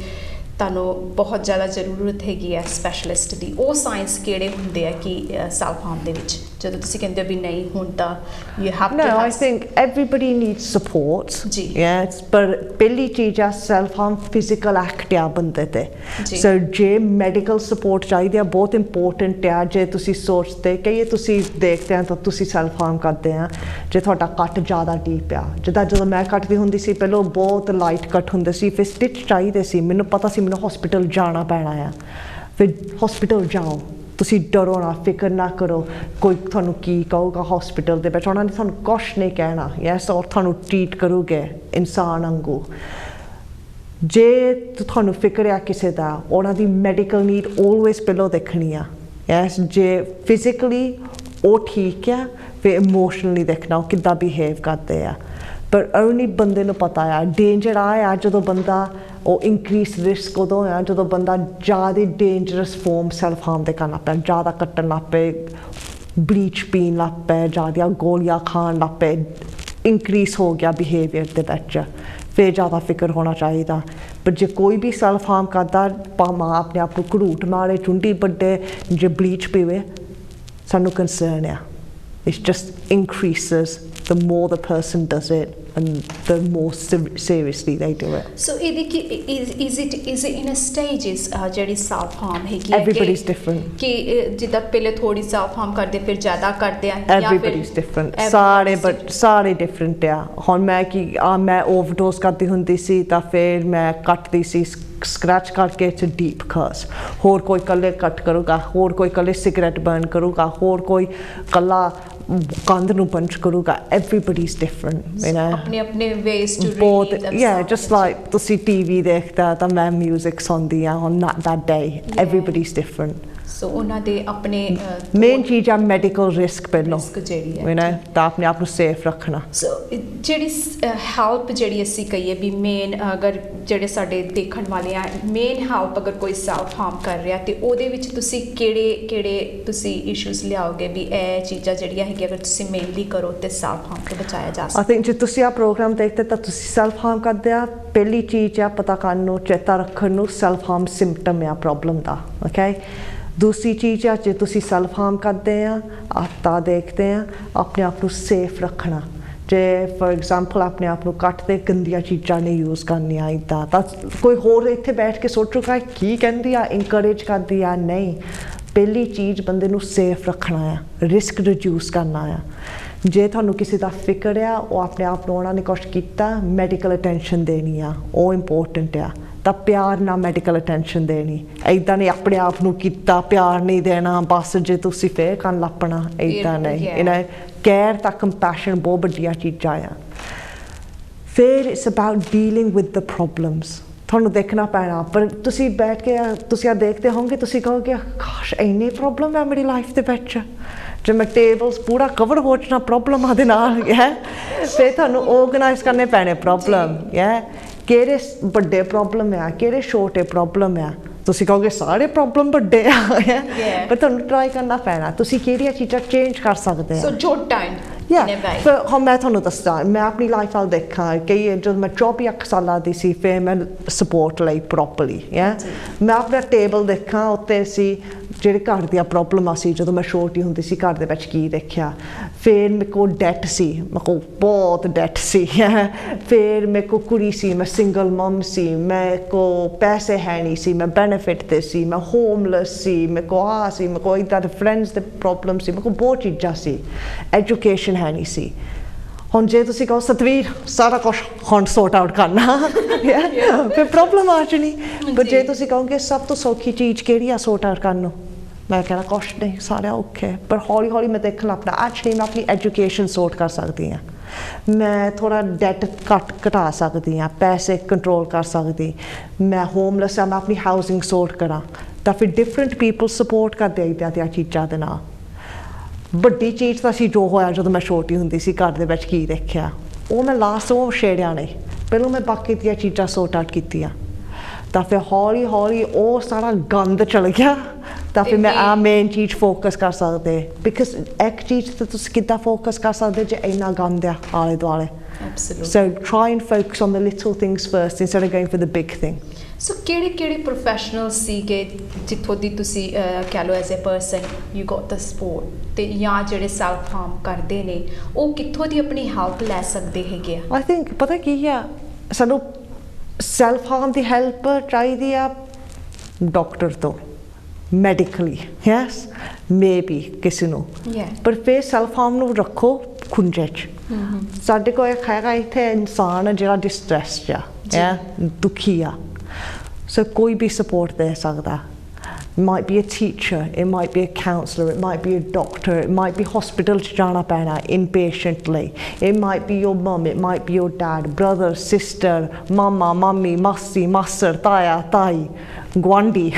ਤੁਹਾਨੂੰ ਬਹੁਤ ਜ਼ਿਆਦਾ ਜ਼ਰੂਰਤ ਹੈਗੀ ਹੈ ਸਪੈਸ਼ਲਿਸਟ ਦੀ, ਉਹ ਸਾਇੰਸ ਕਿਹੜੇ ਹੁੰਦੇ ਆ ਕਿ ਸੈਲਫ ਹਾਰਮ ਦੇ ਵਿੱਚ ਜਦੋਂ ਤੁਸੀਂ ਕਹਿੰਦੇ ਹੋ ਵੀ ਨਹੀਂ ਹੁਣ ਤਾਂ you have to? No, I think everybody needs support. ਜੀ yes, ਪਰ ਪਹਿਲੀ ਚੀਜ਼ ਆ ਸੈਲਫ ਹਾਰਮ ਫਿਜ਼ੀਕਲ ਐਕਟ ਆ ਬੰਦੇ ਤੇ। ਸੋ ਜੇ ਮੈਡੀਕਲ ਸਪੋਰਟ ਚਾਹੀਦੀ ਆ ਬਹੁਤ ਇੰਪੋਰਟੈਂਟ ਆ। ਜੇ ਤੁਸੀਂ ਸੋਚਦੇ ਕਹੀਏ ਤੁਸੀਂ ਦੇਖਦੇ ਆ ਤਾਂ ਤੁਸੀਂ ਸੈਲਫ ਹਾਰਮ ਕਰਦੇ ਆ, ਜੇ ਤੁਹਾਡਾ ਕੱਟ ਜ਼ਿਆਦਾ ਡੀਪ ਆ, ਜਿੱਦਾਂ ਜਦੋਂ ਮੈਂ ਕੱਟਦੀ ਹੁੰਦੀ ਸੀ ਪਹਿਲਾਂ ਬਹੁਤ ਲਾਈਟ ਕੱਟ ਹੁੰਦੇ ਸੀ, ਫਿਰ ਸਟਿਚ ਚਾਹੀਦੇ ਸੀ, ਮੈਨੂੰ ਪਤਾ ਸੀ ਮੈਨੂੰ ਹਸਪੀਟਲ ਜਾਣਾ ਪੈਣਾ ਆ। ਫਿਰ ਹਸਪੀਟਲ ਜਾਓ, ਤੁਸੀਂ ਡਰੋ ਨਾ, ਫਿਕਰ ਨਾ ਕਰੋ ਕੋਈ ਤੁਹਾਨੂੰ ਕੀ ਕਹੂਗਾ ਹਸਪੀਟਲ ਦੇ ਵਿੱਚ, ਉਹਨਾਂ ਨੇ ਤੁਹਾਨੂੰ ਕੁਛ ਨਹੀਂ ਕਹਿਣਾ, ਯੈਸ ਔਰ ਤੁਹਾਨੂੰ ਟਰੀਟ ਕਰੂਗੇ ਇਨਸਾਨ ਵਾਂਗੂ। ਜੇ ਤੁਹਾਨੂੰ ਫਿਕਰ ਆ ਕਿਸੇ ਦਾ, ਉਹਨਾਂ ਦੀ ਮੈਡੀਕਲ ਨੀਡ ਆਲਵੇਜ਼ ਪਹਿਲਾਂ ਦੇਖਣੀ ਆ, ਯੈਸ ਜੇ ਫਿਜ਼ੀਕਲੀ ਉਹ ਠੀਕ ਆ ਫਿਰ ਇਮੋਸ਼ਨਲੀ ਦੇਖਣਾ ਉਹ ਕਿੱਦਾਂ ਬਿਹੇਵ ਕਰਦੇ ਆ। ਪਰ ਓਨਲੀ ਬੰਦੇ ਨੂੰ ਪਤਾ ਆ ਡੇਂਜਰ ਆ ਜਦੋਂ ਬੰਦਾ ਉਹ ਇਨਕਰੀਸ ਰਿਸਕ ਉਦੋਂ ਆ ਜਦੋਂ ਬੰਦਾ ਜ਼ਿਆਦਾ ਡੇਂਜਰਸ ਫੋਰਮ ਸੈਲਫ ਹਾਰਮ ਦੇ ਕਰਨ ਲੱਗ ਪਿਆ, ਜ਼ਿਆਦਾ ਕੱਟਣ ਲੱਗ ਪਏ, ਬਲੀਚ ਪੀਣ ਲੱਗ ਪਏ, ਜ਼ਿਆਦਾ ਗੋਲੀਆਂ ਖਾਣ ਲੱਗ ਪਏ, ਇਨਕਰੀਸ ਹੋ ਗਿਆ ਬਿਹੇਵੀਅਰ ਦੇ ਵਿੱਚ, ਫਿਰ ਜ਼ਿਆਦਾ ਫਿਕਰ ਹੋਣਾ ਚਾਹੀਦਾ। ਪਰ ਜੇ ਕੋਈ ਵੀ ਸੈਲਫ ਹਾਰਮ ਕਰਦਾ ਭਾਵੇਂ ਆਪਣੇ ਆਪ ਨੂੰ ਘੜੂਟ ਮਾਰੇ, ਚੁੰਡੀ ਵੱਡੇ, ਜੇ ਬਲੀਚ ਪੀਵੇ, ਸਾਨੂੰ ਕੰਸਰਨ ਆ। It just increases the more the person does it and the more seriously they do it. So is it in a stages ਜਿਹੜੀ self harm ਹੈਗੀ? Everybody's different. ਕਿ ਜਿੱਦਾਂ ਪਹਿਲੇ ਥੋੜੀ self harm ਕਰਦੇ ਫਿਰ ਜ਼ਿਆਦਾ ਕਰਦੇ ਆ ਜਾਂ ਫਿਰ everybody's different. ਸਾਰੇ different ਆ। ਹੁਣ ਮੈਂ overdose ਕਰਦੀ ਹੁੰਦੀ ਸੀ ਤਾਂ ਫਿਰ ਮੈਂ ਕੱਟਦੀ ਸੀ ਸਕ੍ਰੈਚ ਕਰਕੇ ਚ ਡੀਪ ਕਸ, ਹੋਰ ਕੋਈ ਇਕੱਲੇ ਕੱਟ ਕਰੂਗਾ, ਹੋਰ ਕੋਈ ਇਕੱਲੇ ਸਿਗਰਟ ਬਰਨ ਕਰੂਗਾ, ਹੋਰ ਕੋਈ ਇਕੱਲਾ ਕੰਧ ਨੂੰ ਪੰਚ ਕਰੂਗਾ। everybody's different, you know, ਆਪਣੇ ways to both, relieve themselves. yeah, just like ਤੁਸੀਂ TV ਦੇਖਦਾ ਤਾਂ ਮੈਂ music ਸੁਣਦੀ ਆ on that day. Everybody's different. ਸੋ ਉਹਨਾਂ ਦੇ ਆਪਣੇ ਮੇਨ ਚੀਜ਼ ਆ ਮੈਡੀਕਲ ਰਿਸਕ ਪਹਿਲਾਂ, ਜਿਹੜੀ ਹੈ you know, ਤਾਂ ਆਪਣੇ ਆਪ ਨੂੰ ਸੇਫ ਰੱਖਣਾ। ਸੋ ਜਿਹੜੀ ਹੈਲਪ ਜਿਹੜੀ ਅਸੀਂ ਕਹੀਏ ਵੀ ਮੇਨ, ਅਗਰ ਜਿਹੜੇ ਸਾਡੇ ਦੇਖਣ ਵਾਲੇ ਆ, ਮੇਨ ਹੈਲਪ ਅਗਰ ਕੋਈ ਸੈਲਫ ਹਾਰਮ ਕਰ ਰਿਹਾ ਤੇ ਉਹਦੇ ਵਿੱਚ ਤੁਸੀਂ ਕਿਹੜੇ ਤੁਸੀਂ ਇਸ਼ੂਜ਼ ਲਿਆਓਗੇ ਵੀ ਇਹ ਚੀਜ਼ਾਂ ਜਿਹੜੀਆਂ ਹੈਗੀਆਂ ਅਗਰ ਤੁਸੀਂ ਮੇਨਲੀ ਕਰੋ ਤੇ ਸੈਲਫ ਹਾਰਮ ਤੋਂ ਬਚਾਇਆ ਜਾ ਸਕਦਾ? I think ਜੇ ਤੁਸੀਂ ਆ ਪ੍ਰੋਗਰਾਮ ਦੇਖਦੇ ਤਾਂ ਤੁਸੀਂ ਸੈਲਫ ਹਾਰਮ ਕਰਦੇ ਆ, ਪਹਿਲੀ ਚੀਜ਼ ਆ ਪਤਾ ਕਰਨ ਨੂੰ, ਚੇਤਾ ਰੱਖਣ ਨੂੰ ਸੈਲਫ ਹਾਰਮ ਸਿੰਪਟਮ ਆ ਪ੍ਰੋਬਲਮ ਦਾ, ਓਕੇ। ਦੂਸਰੀ ਚੀਜ਼ ਆ ਜੇ ਤੁਸੀਂ ਸੈਲਫ ਹਾਰਮ ਕਰਦੇ ਆ ਤਾਂ ਦੇਖਦੇ ਆ ਆਪਣੇ ਆਪ ਨੂੰ ਸੇਫ ਰੱਖਣਾ। ਜੇ ਫੋਰ ਐਗਜ਼ਾਮਪਲ ਆਪਣੇ ਆਪ ਨੂੰ ਕੱਟਦੇ ਗੰਦੀਆਂ ਚੀਜ਼ਾਂ ਨਹੀਂ ਯੂਜ਼ ਕਰਨੀਆਂ, ਇੱਦਾਂ ਤਾਂ ਕੋਈ ਹੋਰ ਇੱਥੇ ਬੈਠ ਕੇ ਸੋਚੂਗਾ ਕੀ ਕਹਿੰਦੀ ਆ, ਇਨਕਰੇਜ ਕਰਦੀ ਆ, ਨਹੀਂ। ਪਹਿਲੀ ਚੀਜ਼ ਬੰਦੇ ਨੂੰ ਸੇਫ ਰੱਖਣਾ ਆ, ਰਿਸਕ ਰਿਡਿਊਸ ਕਰਨਾ ਆ। ਜੇ ਤੁਹਾਨੂੰ ਕਿਸੇ ਦਾ ਫਿਕਰ ਆ, ਉਹ ਆਪਣੇ ਆਪ ਨੂੰ ਉਹਨਾਂ ਨੇ ਕੁਛ ਕੀਤਾ, ਮੈਡੀਕਲ ਅਟੈਂਸ਼ਨ ਦੇਣੀ ਆ, ਉਹ ਇੰਪੋਰਟੈਂਟ ਆ। ਤਾਂ ਪਿਆਰ ਨਾਲ ਮੈਡੀਕਲ ਅਟੈਂਸ਼ਨ ਦੇਣੀ, ਇੱਦਾਂ ਨਹੀਂ ਆਪਣੇ ਆਪ ਨੂੰ ਕੀਤਾ ਪਿਆਰ ਨਹੀਂ ਦੇਣਾ ਬਸ ਜੇ ਤੁਸੀਂ ਫੇਰ ਕਰਨ ਲੱਪਣਾ, ਇੱਦਾਂ ਨਹੀਂ। ਇਹਨਾਂ ਕੇਅਰ ਤਾਂ ਕੰਪੈਸ਼ਨ ਬਹੁਤ ਵੱਡੀਆਂ ਚੀਜ਼ਾਂ ਆ। ਫਿਰ it's about dealing with the problems, ਤੁਹਾਨੂੰ ਦੇਖਣਾ ਪੈਣਾ। ਪਰ ਤੁਸੀਂ ਬੈਠ ਕੇ ਤੁਸੀਂ ਆ ਦੇਖਦੇ ਹੋਵੋਗੇ, ਤੁਸੀਂ ਕਹੋਗੇ ਕਾਸ਼ ਇੰਨੀ ਪ੍ਰੋਬਲਮ ਹੈ ਮੇਰੀ ਲਾਈਫ ਦੇ ਵਿੱਚ, ਜੇ ਮੈਂ ਟੇਬਲਸ ਪੂਰਾ ਕਵਰ ਹੋ ਜਾਣਾ ਪ੍ਰੋਬਲਮਾਂ ਦੇ ਨਾਲ ਹੈ। ਫਿਰ ਤੁਹਾਨੂੰ ਆਰਗੇਨਾਈਜ਼ ਕਰਨੇ ਪੈਣੇ ਪ੍ਰੋਬਲਮ, ਹੈ ਕਿਹੜੇ ਵੱਡੇ ਪ੍ਰੋਬਲਮ ਆ, ਕਿਹੜੇ ਛੋਟੇ ਪ੍ਰੋਬਲਮ ਆ। ਤੁਸੀਂ ਕਹੋਗੇ ਸਾਰੇ ਪ੍ਰੋਬਲਮ ਵੱਡੇ ਆ, ਪਰ ਤੁਹਾਨੂੰ ਟਰਾਈ ਕਰਨਾ ਪੈਣਾ ਤੁਸੀਂ ਕਿਹੜੀਆਂ ਚੀਜ਼ਾਂ ਚੇਂਜ ਕਰ ਸਕਦੇ ਆ। ਸੋ ਜੋਟ ਡਾਊਨ in a way? ਫਿਰ ਹੁਣ ਮੈਂ ਤੁਹਾਨੂੰ ਦੱਸਦਾ ਮੈਂ ਆਪਣੀ ਲਾਈਫ ਵੱਲ ਦੇਖਾਂ ਕਈ ਜਦੋਂ ਮੈਂ 24 ਸਾਲਾਂ ਦੀ ਸੀ ਫਿਰ ਮੈਂ ਸਪੋਰਟ ਲਈ ਪ੍ਰੋਪਰਲੀ ਮੈਂ ਆਪਣਾ ਟੇਬਲ ਦੇਖਾਂ ਉੱਤੇ ਸੀ ਜਿਹੜੇ ਘਰ ਦੀਆਂ ਪ੍ਰੋਬਲਮਾਂ ਸੀ ਜਦੋਂ ਮੈਂ ਛੋਟੀ ਹੁੰਦੀ ਸੀ ਘਰ ਦੇ ਵਿੱਚ ਕੀ ਦੇਖਿਆ ਫਿਰ ਮੇਰੇ ਕੋਲ ਡੈਟ ਸੀ ਮੇਰੇ ਕੋਲ ਬਹੁਤ ਡੈਟ ਸੀ ਫਿਰ ਮੇਰੇ ਕੋਲ ਕੁੜੀ ਸੀ ਮੈਂ ਸਿੰਗਲ ਮਮ ਸੀ ਮੇਰੇ ਕੋਲ ਪੈਸੇ ਹੈ ਨਹੀਂ ਸੀ ਮੈਂ ਬੈਨੀਫਿਟ 'ਤੇ ਸੀ ਮੈਂ ਹੋਮਲੈਸ ਸੀ ਮੇਰੇ ਕੋਲ ਆ ਸੀ ਮੇਰੇ ਕੋਲ ਇੱਦਾਂ ਦੇ ਫਰੈਂਡਸ ਦੇ ਪ੍ਰੋਬਲਮ ਸੀ ਮੇਰੇ ਕੋਲ ਬਹੁਤ ਚੀਜ਼ਾਂ ਸੀ ਐਜੂਕੇਸ਼ਨ ਹੈ ਨਹੀਂ ਸੀ ਹੁਣ ਜੇ ਤੁਸੀਂ ਕਹੋ ਸਤਵੀਰ ਸਾਰਾ ਕੁਛ ਹੁਣ ਸੌਟ ਆਊਟ ਕਰਨਾ ਫਿਰ ਪ੍ਰੋਬਲਮ ਆ ਜਾਣੀ ਪਰ ਜੇ ਤੁਸੀਂ ਕਹੋਗੇ ਸਭ ਤੋਂ ਸੌਖੀ ਚੀਜ਼ ਕਿਹੜੀ ਆ ਸੌਟ ਆਊਟ ਕਰਨ ਨੂੰ ਮੈਂ ਕਹਿਣਾ ਕੁਛ ਨਹੀਂ ਸਾਰਾ ਔਖਾ ਪਰ ਹੌਲੀ ਹੌਲੀ ਮੈਂ ਦੇਖਣ ਲੱਗ ਪਿਆ ਐਕਚੁਅਲੀ ਮੈਂ ਆਪਣੀ ਐਜੂਕੇਸ਼ਨ ਸੌਟ ਕਰ ਸਕਦੀ ਹਾਂ ਮੈਂ ਥੋੜ੍ਹਾ ਡੈਟ ਘਟਾ ਸਕਦੀ ਹਾਂ ਪੈਸੇ ਕੰਟਰੋਲ ਕਰ ਸਕਦੀ ਮੈਂ ਹੋਮਲੈਸ ਹਾਂ ਮੈਂ ਆਪਣੀ ਹਾਊਸਿੰਗ ਸੌਟ ਕਰਾਂ ਤਾਂ ਫਿਰ ਡਿਫਰੈਂਟ ਪੀਪਲ ਸਪੋਰਟ ਕਰਦੇ ਇੱਦਾਂ ਦੀਆਂ ਚੀਜ਼ਾਂ ਦੇ ਨਾਲ ਵੱਡੀ ਚੀਜ਼ ਤਾਂ ਸੀ ਜੋ ਹੋਇਆ ਜਦੋਂ ਮੈਂ ਛੋਟੀ ਹੁੰਦੀ ਸੀ ਘਰ ਦੇ ਵਿੱਚ ਕੀ ਦੇਖਿਆ ਉਹ ਮੈਂ ਲਾਸਟ ਉਹ ਛੇੜਿਆ ਨਹੀਂ ਪਹਿਲਾਂ ਮੈਂ ਬਾਕੀ ਦੀਆਂ ਚੀਜ਼ਾਂ ਸੌਟ ਆਊਟ ਕੀਤੀਆਂ ਤਾਂ ਫਿਰ ਹੌਲੀ ਹੌਲੀ ਉਹ ਸਾਰਾ ਗੰਦ ਚਲ ਗਿਆ ਤਾਂ ਫਿਰ ਮੈਂ ਆ ਮੇਨ ਚੀਜ਼ ਫੋਕਸ ਕਰ ਸਕਦੇ ਬਿਕਾਜ਼ ਇੱਕ ਚੀਜ਼ ਤੇ ਤੁਸੀਂ ਕਿੱਦਾਂ ਫੋਕਸ ਕਰ ਸਕਦੇ ਜੇ ਇੰਨਾ ਗੰਦ ਆ ਆਲੇ ਦੁਆਲੇ Absolutely. So try and focus on the little things first instead of going for the big thing. ਸੋ ਕਿਹੜੇ ਪ੍ਰੋਫੈਸ਼ਨਲ ਸੀਗੇ ਜਿੱਥੋਂ ਦੀ ਤੁਸੀਂ ਕਹਿ ਲਓ as a person you got the support ਤੇ ਜਾਂ ਜਿਹੜੇ ਸੈਲਫ ਹਾਰਮ ਕਰਦੇ ਨੇ ਉਹ ਕਿੱਥੋਂ ਦੀ ਆਪਣੀ ਹੈਲਪ ਲੈ ਸਕਦੇ ਹੈਗੇ ਆ I think ਪਤਾ ਕੀ ਆ ਸਾਨੂੰ ਸੈਲਫ ਹਾਰਮ ਦੀ ਹੈਲਪ ਚਾਹੀਦੀ ਆ ਡਾਕਟਰ ਤੋਂ ਮੈਡੀਕਲੀ ਯੈਸ ਮੇਬੀ ਕਿਸੇ ਨੂੰ ਪਰ ਫਿਰ ਸੈਲਫ ਹਾਰਮ ਨੂੰ ਰੱਖੋ ਖੁੰਝੇ 'ਚ ਸਾਡੇ ਕੋਲ ਇੱਕ ਹੈਗਾ ਇੱਥੇ ਇਨਸਾਨ ਜਿਹੜਾ ਡਿਸਟ੍ਰੈਸ 'ਚ ਆ ਦੁਖੀ ਆ ਸੋ ਕੋਈ ਵੀ ਸਪੋਰਟ ਦੇ ਸਕਦਾ It might be a teacher, it might be a counsellor, it might be a doctor, it might be hospital ਚ ਜਾਣਾ ਪੈਣਾ inpatiently, it might be your mum, it might be your dad, brother, sister, mama, mummy, ਮਾਸੀ, ਮਾਸੜ, ਤਾਇਆ, ਤਾਈ, ਗੁਆਂਢੀ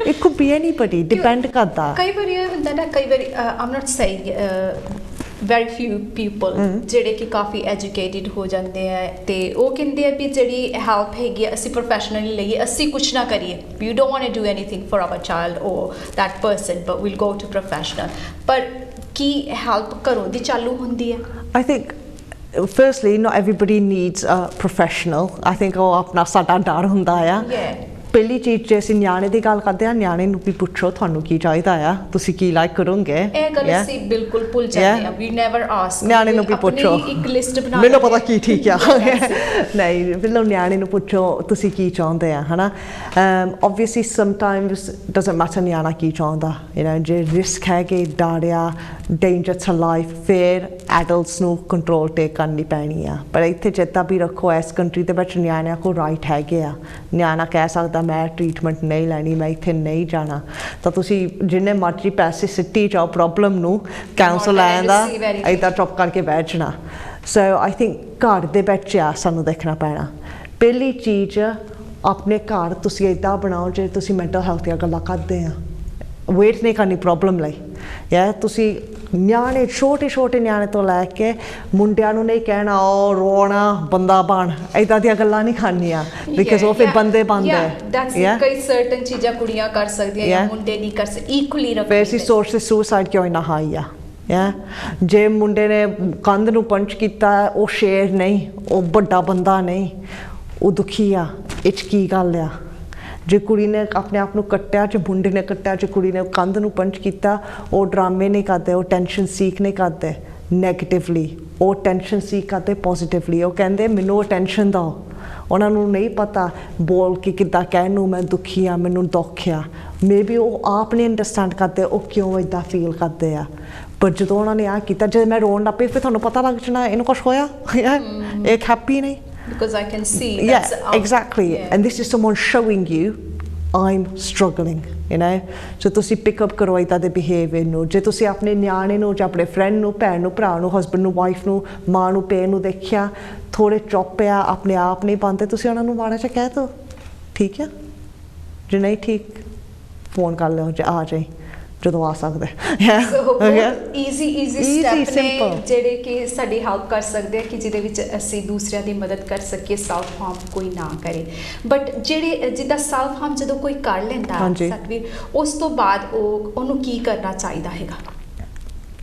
it could be anybody, depend ਕਰਦਾ ਕਈ ਵਾਰੀ ਇਹ ਹੁੰਦਾ ਨਾ ਕਈ ਵਾਰੀ I'm not saying very few people ਜਿਹੜੇ ਕਿ ਕਾਫੀ ਐਜੂਕੇਟਿਡ ਹੋ ਜਾਂਦੇ ਆ ਤੇ ਉਹ ਕਹਿੰਦੇ ਆ ਵੀ ਜਿਹੜੀ ਹੈਲਪ ਹੈਗੀ ਆ ਅਸੀਂ ਪ੍ਰੋਫੈਸ਼ਨਲੀ ਲਈਏ ਅਸੀਂ ਕੁਛ ਨਾ ਕਰੀਏ we don't want to do anything for our child or that person but we'll go to professional ਪਰ ਕੀ ਹੈਲਪ ਘਰੋਂ ਦੀ ਚਾਲੂ ਹੁੰਦੀ ਹੈ I think firstly not everybody needs a professional I think ਉਹ ਆਪਣਾ ਸਾਡਾ ਡਰ ਹੁੰਦਾ ਆ ਪਹਿਲੀ ਚੀਜ਼ ਜੇ ਅਸੀਂ ਨਿਆਣੇ ਦੀ ਗੱਲ ਕਰਦੇ ਹਾਂ ਨਿਆਣੇ ਨੂੰ ਵੀ ਪੁੱਛੋ ਤੁਹਾਨੂੰ ਕੀ ਚਾਹੀਦਾ ਆ ਤੁਸੀਂ ਕੀ ਲਾਈਕ ਕਰੋਗੇ ਇਹ ਗੱਲ ਅਸੀਂ ਬਿਲਕੁਲ ਭੁੱਲ ਜਾਂਦੇ ਆ ਵੀ ਨੈਵਰ ਆਸਕ ਨਿਆਣੇ ਨੂੰ ਵੀ ਪੁੱਛੋ ਇੱਕ ਲਿਸਟ ਬਣਾ ਮੈਨੂੰ ਪਤਾ ਕੀ ਠੀਕ ਆ ਨਹੀਂ ਪਹਿਲਾਂ ਨਿਆਣੇ ਨੂੰ ਪੁੱਛੋ ਤੁਸੀਂ ਕੀ ਚਾਹੁੰਦੇ ਆ ਹਨਾ obviously sometimes doesn't matter ਨਿਆਣਾ ਕੀ ਚਾਹੁੰਦਾ ਜੇ ਰਿਸਕ ਹੈ ਕਿ ਡਰ ਆ ਡੇਂਜਰ ਟੂ ਲਾਈਫ ਫਿਰ ਐਡਲਟਸ ਨੂੰ ਕੰਟਰੋਲ ਟੇਕ ਕਰਨੀ ਪੈਣੀ ਆ ਪਰ ਇੱਥੇ ਚੇਤਾ ਵੀ ਰੱਖੋ ਇਸ ਕੰਟਰੀ ਦੇ ਵਿੱਚ ਨਿਆਣਿਆਂ ਕੋਲ ਰਾਈਟ ਹੈਗੇ ਆ ਨਿਆਣਾ ਕਹਿ ਸਕਦਾ ਮੈਂ ਟ੍ਰੀਟਮੈਂਟ ਨਹੀਂ ਲੈਣੀ ਮੈਂ ਇੱਥੇ ਨਹੀਂ ਜਾਣਾ ਤਾਂ ਤੁਸੀਂ ਜਿੰਨੇ ਮਰਜ਼ੀ ਪੈਸੇ ਸਿੱਟੀ ਜਾਓ ਪ੍ਰੋਬਲਮ ਨੂੰ ਕਾਉਂਸਲ ਲੈਣ ਦਾ ਇੱਦਾਂ ਚੁੱਪ ਕਰਕੇ ਬੈਠ ਜਾਣਾ ਸੋ ਆਈ ਥਿੰਕ ਘਰ ਦੇ ਵਿੱਚ ਆ ਸਾਨੂੰ ਦੇਖਣਾ ਪੈਣਾ ਪਹਿਲੀ ਚੀਜ਼ ਆਪਣੇ ਘਰ ਤੁਸੀਂ ਇੱਦਾਂ ਬਣਾਓ ਜੇ ਤੁਸੀਂ ਮੈਂਟਲ ਹੈਲਥ ਦੀਆਂ ਗੱਲਾਂ ਕਰਦੇ ਆ ਵੇਟ ਨਹੀਂ ਕਰਨੀ ਪ੍ਰੋਬਲਮ ਲਈ ਤੁਸੀਂ ਨਿਆਣੇ ਛੋਟੇ ਨਿਆਣੇ ਤੋਂ ਲੈ ਕੇ ਮੁੰਡਿਆਂ ਨੂੰ ਨਹੀਂ ਕਹਿਣਾ ਉਹ ਰੋਣਾ ਬੰਦਾ ਬਣ ਇੱਦਾਂ ਦੀਆਂ ਗੱਲਾਂ ਨਹੀਂ ਕਰਨੀਆਂ ਬਿਕਾਜ਼ ਉਹ ਫਿਰ ਬੰਦੇ ਬਣਦੇ ਕਈ ਸਰਟਨ ਚੀਜ਼ਾਂ ਕੁੜੀਆਂ ਕਰ ਸਕਦੀਆਂ ਜਾਂ ਮੁੰਡੇ ਨਹੀਂ ਕਰ ਸਕਦੇ ਇਕੁਅਲੀ ਰੱਖੋ ਵੈਸੀ ਸੋਰਸ ਸੁਸਾਈਡ ਕਿਉਂ ਇੰਨਾ ਹਾਈ ਆ ਜੇ ਮੁੰਡੇ ਨੇ ਕੰਧ ਨੂੰ ਪੰਚ ਕੀਤਾ ਉਹ ਸ਼ੇਰ ਨਹੀਂ ਉਹ ਵੱਡਾ ਬੰਦਾ ਨਹੀਂ ਉਹ ਦੁਖੀ ਆ ਇਹ 'ਚ ਕੀ ਗੱਲ ਆ ਜੇ ਕੁੜੀ ਨੇ ਆਪਣੇ ਆਪ ਨੂੰ ਕੱਟਿਆ ਜੇ ਮੁੰਡੇ ਨੇ ਕੱਟਿਆ ਜੇ ਕੁੜੀ ਨੇ ਕੰਧ ਨੂੰ ਪੰਚ ਕੀਤਾ ਉਹ ਡਰਾਮੇ ਨਹੀਂ ਕਰਦੇ ਉਹ ਟੈਨਸ਼ਨ ਸੀਕ ਨਹੀਂ ਕਰਦੇ ਨੈਗੇਟਿਵਲੀ ਉਹ ਟੈਨਸ਼ਨ ਸੀਕ ਕਰਦੇ ਪੋਜ਼ਿਟਿਵਲੀ ਉਹ ਕਹਿੰਦੇ ਮੈਨੂੰ ਅਟੈਂਸ਼ਨ ਦਿਓ ਉਹਨਾਂ ਨੂੰ ਨਹੀਂ ਪਤਾ ਬੋਲ ਕੇ ਕਿੱਦਾਂ ਕਹਿਣ ਨੂੰ ਮੈਂ ਦੁਖੀ ਆ ਮੈਨੂੰ ਦੁੱਖ ਆ ਮੇਬੀ ਉਹ ਆਪ ਨਹੀਂ ਅੰਡਰਸਟੈਂਡ ਕਰਦੇ ਉਹ ਕਿਉਂ ਇੱਦਾਂ ਫੀਲ ਕਰਦੇ ਆ ਪਰ ਜਦੋਂ ਉਹਨਾਂ ਨੇ ਆਹ ਕੀਤਾ ਜਦ ਮੈਂ ਰੋਣ ਲੱਗ ਪਈ ਫਿਰ ਤੁਹਾਨੂੰ ਪਤਾ ਲੱਗ ਜਾਣਾ ਇਹਨੂੰ ਕੁਛ ਹੋਇਆ ਇਹ ਹੈਪੀ ਨਹੀਂ because I can see exactly and this is someone showing you I'm struggling so ਤੁਸੀਂ ਪਿਕ ਅਪ ਕਰੋ ਇੱਦਾਂ ਦੇ ਬਿਹੇਵੀਅਰ ਨੂੰ ਜੇ ਤੁਸੀਂ ਆਪਣੇ ਨਿਆਣੇ ਨੂੰ ਜਾਂ ਆਪਣੇ ਫਰੈਂਡ ਨੂੰ ਭੈਣ ਨੂੰ ਭਰਾ ਨੂੰ ਹਸਬੈਂਡ ਨੂੰ ਵਾਈਫ ਨੂੰ ਮਾਂ ਨੂੰ ਪੇ ਨੂੰ ਦੇਖਿਆ ਥੋੜੇ ਚੁੱਪ ਆ ਆਪਣੇ ਆਪ ਨਹੀਂ ਪਾਉਂਦੇ ਤੁਸੀਂ ਉਹਨਾਂ ਨੂੰ ਮਾੜਾ ਜਿਹਾ ਕਹਿ ਦਿਓ ਠੀਕ ਆ ਜੇ ਨਹੀਂ ਠੀਕ ਫੋਨ ਕਰ ਲਿਓ ਜੇ ਆ ਜਾਏ ਜਦੋਂ ਆ ਸਕਦੇ ਈਜ਼ੀ ਸਟੈਪ ਨੇ ਜਿਹੜੇ ਕਿ ਸਾਡੀ ਹੈਲਪ ਕਰ ਸਕਦੇ ਆ ਕਿ ਜਿਹਦੇ ਵਿੱਚ ਅਸੀਂ ਦੂਸਰਿਆਂ ਦੀ ਮਦਦ ਕਰ ਸਕੀਏ ਸੈਲਫ ਹਾਰਮ ਕੋਈ ਨਾ ਕਰੇ ਬਟ ਜਿਹੜੇ ਜਿੱਦਾਂ ਸੈਲਫ ਹਾਰਮ ਜਦੋਂ ਕੋਈ ਕਰ ਲੈਂਦਾ ਸਤਵੀਰ ਉਸ ਤੋਂ ਬਾਅਦ ਉਹਨੂੰ ਕੀ ਕਰਨਾ ਚਾਹੀਦਾ ਹੈਗਾ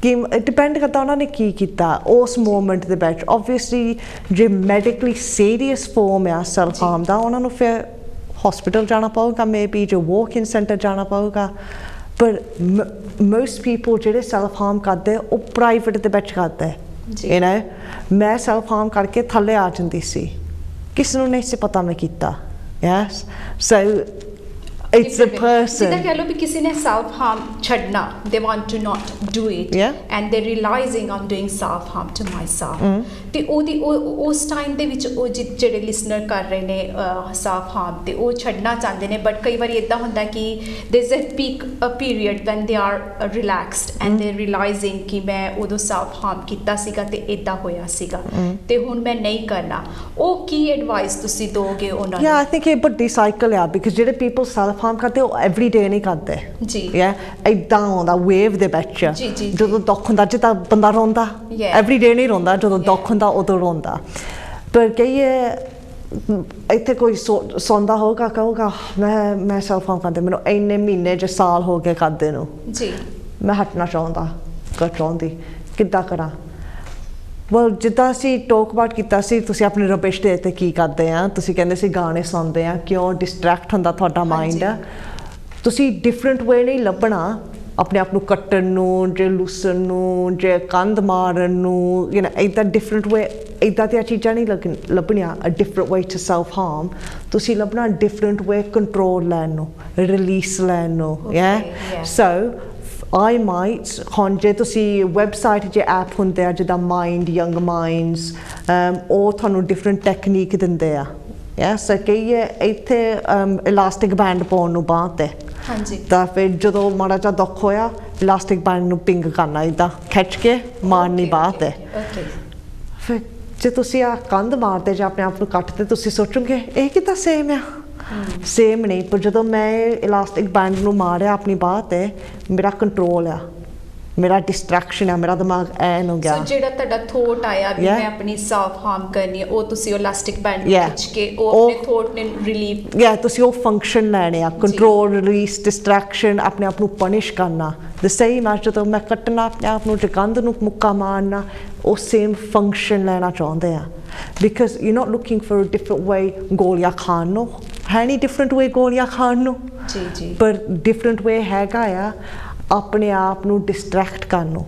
ਕਿ ਡਿਪੈਂਡ ਕਰਦਾ ਉਹਨਾਂ ਨੇ ਕੀ ਕੀਤਾ ਉਸ ਮੂਮੈਂਟ ਦੇ ਵਿੱਚ ਓਬਵੀਅਸਲੀ ਜੇ ਮੈਡੀਕਲੀ ਸੀਰੀਅਸ ਫਾਰਮ ਆ ਸੈਲਫ ਹਾਰਮ ਦਾ ਉਹਨਾਂ ਨੂੰ ਫਿਰ ਹਸਪੀਟਲ ਜਾਣਾ ਪਊਗਾ ਮੇਬੀ ਜੋ ਵਾਕ ਇਨ ਸੈਂਟਰ ਜਾਣਾ ਪਊਗਾ ਪਰ ਮੋਸਟ ਪੀਪਲ ਜਿਹੜੇ ਸੈਲਫ ਹਾਰਮ ਕਰਦੇ ਉਹ ਪ੍ਰਾਈਵੇਟ ਦੇ ਵਿੱਚ ਕਰਦੇ ਯੂ ਨੋ ਮੈਂ ਸੈਲਫ ਹਾਰਮ ਕਰਕੇ ਥੱਲੇ ਆ ਜਾਂਦੀ ਸੀ ਕਿਸੇ ਨੂੰ ਨਹੀਂ ਸੀ ਪਤਾ ਮੈਂ ਕੀਤਾ yes so it's a person ਜਿੱਦਾਂ ਕਹਿ ਲਓ ਵੀ ਕਿਸੇ ਨੇ self harm ਛੱਡਣਾ they want to not do it and they're realizing I'm doing self harm to myself ਤੇ ਉਹਦੀ ਉਸ ਟਾਈਮ ਦੇ ਵਿੱਚ ਉਹ ਜਿਹੜੇ ਲਿਸਨਰ ਕਰ ਰਹੇ ਨੇ self harm ਤੇ ਉਹ ਛੱਡਣਾ ਚਾਹੁੰਦੇ ਨੇ ਬਟ ਕਈ ਵਾਰੀ ਇਦਾਂ ਹੁੰਦਾ ਕਿ there's a period when they are relaxed and they're realizing ਕਿ ਮੈਂ ਉਦੋਂ self harm ਕੀਤਾ ਸੀਗਾ ਤੇ ਇਦਾਂ ਹੋਇਆ ਸੀਗਾ ਤੇ ਹੁਣ ਮੈਂ ਨਹੀਂ ਕਰਨਾ ਉਹ ਕੀ ਐਡਵਾਈਸ ਤੁਸੀਂ ਦੋਗੇ ਉਹਨਾਂ ਨੂੰ I think ਇਹ ਵੱਡੀ ਸਾਈਕਲ ਆ ਬਿਕਾਜ਼ ਜਿਹੜੇ ਪੀਪਲ ਸੈਲਫ ਹਾਰਮ ਕਰਦੇ ਉਹ ਐਵਰੀ ਡੇ ਨਹੀਂ ਕਰਦੇ ਜੀ ਇਦਾਂ ਆਉਂਦਾ ਵੇਵ ਦੇ ਵਿੱਚ ਜਦੋਂ ਦੁੱਖ ਹੁੰਦਾ ਜਿੱਦਾਂ ਬੰਦਾ ਰੋਂਦਾ ਐਵਰੀ ਡੇ ਨਹੀਂ ਰੋਂਦਾ ਜਦੋਂ ਦੁੱਖ ਹੁੰਦਾ ਉਦੋਂ ਰੋਂਦਾ ਪਰ ਕਹੀਏ ਇੱਥੇ ਕੋਈ ਸੌਂਦਾ ਹੋਊਗਾ ਕਹੂਗਾ ਮੈਂ ਸੈਲਫ ਹਾਰਮ ਕਰਦੇ ਮੈਨੂੰ ਇੰਨੇ ਮਹੀਨੇ ਜਾਂ ਸਾਲ ਹੋ ਗਏ ਕਰਦੇ ਨੂੰ ਜੀ ਮੈਂ ਹਟਣਾ ਚਾਹੁੰਦੀ ਕਿੱਦਾਂ ਕਰਾਂ ਵੈਲ ਜਿੱਦਾਂ ਅਸੀਂ ਟੋਕ ਅਬਾਊਟ ਕੀਤਾ ਸੀ ਤੁਸੀਂ ਆਪਣੇ ਰਬਿਸ਼ ਦੇ ਉੱਤੇ ਕੀ ਕਰਦੇ ਆ ਤੁਸੀਂ ਕਹਿੰਦੇ ਸੀ ਗਾਣੇ ਸੁਣਦੇ ਆ ਕਿਉਂ ਡਿਸਟਰੈਕਟ ਹੁੰਦਾ ਤੁਹਾਡਾ ਮਾਈਂਡ ਤੁਸੀਂ ਡਿਫਰੈਂਟ ਵੇ ਨਹੀਂ ਲੱਭਣਾ ਆਪਣੇ ਆਪ ਨੂੰ ਕੱਟਣ ਨੂੰ ਜੇ ਲੂਸਣ ਨੂੰ ਜੇ ਕੰਧ ਮਾਰਨ ਨੂੰ ਯੂ ਨੋ ਇੱਦਾਂ ਡਿਫਰੈਂਟ ਵੇ ਇੱਦਾਂ ਦੀਆਂ ਚੀਜ਼ਾਂ ਨਹੀਂ ਲੱਭਣੀਆਂ a different way to self harm ਤੁਸੀਂ ਲੱਭਣਾ ਡਿਫਰੈਂਟ ਵੇ ਕੰਟਰੋਲ ਲੈਣ ਨੂੰ ਰਿਲੀਸ ਲੈਣ ਨੂੰ ਸੋ I might ਹੁਣ ਜੇ ਤੁਸੀਂ ਵੈਬਸਾਈਟ 'ਚ ਐਪ ਹੁੰਦੇ ਆ ਜਿੱਦਾਂ ਮਾਈਂਡ ਯੰਗ ਮਾਈਂਡਸ ਉਹ ਤੁਹਾਨੂੰ ਡਿਫਰੈਂਟ ਟੈਕਨੀਕ ਦਿੰਦੇ ਆ ਸੋ ਕਹੀਏ ਇੱਥੇ ਇਲਾਸਟਿਕ ਬੈਂਡ ਪਾਉਣ ਨੂੰ ਬਾਂਹ 'ਤੇ ਤਾਂ ਫਿਰ ਜਦੋਂ ਮਾੜਾ ਜਿਹਾ ਦੁੱਖ ਹੋਇਆ ਇਲਾਸਟਿਕ ਬੈਂਡ ਨੂੰ ਪਿੰਗ ਕਰਨਾ ਇੱਦਾਂ ਖਿੱਚ ਕੇ ਮਾਰਨੀ ਬਾਂਹ 'ਤੇ ਫਿਰ ਜੇ ਤੁਸੀਂ ਆ ਕੰਧ ਮਾਰਦੇ ਜਾਂ ਆਪਣੇ ਆਪ ਨੂੰ ਕੱਟਦੇ ਤੁਸੀਂ ਸੋਚੋਗੇ ਇਹ ਕਿੱਦਾਂ ਸੇਮ ਆ ਸੇਮ ਨਹੀਂ ਪਰ ਜਦੋਂ ਮੈਂ ਇਲਾਸਟਿਕ ਬੈਂਡ ਨੂੰ ਮਾਰਿਆ ਆਪਣੀ ਬਾਂਹ 'ਤੇ ਮੇਰਾ ਕੰਟਰੋਲ ਆ ਮੇਰਾ ਡਿਸਟਰੈਕਸ਼ਨ ਆ ਮੇਰਾ ਦਿਮਾਗ ਐਨ ਹੋ ਗਿਆ ਸੋ ਜਿਹੜਾ ਤੁਹਾਡਾ ਥੋਟ ਆਇਆ ਵੀ ਮੈਂ ਆਪਣੀ ਸੈਲਫ ਹਾਰਮ ਕਰਨੀ ਹੈ ਉਹ ਤੁਸੀਂ ਇਲਾਸਟਿਕ ਬੈਂਡ ਖਿੱਚ ਕੇ ਉਹ ਆਪਣੇ ਥੋਟ ਨੇ ਰਿਲੀਵ ਤੁਸੀਂ ਉਹ ਫੰਕਸ਼ਨ ਲੈਣੇ ਆ ਕੰਟਰੋਲ ਰਿਲੀਸ ਡਿਸਟਰੈਕਸ਼ਨ ਆਪਣੇ ਆਪ ਨੂੰ ਪਨਿਸ਼ ਕਰਨਾ ਦ ਸੇਮ ਐਸ ਜਦੋਂ ਮੈਂ ਕੱਟਣਾ ਆਪਣੇ ਆਪ ਨੂੰ ਕੰਧ ਨੂੰ ਮੁੱਕਾ ਮਾਰਨਾ ਉਹ ਸੇਮ ਫੰਕਸ਼ਨ ਲੈਣਾ ਚਾਹੁੰਦੇ ਆ because you not looking for a different way ਗੋਲੀਆਂ ਖਾਣ ਨੂੰ ਹੈ ਨਹੀਂ ਡਿਫਰੈਂਟ ਵੇ ਗੋਲੀਆਂ ਖਾਣ ਨੂੰ ਜੀ ਪਰ ਡਿਫਰੈਂਟ ਵੇ ਹੈਗਾ ਆ ਆਪਣੇ ਆਪ ਨੂੰ ਡਿਸਟਰੈਕਟ ਕਰਨ ਨੂੰ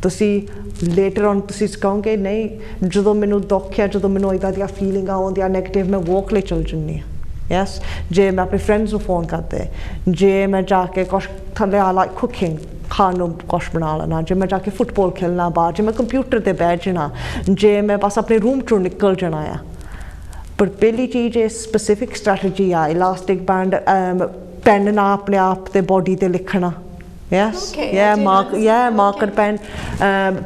ਤੁਸੀਂ ਲੇਟਰ ਔਨ ਤੁਸੀਂ ਕਹੋਗੇ ਨਹੀਂ ਜਦੋਂ ਮੈਨੂੰ ਦੁੱਖ ਆ ਜਦੋਂ ਮੈਨੂੰ ਇੱਦਾਂ ਦੀਆਂ ਫੀਲਿੰਗਾਂ ਆਉਂਦੀਆਂ ਨੈਗੇਟਿਵ ਮੈਂ ਵੋਕ ਲਈ ਚਲ ਜਾਂਦੀ ਹਾਂ ਯੈਸ ਜੇ ਮੈਂ ਆਪਣੇ ਫਰੈਂਡਸ ਨੂੰ ਫੋਨ ਕਰਦੇ ਜੇ ਮੈਂ ਜਾ ਕੇ ਕੁਛ ਥੱਲੇ ਆ ਲਾਈਕ ਕੁਕਿੰਗ ਖਾਣ ਨੂੰ ਕੁਛ ਬਣਾ ਲੈਣਾ ਜੇ ਮੈਂ ਜਾ ਕੇ ਫੁੱਟਬਾਲ ਖੇਲਣਾ ਬਾਹਰ ਜੇ ਮੈਂ ਕੰਪਿਊਟਰ 'ਤੇ ਬੈਠ ਜਾਣਾ ਜੇ ਮੈਂ ਬਸ ਆਪਣੇ ਰੂਮ 'ਚੋਂ ਨਿਕਲ ਜਾਣਾ ਆ ਪਰ ਪਹਿਲੀ ਚੀਜ਼ ਇਹ ਸਪੈਸੀਫਿਕ ਸਟ੍ਰੈਟਜੀ ਆ ਇਲਾਸਟਿਕ ਬੈਂਡ ਪੈਨ ਨਾਲ ਆਪਣੇ ਆਪ 'ਤੇ ਬੋਡੀ 'ਤੇ ਲਿਖਣਾ ਮਾਰਕਰ ਪੈਨ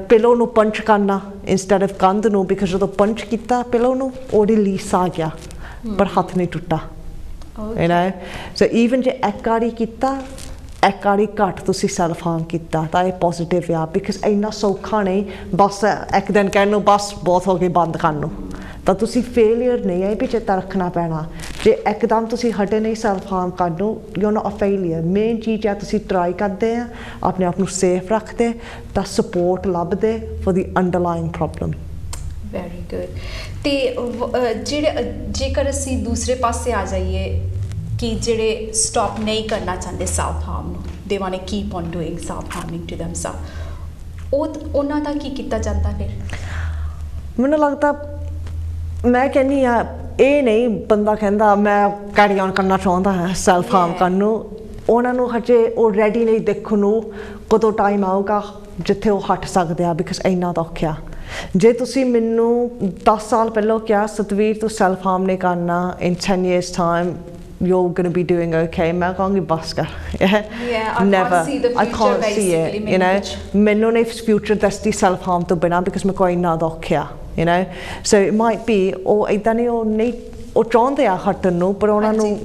ਪਿਲੋ ਨੂੰ ਪੰਚ ਕਰਨਾ ਇੰਸਟੈਡ ਆਫ ਕੰਧ ਨੂੰ ਬਿਕਾਜ਼ ਜਦੋਂ ਪੰਚ ਕੀਤਾ ਪਿਲੋ ਨੂੰ ਉਹ ਰਿਲੀਸ ਆ ਗਿਆ ਪਰ ਹੱਥ ਨਹੀਂ ਟੁੱਟਾ ਯੂ ਨੋ ਸੋ ਈਵਨ ਜੇ ਇੱਕ ਵਾਰੀ ਕੀਤਾ ਇੱਕ ਵਾਰੀ ਘੱਟ ਤੁਸੀਂ ਸੈਲਫ ਹਾਰਮ ਕੀਤਾ ਤਾਂ ਇਹ ਪੋਜ਼ੀਟਿਵ ਆ ਬਿਕਾਜ਼ ਇੰਨਾ ਸੌਖਾ ਨਹੀਂ ਬਸ ਇੱਕ ਦਿਨ ਕਹਿਣ ਨੂੰ ਬਸ ਬਹੁਤ ਹੋ ਗਈ ਬੰਦ ਕਰਨ ਨੂੰ ਤਾਂ ਤੁਸੀਂ ਫੇਲੀਅਰ ਨਹੀਂ ਹੈ ਵੀ ਚੇਤਾ ਰੱਖਣਾ ਪੈਣਾ ਜੇ ਇੱਕਦਮ ਤੁਸੀਂ ਹਟੇ ਨਹੀਂ ਸੈਲਫ ਹਾਰਮ ਕਰ ਦੋ you not a failure main ਚੀਜ਼ ਆ ਤੁਸੀਂ ਟਰਾਈ ਕਰਦੇ ਆ ਆਪਣੇ ਆਪ ਨੂੰ ਸੇਫ ਰੱਖਦੇ ਤਾਂ ਸਪੋਰਟ ਲੱਭਦੇ for the underlying problem very good ਤੇ ਜਿਹੜੇ ਜੇਕਰ ਅਸੀਂ ਦੂਸਰੇ ਪਾਸੇ ਆ ਜਾਈਏ ਕਿ ਜਿਹੜੇ ਸਟਾਪ ਨਹੀਂ ਕਰਨਾ ਚਾਹੁੰਦੇ ਸੈਲਫ ਹਾਰਮ ਨੂੰ they want to keep on doing self harming to themselves ਉਹਨਾਂ ਦਾ ਕੀ ਕੀਤਾ ਜਾਂਦਾ ਫਿਰ ਮੈਨੂੰ ਲੱਗਦਾ ਮੈਂ ਕਹਿੰਦੀ ਆ ਇਹ ਨਹੀਂ ਬੰਦਾ ਕਹਿੰਦਾ ਮੈਂ ਕੈਰੀ ਔਨ ਕਰਨਾ ਚਾਹੁੰਦਾ ਹੈ ਸੈਲਫ ਹਾਰਮ ਕਰਨ ਨੂੰ ਉਹਨਾਂ ਨੂੰ ਹਜੇ ਉਹ ਰੈਡੀ ਨਹੀਂ ਦੇਖਣ ਨੂੰ ਕਦੋਂ ਟਾਈਮ ਆਊਗਾ ਜਿੱਥੇ ਉਹ ਹਟ ਸਕਦੇ ਆ ਬਿਕਾਜ਼ ਇੰਨਾ ਤਾਂ ਔਖਾ ਜੇ ਤੁਸੀਂ ਮੈਨੂੰ 10 ਸਾਲ ਪਹਿਲਾਂ ਕਿਹਾ ਸਤਵੀਰ ਤੂੰ ਸੈਲਫ ਹਾਰਮ ਨਹੀਂ ਕਰਨਾ ਇਨ 10 years time you're going to be doing okay ਮੈਂ ਕਹਾਂਗੀ ਬਸ ਕਰ never I can't see it you know ਮੈਨੂੰ ਨਹੀਂ ਫਿਊਚਰ ਦੱਸਦੀ ਸੈਲਫ ਹਾਰਮ ਤੋਂ ਬਿਨਾਂ ਬਿਕਾਜ਼ ਮੈਂ ਕੋਈ ਨਾ ਔਖਾ you know so it might be ਉਹ ਇੱਦਾਂ ਨਹੀਂ ਉਹ ਚਾਹੁੰਦੇ ਆ ਹਟਣ ਨੂੰ ਪਰ ਉਹਨਾਂ ਨੂੰ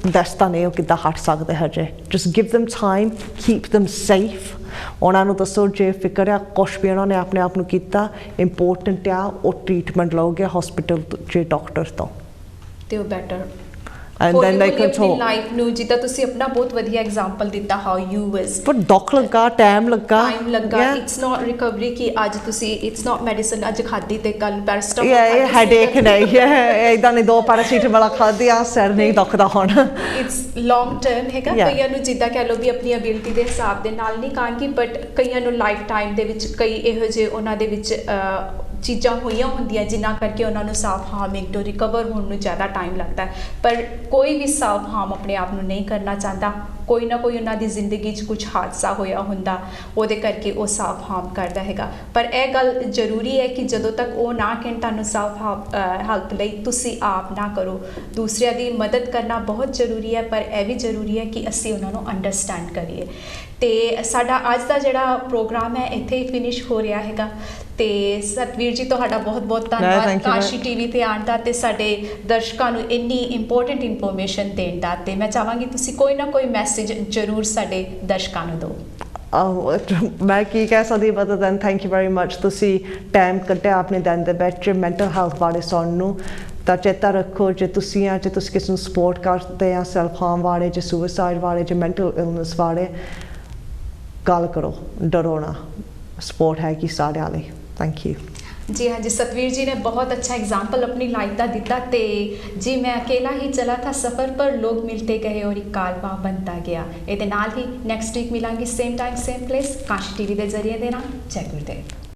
ਦੱਸਦਾ ਨਹੀਂ ਉਹ ਕਿੱਦਾਂ ਹਟ ਸਕਦੇ ਹਜੇ just give them time keep them safe ਉਹਨਾਂ ਨੂੰ ਦੱਸੋ ਜੇ ਫਿਕਰ ਆ ਕੁਛ ਵੀ ਉਹਨਾਂ ਨੇ ਆਪਣੇ ਆਪ ਨੂੰ ਕੀਤਾ ਇੰਪੋਰਟੈਂਟ ਆ ਉਹ ਟ੍ਰੀਟਮੈਂਟ ਲਓਗੇ ਹਸਪੀਟਲ 'ਚ ਡਾਕਟਰ ਤੋਂ ਤੇ ਉਹ better and then they can talk life ਨੂੰ ਜਿੱਦਾਂ ਤੁਸੀਂ ਆਪਣਾ ਬਹੁਤ ਵਧੀਆ ਐਗਜ਼ਾਮਪਲ ਦਿੱਤਾ ਹਾਊ ਯੂ ਵਾਸ ਪਰ ਦੁੱਖ ਲੱਗਾ ਟਾਈਮ ਲੱਗਾ ਇਟਸ ਨਾਟ ਰਿਕਵਰੀ ਕਿ ਅੱਜ ਤੁਸੀਂ ਇਟਸ ਨਾਟ ਮੈਡੀਸਨ ਅੱਜ ਖਾਦੀ ਤੇ ਕੱਲ ਪੈਰਾਸਟਾਮੋਲ ਇਹ ਹੈਡੇਕ ਨਹੀਂ ਹੈ ਇਦਾਂ ਨੇ 2 ਪੈਰਾਸੀਟਾਮੋਲ ਖਾਦੀ ਆ ਸਿਰ ਨਹੀਂ ਦੁਖਦਾ ਹੁਣ ਇਟਸ ਲੌਂਗ ਟਰਮ ਹੈਗਾ ਕਈਆਂ ਨੂੰ ਜਿੱਦਾਂ ਕਹਿ ਲਓ ਵੀ ਆਪਣੀ ਅਬਿਲਿਟੀ ਦੇ ਹਿਸਾਬ ਦੇ ਨਾਲ ਨਹੀਂ ਕਹਾਂਗੀ ਬਟ ਕਈਆਂ ਨੂੰ ਲਾਈਫ ਟਾਈਮ ਦੇ ਵਿੱਚ ਕਈ ਇਹੋ ਜਿਹੇ ਉਹਨਾਂ ਦੇ ਵਿੱਚ ਚੀਜ਼ਾਂ ਹੋਈਆਂ ਹੁੰਦੀਆਂ ਜਿਨ੍ਹਾਂ ਕਰਕੇ ਉਹਨਾਂ ਨੂੰ ਸੈਲਫ ਹਾਰਮਿੰਗ ਤੋਂ ਰਿਕਵਰ ਹੋਣ ਨੂੰ ਜ਼ਿਆਦਾ ਟਾਈਮ ਲੱਗਦਾ ਪਰ ਕੋਈ ਵੀ ਸੈਲਫ ਹਾਰਮ ਆਪਣੇ ਆਪ ਨੂੰ ਨਹੀਂ ਕਰਨਾ ਚਾਹੁੰਦਾ ਕੋਈ ਨਾ ਕੋਈ ਉਹਨਾਂ ਦੀ ਜ਼ਿੰਦਗੀ 'ਚ ਕੁਝ ਹਾਦਸਾ ਹੋਇਆ ਹੁੰਦਾ ਉਹਦੇ ਕਰਕੇ ਉਹ ਸੈਲਫ ਹਾਰਮ ਕਰਦਾ ਹੈਗਾ ਪਰ ਇਹ ਗੱਲ ਜ਼ਰੂਰੀ ਹੈ ਕਿ ਜਦੋਂ ਤੱਕ ਉਹ ਨਾ ਕਹਿਣ ਤੁਹਾਨੂੰ ਸੈਲਫ ਹੈਲਪ ਲਈ ਤੁਸੀਂ ਆਪ ਨਾ ਕਰੋ ਦੂਸਰਿਆਂ ਦੀ ਮਦਦ ਕਰਨਾ ਬਹੁਤ ਜ਼ਰੂਰੀ ਹੈ ਪਰ ਇਹ ਵੀ ਜ਼ਰੂਰੀ ਹੈ ਕਿ ਅਸੀਂ ਉਹਨਾਂ ਨੂੰ ਅੰਡਰਸਟੈਂਡ ਕਰੀਏ ਤੇ ਸਾਡਾ ਅੱਜ ਦਾ ਜਿਹੜਾ ਪ੍ਰੋਗਰਾਮ ਹੈ ਇੱਥੇ ਹੀ ਫਿਨਿਸ਼ ਹੋ ਰਿਹਾ ਹੈਗਾ ਤੇ ਸਤਵੀਰ ਜੀ ਤੁਹਾਡਾ ਬਹੁਤ ਬਹੁਤ ਧੰਨਵਾਦ ਕਾਸ਼ੀ ਟੀਵੀ ਤੇ ਆਉਣ ਦਾ ਤੇ ਸਾਡੇ ਦਰਸ਼ਕਾਂ ਨੂੰ ਇੰਨੀ ਇੰਪੋਰਟੈਂਟ ਇਨਫੋਰਮੇਸ਼ਨ ਦੇਣ ਦਾ ਤੇ ਮੈਂ ਚਾਹਾਂਗੀ ਤੁਸੀਂ ਕੋਈ ਨਾ ਕੋਈ ਮੈਸੇਜ ਜ਼ਰੂਰ ਸਾਡੇ ਦਰਸ਼ਕਾਂ ਨੂੰ ਦਿਓ ਮੈਂ ਕੀ ਕਹਿ ਸਕਦੀ but then thank you very much ਤੁਸੀਂ ਟਾਈਮ ਕੱਢਿਆ ਆਪਣੇ ਦਿਨ ਦੇ ਵਿੱਚ ਮੈਂਟਲ ਹੈਲਥ ਬਾਰੇ ਸੁਣਨ ਨੂੰ ਤਾਂ ਚੇਤਾ ਰੱਖੋ ਜੇ ਤੁਸੀਂ ਕਿਸੇ ਨੂੰ ਸਪੋਰਟ ਕਰਦੇ ਆ ਸੈਲਫ ਹਾਰਮ ਬਾਰੇ ਜੇ ਸੁਸਾਈਡ ਬਾਰੇ ਜੇ ਮੈਂਟਲ ਇਲਨੈਸ ਬਾਰੇ ਗੱਲ ਕਰੋ ਡਰੋ ਨਾ ਸਪੋਰਟ ਹੈ ਕਿ ਸਾਰਿਆਂ ਲਈ थैंक यू जी हाँ जी सतवीर जी ने बहुत अच्छा एग्जाम्पल अपनी लाइफ का दिता ते जी मैं अकेला ही चला था सफ़र पर लोग मिलते गए और एक कारवां बनता गया ये नाल ही नैक्सट वीक मिलांगी same time same place Kashi TV के जरिए देना जय गुरुदेव।